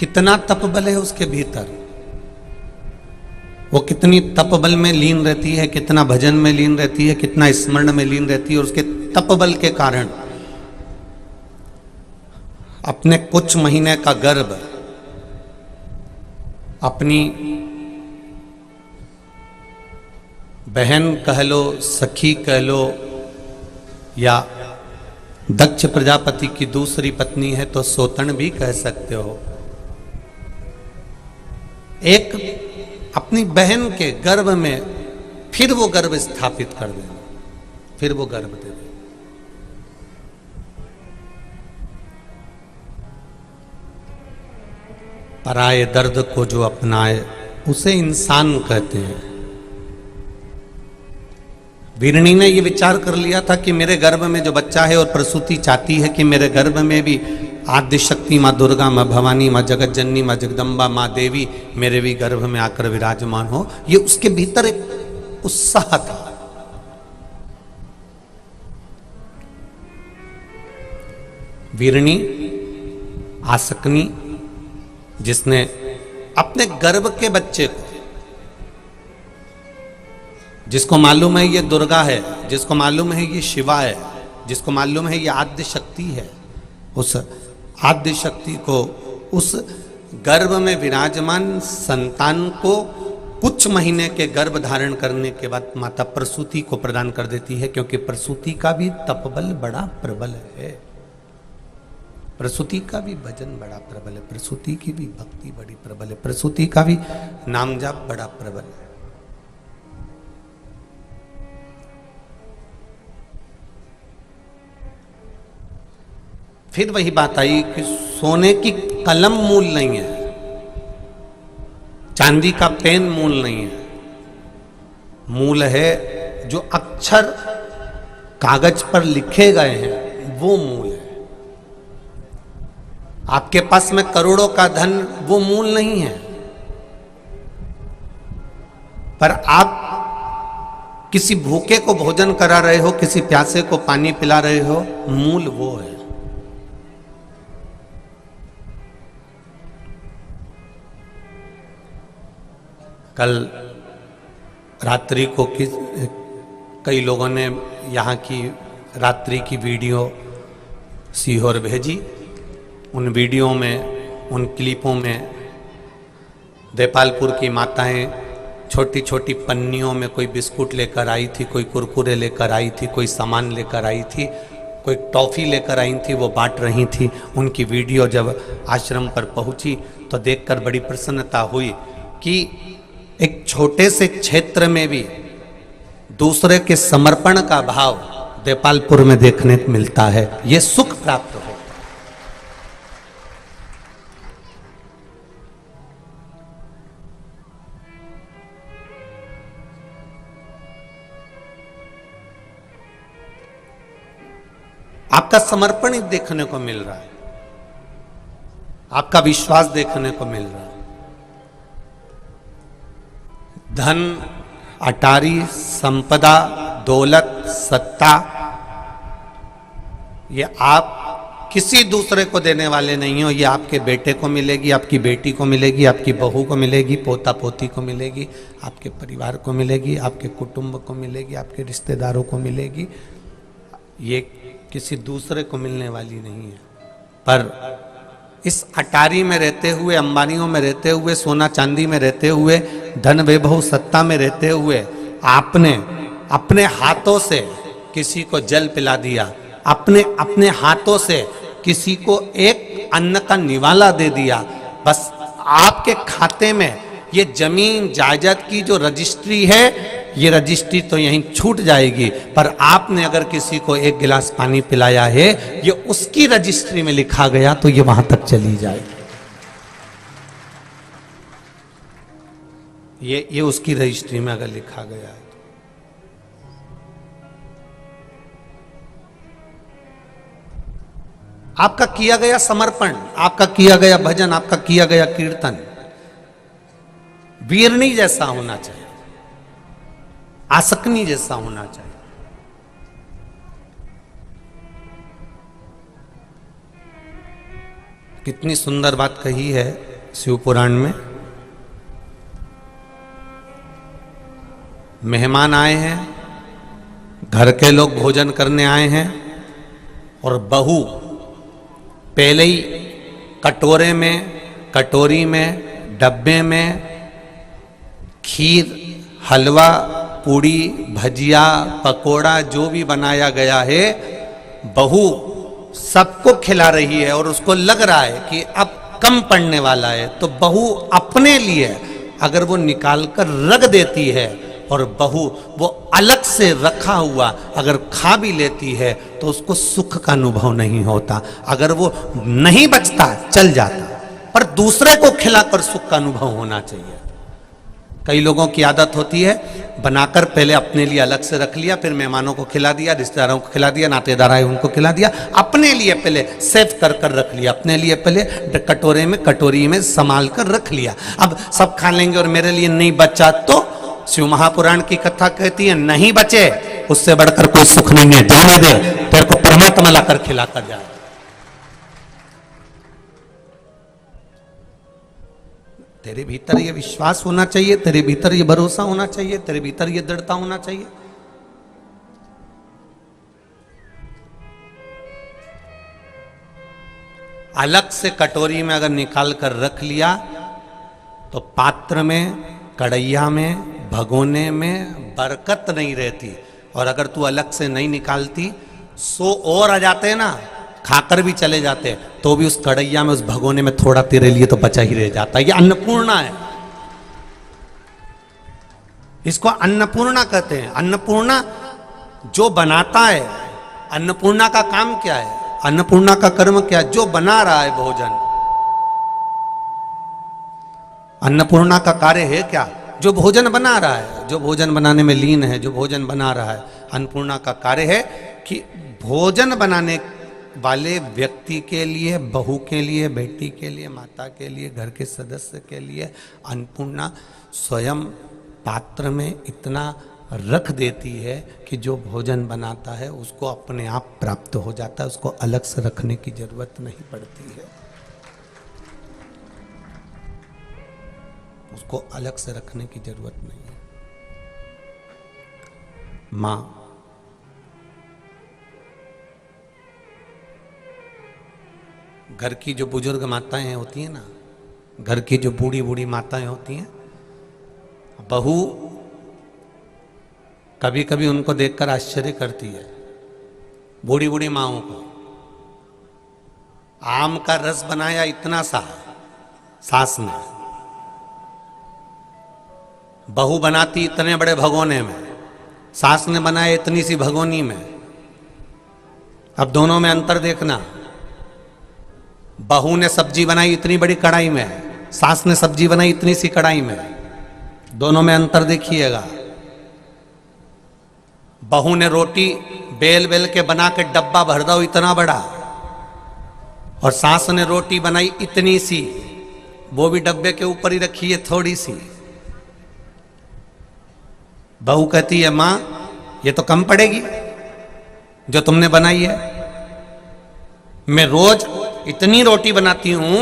कितना तपबल है उसके भीतर, वो कितनी तपबल में लीन रहती है, कितना भजन में लीन रहती है, कितना स्मरण में लीन रहती है। और उसके तपबल के कारण अपने कुछ महीने का गर्भ अपनी बहन कह लो, सखी कह लो, या दक्ष प्रजापति की दूसरी पत्नी है तो सोतन भी कह सकते हो, एक अपनी बहन के गर्भ में फिर वो गर्भ स्थापित कर देना, फिर वो गर्भ दे देना। पराये दर्द को जो अपनाए उसे इंसान कहते हैं। वीरणी ने ये विचार कर लिया था कि मेरे गर्भ में जो बच्चा है, और प्रसूति चाहती है कि मेरे गर्भ में भी आद्य शक्ति माँ दुर्गा, माँ भवानी, माँ जगत जननी, माँ जगदम्बा, माँ देवी मेरे भी गर्भ में आकर विराजमान हो। ये उसके भीतर एक उत्साह था। वीरणी, आसकनी, जिसने अपने गर्भ के बच्चे को, जिसको मालूम है ये दुर्गा है, जिसको मालूम है ये शिवा है, जिसको मालूम है ये आद्य शक्ति है, उस आद्य शक्ति को, उस गर्भ में विराजमान संतान को कुछ महीने के गर्भ धारण करने के बाद माता प्रसूति को प्रदान कर देती है। क्योंकि प्रसूति का भी तपबल बड़ा प्रबल है, प्रसूति का भी भजन बड़ा प्रबल है, प्रसूति की भी भक्ति बड़ी प्रबल है, प्रसूति का भी नाम जाप बड़ा प्रबल है। फिर वही बात आई कि सोने की कलम मूल नहीं है, चांदी का पेन मूल नहीं है, मूल है जो अक्षर कागज पर लिखे गए हैं, वो मूल है। आपके पास में करोड़ों का धन, वो मूल नहीं है, पर आप किसी भूखे को भोजन करा रहे हो, किसी प्यासे को पानी पिला रहे हो, मूल वो है। कल रात्रि को कई लोगों ने यहाँ की रात्रि की वीडियो सीहोर भेजी। उन वीडियो में, उन क्लिपों में देपालपुर की माताएं छोटी छोटी पन्नियों में कोई बिस्कुट लेकर आई थी, कोई कुरकुरे लेकर आई थी, कोई सामान लेकर आई थी, कोई टॉफ़ी लेकर आई थी, वो बांट रही थी। उनकी वीडियो जब आश्रम पर पहुंची तो देखकर बड़ी प्रसन्नता हुई कि एक छोटे से क्षेत्र में भी दूसरे के समर्पण का भाव देपालपुर में देखने को मिलता है। ये सुख प्राप्त हो। आपका समर्पण ही देखने को मिल रहा है, आपका विश्वास देखने को मिल रहा है। धन, अटारी, संपदा, दौलत, सत्ता, ये आप किसी दूसरे को देने वाले नहीं हो। ये आपके बेटे को मिलेगी, आपकी बेटी को मिलेगी, आपकी बहू को मिलेगी, पोता पोती को मिलेगी, आपके परिवार को मिलेगी, आपके कुटुंब को मिलेगी, आपके रिश्तेदारों को मिलेगी। ये किसी दूसरे को मिलने वाली नहीं है। पर इस अटारी में रहते हुए, अंबानियों में रहते हुए, सोना चांदी में रहते हुए, धन वैभव सत्ता में रहते हुए, आपने अपने हाथों से किसी को जल पिला दिया, अपने अपने हाथों से किसी को एक अन्न का निवाला दे दिया। बस आपके खाते में ये जमीन जायदाद की जो रजिस्ट्री है, ये रजिस्ट्री तो यहीं छूट जाएगी, पर आपने अगर किसी को एक गिलास पानी पिलाया है, ये उसकी रजिस्ट्री में लिखा गया तो ये वहां तक चली जाएगी। ये उसकी रजिस्ट्री में अगर लिखा गया है। आपका किया गया समर्पण, आपका किया गया भजन, आपका किया गया कीर्तन वीरनी जैसा होना चाहिए। आसकनी जैसा होना चाहिए। कितनी सुंदर बात कही है शिव पुराण में। मेहमान आए हैं, घर के लोग भोजन करने आए हैं, और बहू पहले ही कटोरे में, कटोरी में, डब्बे में खीर, हलवा, पूड़ी, भजिया, पकोड़ा जो भी बनाया गया है, बहू सबको खिला रही है और उसको लग रहा है कि अब कम पड़ने वाला है, तो बहू अपने लिए अगर वो निकाल कर रख देती है और बहू वो अलग से रखा हुआ अगर खा भी लेती है तो उसको सुख का अनुभव नहीं होता। अगर वो नहीं बचता चल जाता, पर दूसरे को खिलाकर सुख का अनुभव होना चाहिए। कई लोगों की आदत होती है बनाकर पहले अपने लिए अलग से रख लिया, फिर मेहमानों को खिला दिया, रिश्तेदारों को खिला दिया, नातेदार आए उनको खिला दिया, अपने लिए पहले सेव कर कर रख लिया, अपने लिए पहले कटोरे में, कटोरी में संभाल कर रख लिया। अब सब खा लेंगे और मेरे लिए नहीं बचा, तो शिव महापुराण की कथा कहती है नहीं बचे उससे बढ़कर कोई सुख नहीं है, जाने दे, तेरे को परमात्मा लाकर खिला कर जाए। तेरे भीतर ये विश्वास होना चाहिए, तेरे भीतर ये भरोसा होना चाहिए, तेरे भीतर ये दृढ़ता होना चाहिए। अलग से कटोरी में अगर निकाल कर रख लिया तो पात्र में, कढ़ैया में, भगोने में बरकत नहीं रहती। और अगर तू अलग से नहीं निकालती, 100 और आ जाते हैं ना, खाकर भी चले जाते, तो भी उस कढ़ैया में, उस भगोने में थोड़ा तेरे लिए तो बचा ही रह जाता है। ये अन्नपूर्णा है, इसको अन्नपूर्णा कहते हैं। अन्नपूर्णा जो बनाता है, अन्नपूर्णा का काम क्या है, अन्नपूर्णा का कर्म क्या है, जो बना रहा है भोजन। अन्नपूर्णा का कार्य है क्या, जो भोजन बना रहा है, जो भोजन बनाने में लीन है, जो भोजन बना रहा है। अन्नपूर्णा का कार्य है कि भोजन बनाने वाले व्यक्ति के लिए, बहू के लिए, बेटी के लिए, माता के लिए, घर के सदस्य के लिए अन्नपूर्णा स्वयं पात्र में इतना रख देती है कि जो भोजन बनाता है उसको अपने आप प्राप्त हो जाता है, उसको अलग से रखने की जरूरत नहीं पड़ती है, उसको अलग से रखने की जरूरत नहीं है। मां घर की जो बुजुर्ग माताएं होती हैं ना, घर की जो बूढ़ी बूढ़ी माताएं होती हैं, बहू कभी कभी उनको देखकर आश्चर्य करती है। बूढ़ी बूढ़ी माओं को आम का रस बनाया इतना सा सास ने, बहू बनाती इतने बड़े भगोने में, सास ने बनाया इतनी सी भगोनी में। अब दोनों में अंतर देखना, बहू ने सब्जी बनाई इतनी बड़ी कढ़ाई में, सास ने सब्जी बनाई इतनी सी कढ़ाई में, दोनों में अंतर देखिएगा। बहू ने रोटी बेल बेल के बना के डब्बा भर दो इतना बड़ा, और सास ने रोटी बनाई इतनी सी, वो भी डब्बे के ऊपर ही रखी है थोड़ी सी। बहू कहती है मां ये तो कम पड़ेगी जो तुमने बनाई है, मैं रोज इतनी रोटी बनाती हूं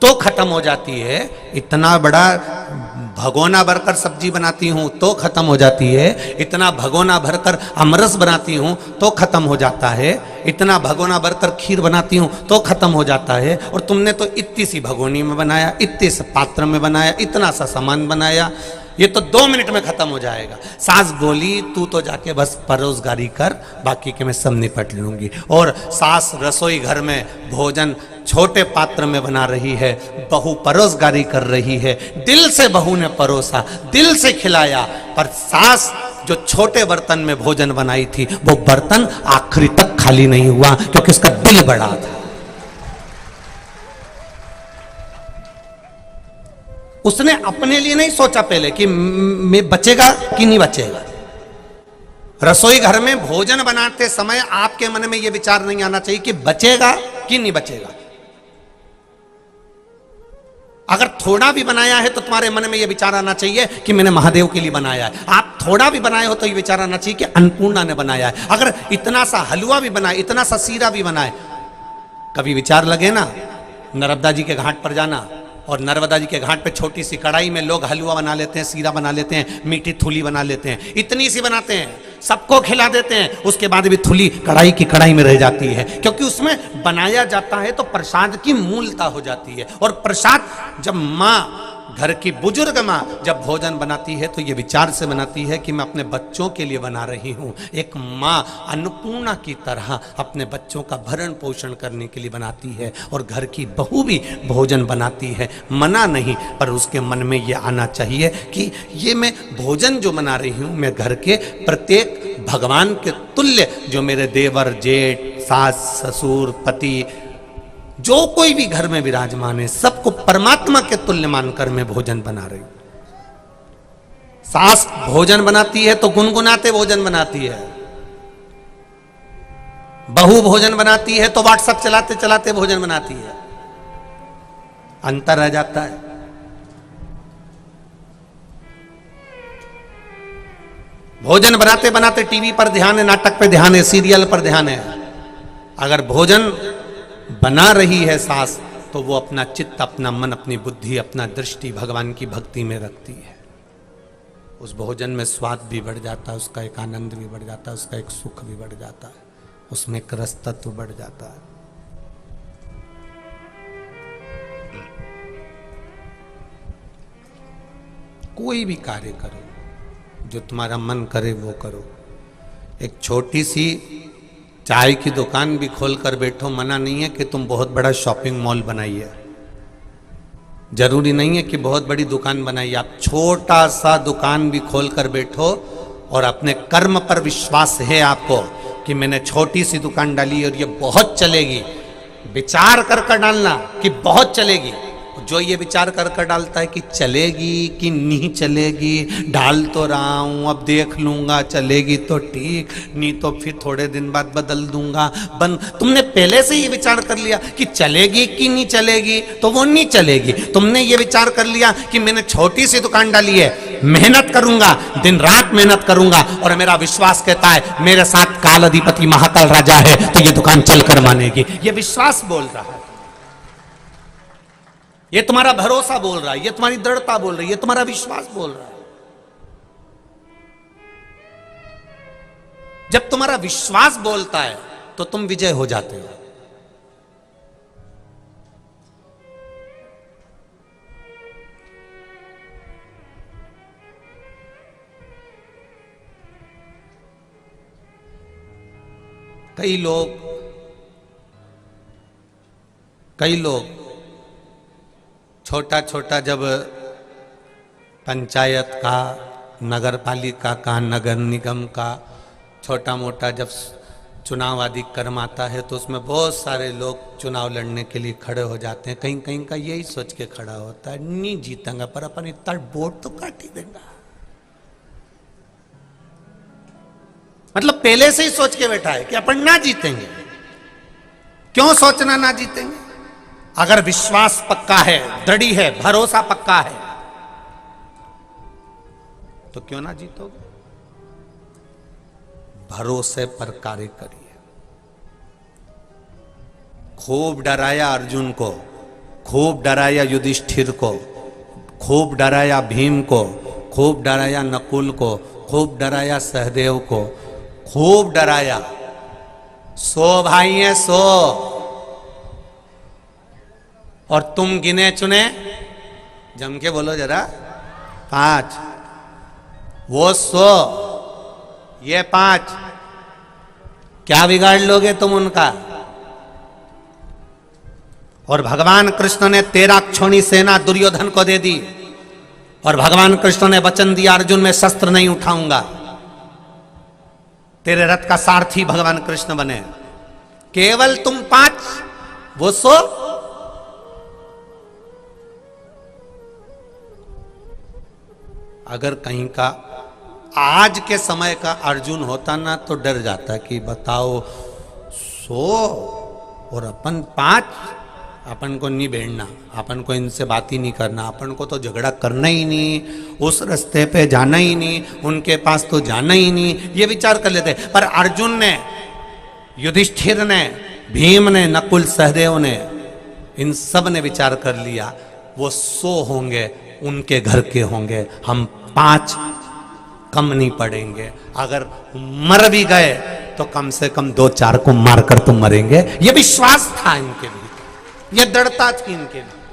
तो खत्म हो जाती है, इतना बड़ा भगोना भरकर सब्जी बनाती हूं तो खत्म हो जाती है, इतना भगोना भरकर अमरस बनाती हूं तो खत्म हो जाता है, इतना भगोना भरकर खीर बनाती हूं तो खत्म हो जाता है, और तुमने तो इतनी सी भगोनी में बनाया, इतने से पात्र में बनाया, इतना सा सामान बनाया, ये तो 2 मिनट में खत्म हो जाएगा। सास बोली तू तो जाके बस परोसगारी कर, बाकी के मैं सब निपट लूंगी। और सास रसोई घर में भोजन छोटे पात्र में बना रही है, बहू परोसगारी कर रही है, दिल से बहू ने परोसा, दिल से खिलाया, पर सास जो छोटे बर्तन में भोजन बनाई थी वो बर्तन आखिरी तक खाली नहीं हुआ, क्योंकि उसका दिल बड़ा था। उसने अपने लिए नहीं सोचा पहले कि मैं बचेगा कि नहीं बचेगा। रसोई घर में भोजन बनाते समय आपके मन में यह विचार नहीं आना चाहिए कि बचेगा कि नहीं बचेगा। अगर थोड़ा भी बनाया है तो तुम्हारे मन में यह विचार आना चाहिए कि मैंने महादेव के लिए बनाया है। आप थोड़ा भी बनाए हो तो यह विचार आना चाहिए कि अन्नपूर्णा ने बनाया है। अगर इतना सा हलवा भी बनाए, इतना सा सीरा भी बनाए, कभी विचार लगे ना नर्मदा जी के घाट पर जाना, और नर्मदा जी के घाट पे छोटी सी कढ़ाई में लोग हलवा बना लेते हैं, सीरा बना लेते हैं, मीठी थुली बना लेते हैं, इतनी सी बनाते हैं, सबको खिला देते हैं, उसके बाद भी थुली कढ़ाई की कढ़ाई में रह जाती है, क्योंकि उसमें बनाया जाता है तो प्रसाद की मूलता हो जाती है। और प्रसाद जब माँ, घर की बुजुर्ग माँ जब भोजन बनाती है तो ये विचार से बनाती है कि मैं अपने बच्चों के लिए बना रही हूँ। एक माँ अन्नपूर्णा की तरह अपने बच्चों का भरण पोषण करने के लिए बनाती है, और घर की बहू भी भोजन बनाती है, मना नहीं, पर उसके मन में ये आना चाहिए कि ये मैं भोजन जो बना रही हूँ, मैं घर के प्रत्येक भगवान के तुल्य, जो मेरे देवर जेठ सास ससुर पति जो कोई भी घर में विराजमान है, सबको परमात्मा के तुल्य मानकर मैं भोजन बना रही हूं। सास भोजन बनाती है तो गुनगुनाते भोजन बनाती है, बहू भोजन बनाती है तो व्हाट्सएप चलाते चलाते भोजन बनाती है, अंतर रह जाता है। भोजन बनाते बनाते टीवी पर ध्यान है, नाटक पे ध्यान है, सीरियल पर ध्यान है। अगर भोजन बना रही है सास तो वो अपना चित्त, अपना मन, अपनी बुद्धि, अपना दृष्टि भगवान की भक्ति में रखती है। उस भोजन में स्वाद भी बढ़ जाता है, उसका एक आनंद भी बढ़ जाता है, उसका एक सुख भी बढ़ जाता है, उसमें एक रस तत्व बढ़ जाता है। कोई भी कार्य करो, जो तुम्हारा मन करे वो करो। एक छोटी सी चाय की दुकान भी खोल कर बैठो, मना नहीं है कि तुम बहुत बड़ा शॉपिंग मॉल बनाइए, जरूरी नहीं है कि बहुत बड़ी दुकान बनाइए। आप छोटा सा दुकान भी खोल कर बैठो और अपने कर्म पर विश्वास है आपको कि मैंने छोटी सी दुकान डाली और ये बहुत चलेगी, विचार कर डालना कि बहुत चलेगी। जो ये विचार कर डालता है कि चलेगी कि नहीं चलेगी, डाल तो रहा हूं, अब देख लूंगा, चलेगी तो ठीक, नहीं तो फिर थोड़े दिन बाद बदल दूंगा, तुमने पहले से ये विचार कर लिया कि चलेगी कि नहीं चलेगी, तो वो नहीं चलेगी। तुमने ये विचार कर लिया कि मैंने छोटी सी दुकान डाली है, मेहनत करूंगा, दिन रात मेहनत करूंगा, और मेरा विश्वास कहता है मेरे साथ काल अधिपति महाकाल राजा है, तो ये दुकान चलकर मानेगी। ये विश्वास बोल रहा है, ये तुम्हारा भरोसा बोल रहा है, ये तुम्हारी दृढ़ता बोल रही है, ये तुम्हारा विश्वास बोल रहा है। जब तुम्हारा विश्वास बोलता है तो तुम विजय हो जाते हो। कई लोग छोटा छोटा जब पंचायत का, नगर पालिका का, नगर निगम का छोटा मोटा जब चुनाव आदि कर्म आता है तो उसमें बहुत सारे लोग चुनाव लड़ने के लिए खड़े हो जाते हैं। कहीं कहीं का यही सोच के खड़ा होता है, नहीं जीतेंगे पर अपन इतना वोट तो काट ही देंगे। मतलब पहले से ही सोच के बैठा है कि अपन ना जीतेंगे। क्यों सोचना ना जीतेंगे? अगर विश्वास पक्का है, दृढ़ है, भरोसा पक्का है, तो क्यों ना जीतोगे? भरोसे पर कार्य करिए। खूब डराया अर्जुन को, खूब डराया युधिष्ठिर को, खूब डराया भीम को, खूब डराया नकुल को, खूब डराया सहदेव को, खूब डराया। 100 भाई हैं, 100, और तुम गिने चुने, जम के बोलो जरा, 5। वो 100, ये 5, क्या बिगाड़ लोगे तुम उनका? और भगवान कृष्ण ने 13 क्षोणी सेना दुर्योधन को दे दी, और भगवान कृष्ण ने वचन दिया अर्जुन मैं शस्त्र नहीं उठाऊंगा। तेरे रथ का सारथी भगवान कृष्ण बने। केवल तुम 5, वो 100। अगर कहीं का आज के समय का अर्जुन होता ना तो डर जाता कि बताओ 100 और अपन 5, अपन को नहीं बैठना, अपन को इनसे बात ही नहीं करना, अपन को तो झगड़ा करना ही नहीं, उस रास्ते पे जाना ही नहीं, उनके पास तो जाना ही नहीं, ये विचार कर लेते। पर अर्जुन ने, युधिष्ठिर ने, भीम ने, नकुल सहदेव ने, इन सब ने विचार कर लिया वो 100 होंगे उनके घर के होंगे, हम 5 कम नहीं पड़ेंगे, अगर मर भी गए तो कम से कम 2-4 को मारकर तो मरेंगे। ये विश्वास था इनके भीतर, ये दृढ़ता थी इनके लिए।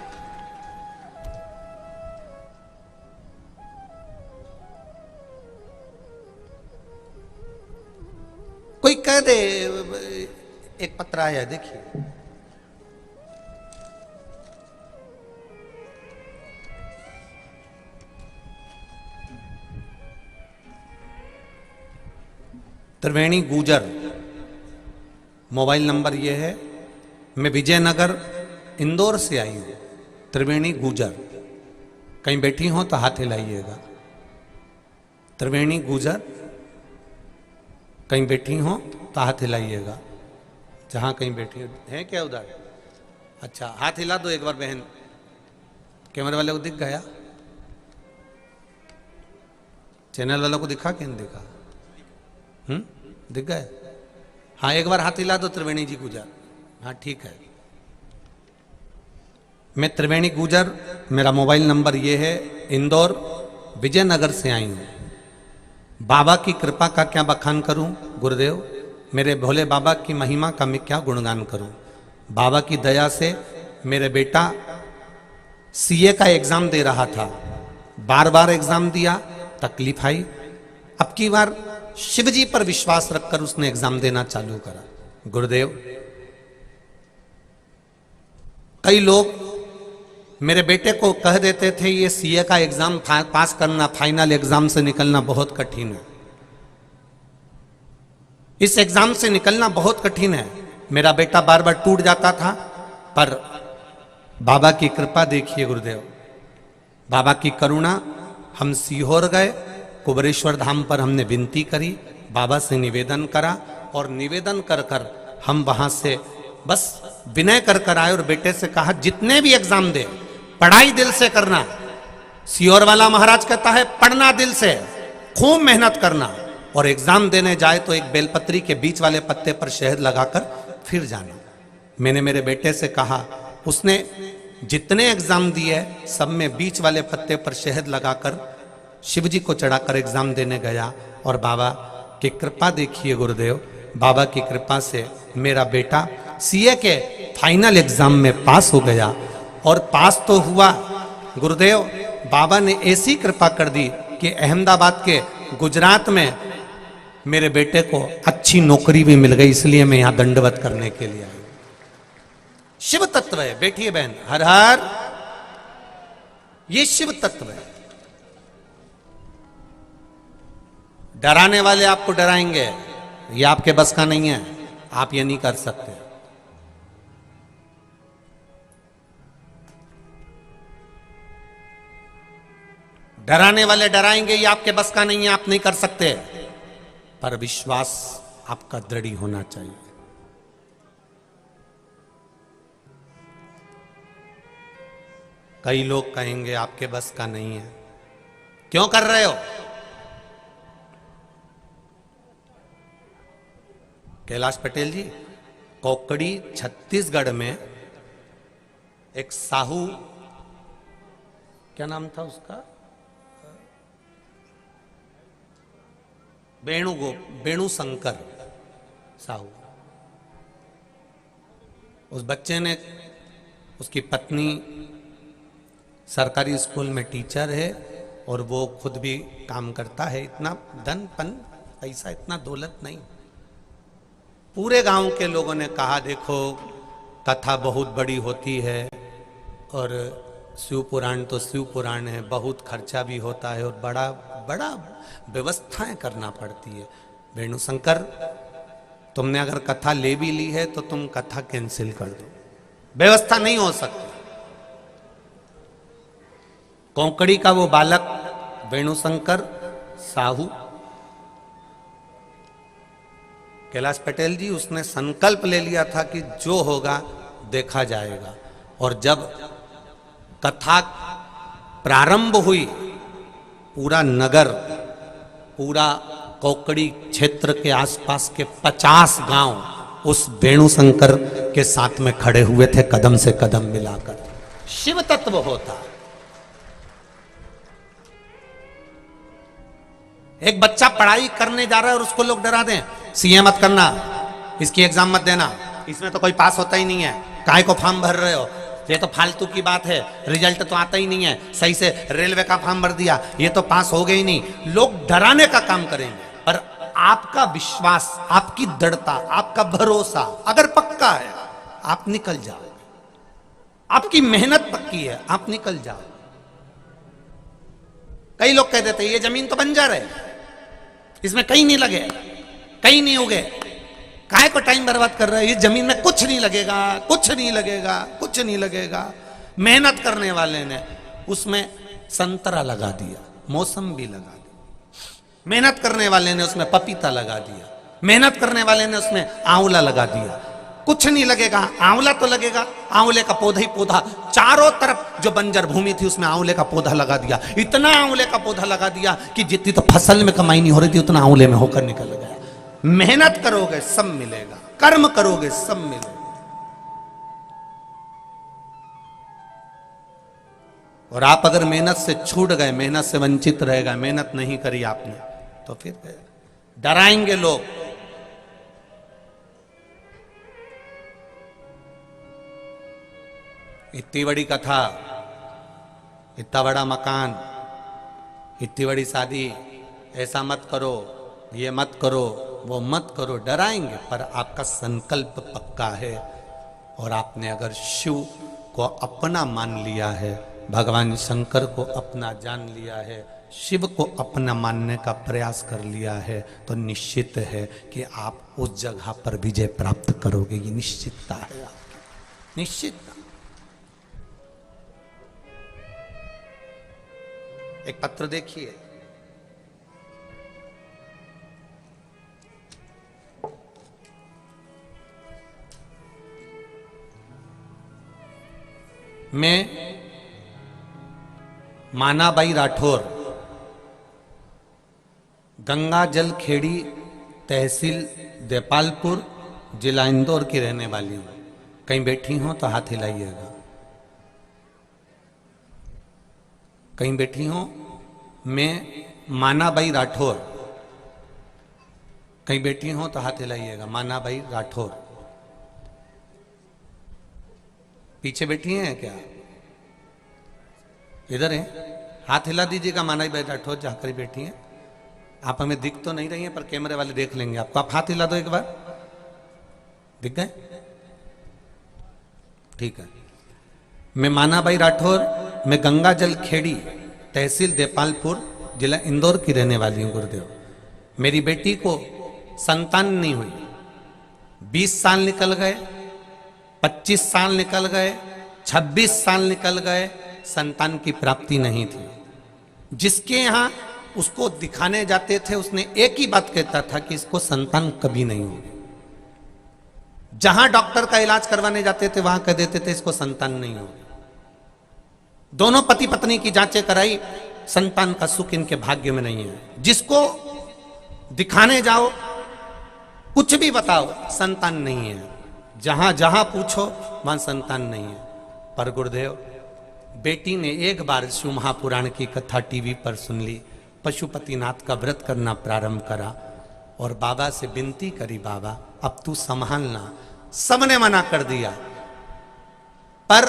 कोई कह दे, एक पत्र आया देखिए, त्रिवेणी गुजर, मोबाइल नंबर ये है, मैं विजयनगर इंदौर से आई हूँ। त्रिवेणी गुजर, कहीं बैठी हो तो हाथ हिलाइएगा। त्रिवेणी गुजर, कहीं बैठी हो तो हाथ हिलाइएगा, जहाँ कहीं बैठी हो। है क्या उधर? अच्छा, हाथ हिला दो एक बार बहन, कैमरे वाले को दिख गया? चैनल वालों को दिखा कि नहीं दिखा? दिख गए? हाँ, एक बार हाथ हिला दो त्रिवेणी जी गुजर। हाँ ठीक है, मैं त्रिवेणी गुजर, मेरा मोबाइल नंबर ये है, इंदौर विजयनगर से आई हूँ। बाबा की कृपा का क्या बखान करूं गुरुदेव, मेरे भोले बाबा की महिमा का मैं क्या गुणगान करूं। बाबा की दया से मेरे बेटा सीए का एग्जाम दे रहा था, बार बार एग्जाम दिया, तकलीफ आई, अब की बार शिव जी पर विश्वास रखकर उसने एग्जाम देना चालू करा। गुरुदेव, कई लोग मेरे बेटे को कह देते थे ये सीए का एग्जाम पास करना, फाइनल एग्जाम से निकलना बहुत कठिन है, इस एग्जाम से निकलना बहुत कठिन है। मेरा बेटा बार बार टूट जाता था, पर बाबा की कृपा देखिए गुरुदेव, बाबा की करुणा, हम सीहोर गए, कुबरेश्वर धाम पर हमने विनती करी, बाबा से निवेदन करा, और निवेदन कर कर हम वहां से बस विनय कर कर आए, और बेटे से कहा जितने भी एग्जाम दे पढ़ाई दिल से करना। सीहोर वाला महाराज कहता है पढ़ना दिल से, खूब मेहनत करना, और एग्जाम देने जाए तो एक बेलपत्री के बीच वाले पत्ते पर शहद लगाकर फिर जाना। मैंने मेरे बेटे से कहा, उसने जितने एग्जाम दिए सब में बीच वाले पत्ते पर शहद लगाकर शिव जी को चढ़ाकर एग्जाम देने गया, और बाबा की कृपा देखिए गुरुदेव, बाबा की कृपा से मेरा बेटा सीए के फाइनल एग्जाम में पास हो गया, और पास तो हुआ गुरुदेव, बाबा ने ऐसी कृपा कर दी कि अहमदाबाद के गुजरात में मेरे बेटे को अच्छी नौकरी भी मिल गई, इसलिए मैं यहां दंडवत करने के लिए आई। शिव तत्व है, बैठिए बहन, हर हर, ये शिव तत्व है। डराने वाले आपको डराएंगे, ये आपके बस का नहीं है, आप ये नहीं कर सकते। डराने वाले डराएंगे, ये आपके बस का नहीं है, आप नहीं कर सकते, पर विश्वास आपका दृढ़ होना चाहिए। कई लोग कहेंगे आपके बस का नहीं है, क्यों कर रहे हो? कैलाश पटेल जी, कोकड़ी छत्तीसगढ़ में एक साहू, क्या नाम था उसका, वेणु शंकर साहू, उस बच्चे ने, उसकी पत्नी सरकारी स्कूल में टीचर है, और वो खुद भी काम करता है, इतना धन पन पैसा, इतना दौलत नहीं। पूरे गांव के लोगों ने कहा देखो कथा बहुत बड़ी होती है, और शिव पुराण तो शिव पुराण है, बहुत खर्चा भी होता है, और बड़ा बड़ा व्यवस्थाएं करना पड़ती है। वेणुशंकर, तुमने अगर कथा ले भी ली है तो तुम कथा कैंसिल कर दो, व्यवस्था नहीं हो सकती। कोंकड़ी का वो बालक वेणुशंकर साहू, कैलाश पटेल जी, उसने संकल्प ले लिया था कि जो होगा देखा जाएगा। और जब कथा प्रारंभ हुई, पूरा नगर, पूरा कोकड़ी क्षेत्र के आसपास के 50 गांव उस वेणु शंकर के साथ में खड़े हुए थे, कदम से कदम मिलाकर। शिव तत्व होता। एक बच्चा पढ़ाई करने जा रहा है और उसको लोग डरा दें, सीए मत करना, इसकी एग्जाम मत देना, इसमें तो कोई पास होता ही नहीं है, काहे को फॉर्म भर रहे हो, ये तो फालतू की बात है, रिजल्ट तो आता ही नहीं है, सही से रेलवे का फॉर्म भर दिया, ये तो पास हो गए ही नहीं। लोग डराने का काम करेंगे, पर आपका विश्वास, आपकी दृढ़ता, आपका भरोसा अगर पक्का है, आप निकल जाओ। आपकी मेहनत पक्की है, आप निकल जाओ। कई लोग कह देते हैं ये जमीन तो बंजर है, इसमें कहीं नहीं लगे, कहीं नहीं उगे, काहे को टाइम बर्बाद कर रहा है, इस जमीन में कुछ नहीं लगेगा, कुछ नहीं लगेगा, कुछ नहीं लगेगा। मेहनत करने वाले ने उसमें संतरा लगा दिया, मौसम्बी लगा दी, मेहनत करने वाले ने उसमें पपीता लगा दिया, मेहनत करने वाले ने उसमें आंवला लगा दिया, कुछ नहीं लगेगा, आंवला तो लगेगा, आंवले का पौधा ही पौधा, चारों तरफ जो बंजर भूमि थी उसमें आंवले का पौधा लगा दिया, इतना आंवले का पौधा लगा दिया कि जितनी तो फसल में कमाई नहीं हो रही थी उतना आंवले में होकर निकल गया। मेहनत करोगे सब मिलेगा, कर्म करोगे सब मिलेगा। और आप अगर मेहनत से छूट गए, मेहनत से वंचित रहेगा, मेहनत नहीं करी आपने, तो फिर डराएंगे लोग। इतनी बड़ी कथा, इतना बड़ा मकान, इतनी बड़ी शादी, ऐसा मत करो, ये मत करो, वो मत करो, डराएंगे। पर आपका संकल्प पक्का है और आपने अगर शिव को अपना मान लिया है, भगवान शंकर को अपना जान लिया है, शिव को अपना मानने का प्रयास कर लिया है, तो निश्चित है कि आप उस जगह पर विजय प्राप्त करोगे। ये निश्चितता है आपकी, निश्चितता। एक पत्र देखिए, मैं मानाबाई राठौर, गंगा जल खेड़ी, तहसील देपालपुर, जिला इंदौर की रहने वाली हूं। कहीं बैठी हो तो हाथ हिलाइएगा। कहीं बैठी हो? मैं मानाबाई राठौर। कहीं बैठी हो तो हाथ हिलाइएगा। मानाबाई राठौर पीछे बैठी हैं क्या? इधर हैं? हाथ हिला दीजिएगा। मानाबाई राठौर जहां करीब बैठी हैं। आप हमें दिख तो नहीं रही हैं, पर कैमरे वाले देख लेंगे आपको। आप हाथ हिला दो एक बार। दिख गए? ठीक है। मैं मानाबाई राठौर, मैं गंगा जल खेड़ी, तहसील देपालपुर, जिला इंदौर की रहने वाली हूं। गुरुदेव, मेरी बेटी को संतान नहीं हुई। 20 साल निकल गए, 25 साल निकल गए, 26 साल निकल गए, संतान की प्राप्ति नहीं थी। जिसके यहां उसको दिखाने जाते थे, उसने एक ही बात कहता था कि इसको संतान कभी नहीं होगी। जहां डॉक्टर का इलाज करवाने जाते थे वहां कह देते थे इसको संतान नहीं होगी। दोनों पति पत्नी की जांचें कराई, संतान का सुख इनके भाग्य में नहीं है। जिसको दिखाने जाओ, कुछ भी बताओ, संतान नहीं है। जहां जहां पूछो वहां संतान नहीं है। पर गुरुदेव, बेटी ने एक बार शिव महापुराण की कथा टीवी पर सुन ली, पशुपतिनाथ का व्रत करना प्रारंभ करा और बाबा से विनती करी, बाबा अब तू संभालना। सबने मना कर दिया, पर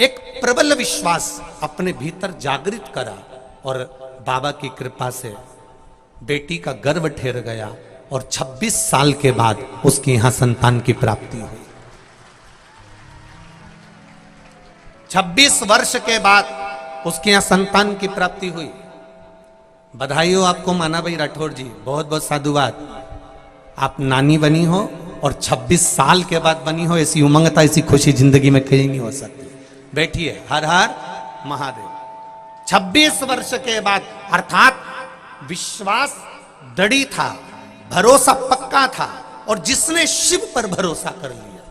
एक प्रबल विश्वास अपने भीतर जागृत करा और बाबा की कृपा से बेटी का गर्भ ठहर गया और 26 साल के बाद उसके यहां संतान की प्राप्ति हुई। 26 वर्ष के बाद उसके यहां संतान की प्राप्ति हुई। बधाई हो आपको मानाबाई राठौर जी, बहुत बहुत साधुवाद। आप नानी बनी हो और 26 साल के बाद बनी हो, ऐसी उमंगता, ऐसी खुशी जिंदगी में कहीं नहीं हो सकती। बैठिए। हर हर महादेव। 26 वर्ष के बाद, अर्थात विश्वास दृढ़ था, भरोसा पक्का था। और जिसने शिव पर भरोसा कर लिया,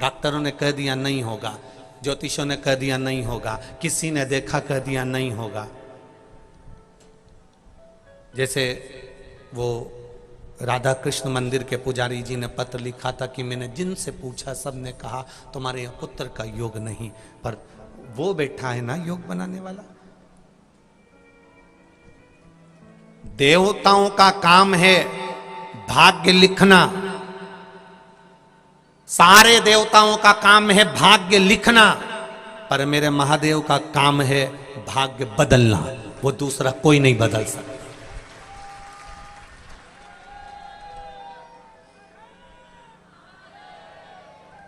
डॉक्टरों ने कह दिया नहीं होगा, ज्योतिषों ने कह दिया नहीं होगा, किसी ने देखा कह दिया नहीं होगा। जैसे वो राधा कृष्ण मंदिर के पुजारी जी ने पत्र लिखा था कि मैंने जिनसे पूछा सब ने कहा तुम्हारे यहाँ पुत्र का योग नहीं, पर वो बैठा है ना योग बनाने वाला। देवताओं का काम है भाग्य लिखना, सारे देवताओं का काम है भाग्य लिखना, पर मेरे महादेव का काम है भाग्य बदलना, वो दूसरा कोई नहीं बदल सकता।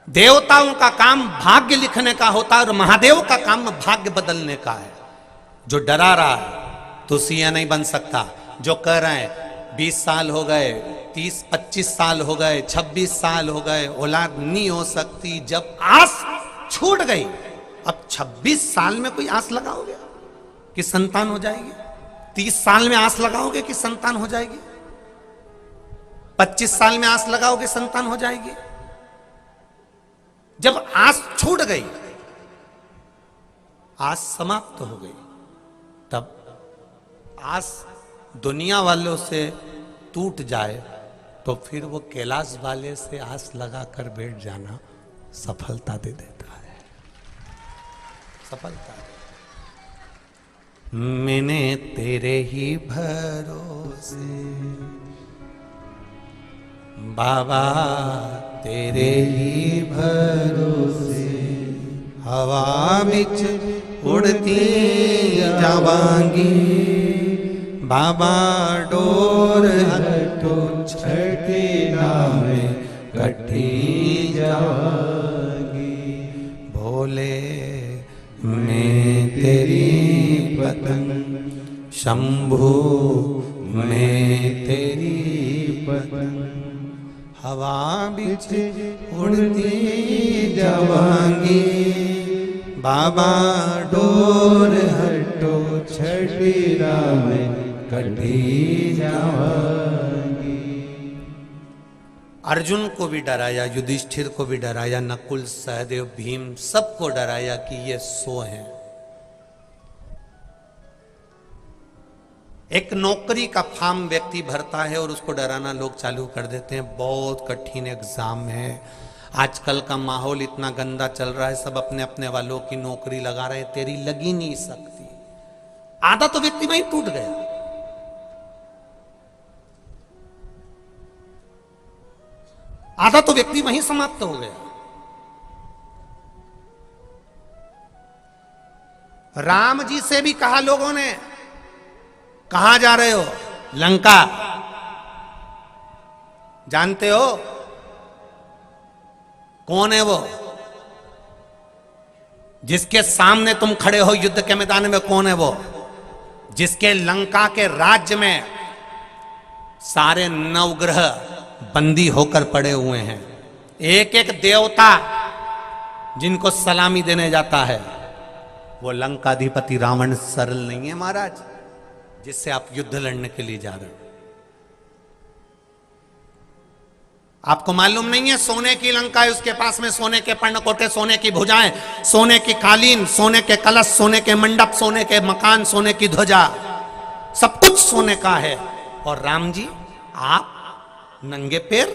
देवताओं का काम भाग्य लिखने का होता है और महादेव का काम भाग्य बदलने का है। जो डरा रहा है तो सीएम नहीं बन सकता, जो कह रहे हैं 20 साल हो गए, 30-25 साल हो गए, 26 साल हो गए, औलाद नहीं हो सकती, जब आस छूट गई, अब 26 साल में कोई आस लगाओगे कि संतान हो जाएगी? 30 साल में आस लगाओगे कि संतान हो जाएगी? 25 साल में आस लगाओगे संतान हो जाएगी? जब आस छूट गई, आस समाप्त हो गई, तब आस दुनिया वालों से टूट जाए तो फिर वो कैलाश वाले से आस लगाकर बैठ जाना सफलता दे देता है, सफलता दे। मैंने तेरे ही भरोसे बाबा, तेरे ही भरोसे हवा बिच उड़ती जावांगी, बाबा डोर हटो छठी नावे कठी जावांगी, भोले मैं तेरी पतंग, शंभू मैं तेरी पतंग, हवा बिच उड़ती जावांगी, बाबा डोर हटो छठी रामे कटी जावांगी। अर्जुन को भी डराया, युधिष्ठिर को भी डराया, नकुल सहदेव भीम सबको डराया कि ये सो हैं। एक नौकरी का फॉर्म व्यक्ति भरता है और उसको डराना लोग चालू कर देते हैं, बहुत कठिन एग्जाम है, आजकल का माहौल इतना गंदा चल रहा है, सब अपने अपने वालों की नौकरी लगा रहे हैं, तेरी लगी नहीं सकती। आधा तो व्यक्ति वहीं टूट गया। आधा तो व्यक्ति वहीं समाप्त हो गया। राम जी से भी कहा लोगों ने, कहां जा रहे हो? लंका। जानते हो कौन है वो? जिसके सामने तुम खड़े हो युद्ध के मैदान में, कौन है वो? जिसके लंका के राज्य में सारे नवग्रह बंदी होकर पड़े हुए हैं, एक एक देवता जिनको सलामी देने जाता है, वो लंकाधिपति रावण सरल नहीं है महाराज, जिससे आप युद्ध लड़ने के लिए जा रहे हो। आपको मालूम नहीं है सोने की लंका है, उसके पास में सोने के पर्णकोटे, सोने की भुजाएं, सोने की कालीन, सोने के कलश, सोने के मंडप, सोने के मकान, सोने की ध्वजा, सब कुछ सोने का है। और राम जी आप नंगे पैर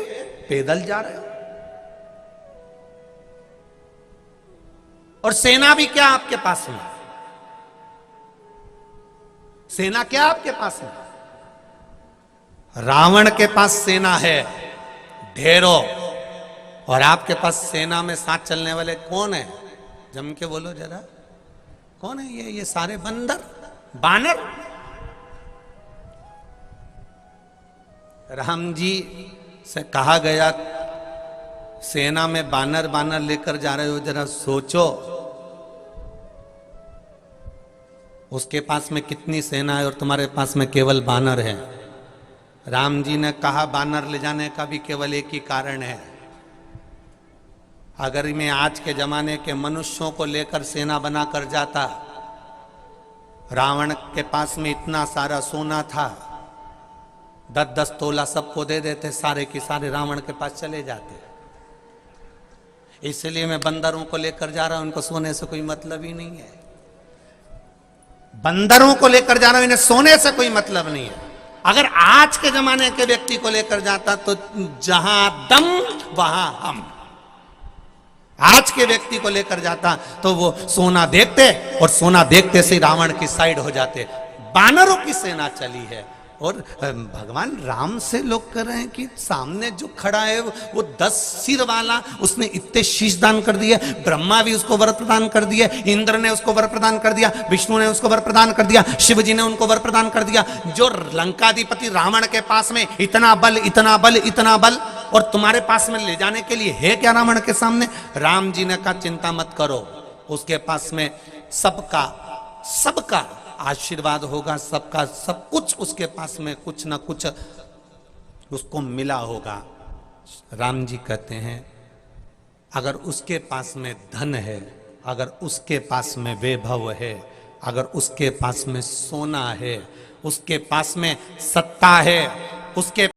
पैदल जा रहे हो। और सेना भी क्या आपके पास में? सेना क्या आपके पास में? रावण के पास सेना है ढेरों, और आपके पास सेना में साथ चलने वाले कौन है? जम के बोलो जरा, कौन है ये सारे बंदर, बानर। राम जी से कहा गया सेना में बानर बानर लेकर जा रहे हो, जरा सोचो उसके पास में कितनी सेना है और तुम्हारे पास में केवल बानर है। राम जी ने कहा बानर ले जाने का भी केवल एक ही कारण है, अगर मैं आज के जमाने के मनुष्यों को लेकर सेना बनाकर जाता, रावण के पास में इतना सारा सोना था, 10-10 तोला सबको दे देते, सारे के सारे रावण के पास चले जाते। इसलिए मैं बंदरों को लेकर जा रहा हूं, उनको सोने से कोई मतलब ही नहीं है। बंदरों को लेकर जा रहा हूं, इन्हें सोने से कोई मतलब नहीं है। अगर आज के जमाने के व्यक्ति को लेकर जाता तो जहां दम वहां हम। आज के व्यक्ति को लेकर जाता तो वो सोना देखते और सोना देखते से रावण की साइड हो जाते। बानरों की सेना चली है और भगवान राम से लोग कर रहे हैं कि सामने जो खड़ा है वो 10 सिर वाला, उसने इतने शीश दान कर दिए, ब्रह्मा भी उसको वर प्रदान कर दिए, इंद्र ने उसको वर प्रदान कर दिया, विष्णु ने उसको वर प्रदान कर दिया, शिव जी ने उनको वर प्रदान कर दिया। जो लंकाधिपति रावण के पास में इतना बल, इतना बल, इतना बल, और तुम्हारे पास में ले जाने के लिए है क्या रावण के सामने? राम जी ने कहा चिंता मत करो, उसके पास में सबका आशीर्वाद होगा, सबका सब कुछ उसके पास में कुछ ना कुछ उसको मिला होगा। राम जी कहते हैं अगर उसके पास में धन है, अगर उसके पास में वैभव है, अगर उसके पास में सोना है, उसके पास में सत्ता है, उसके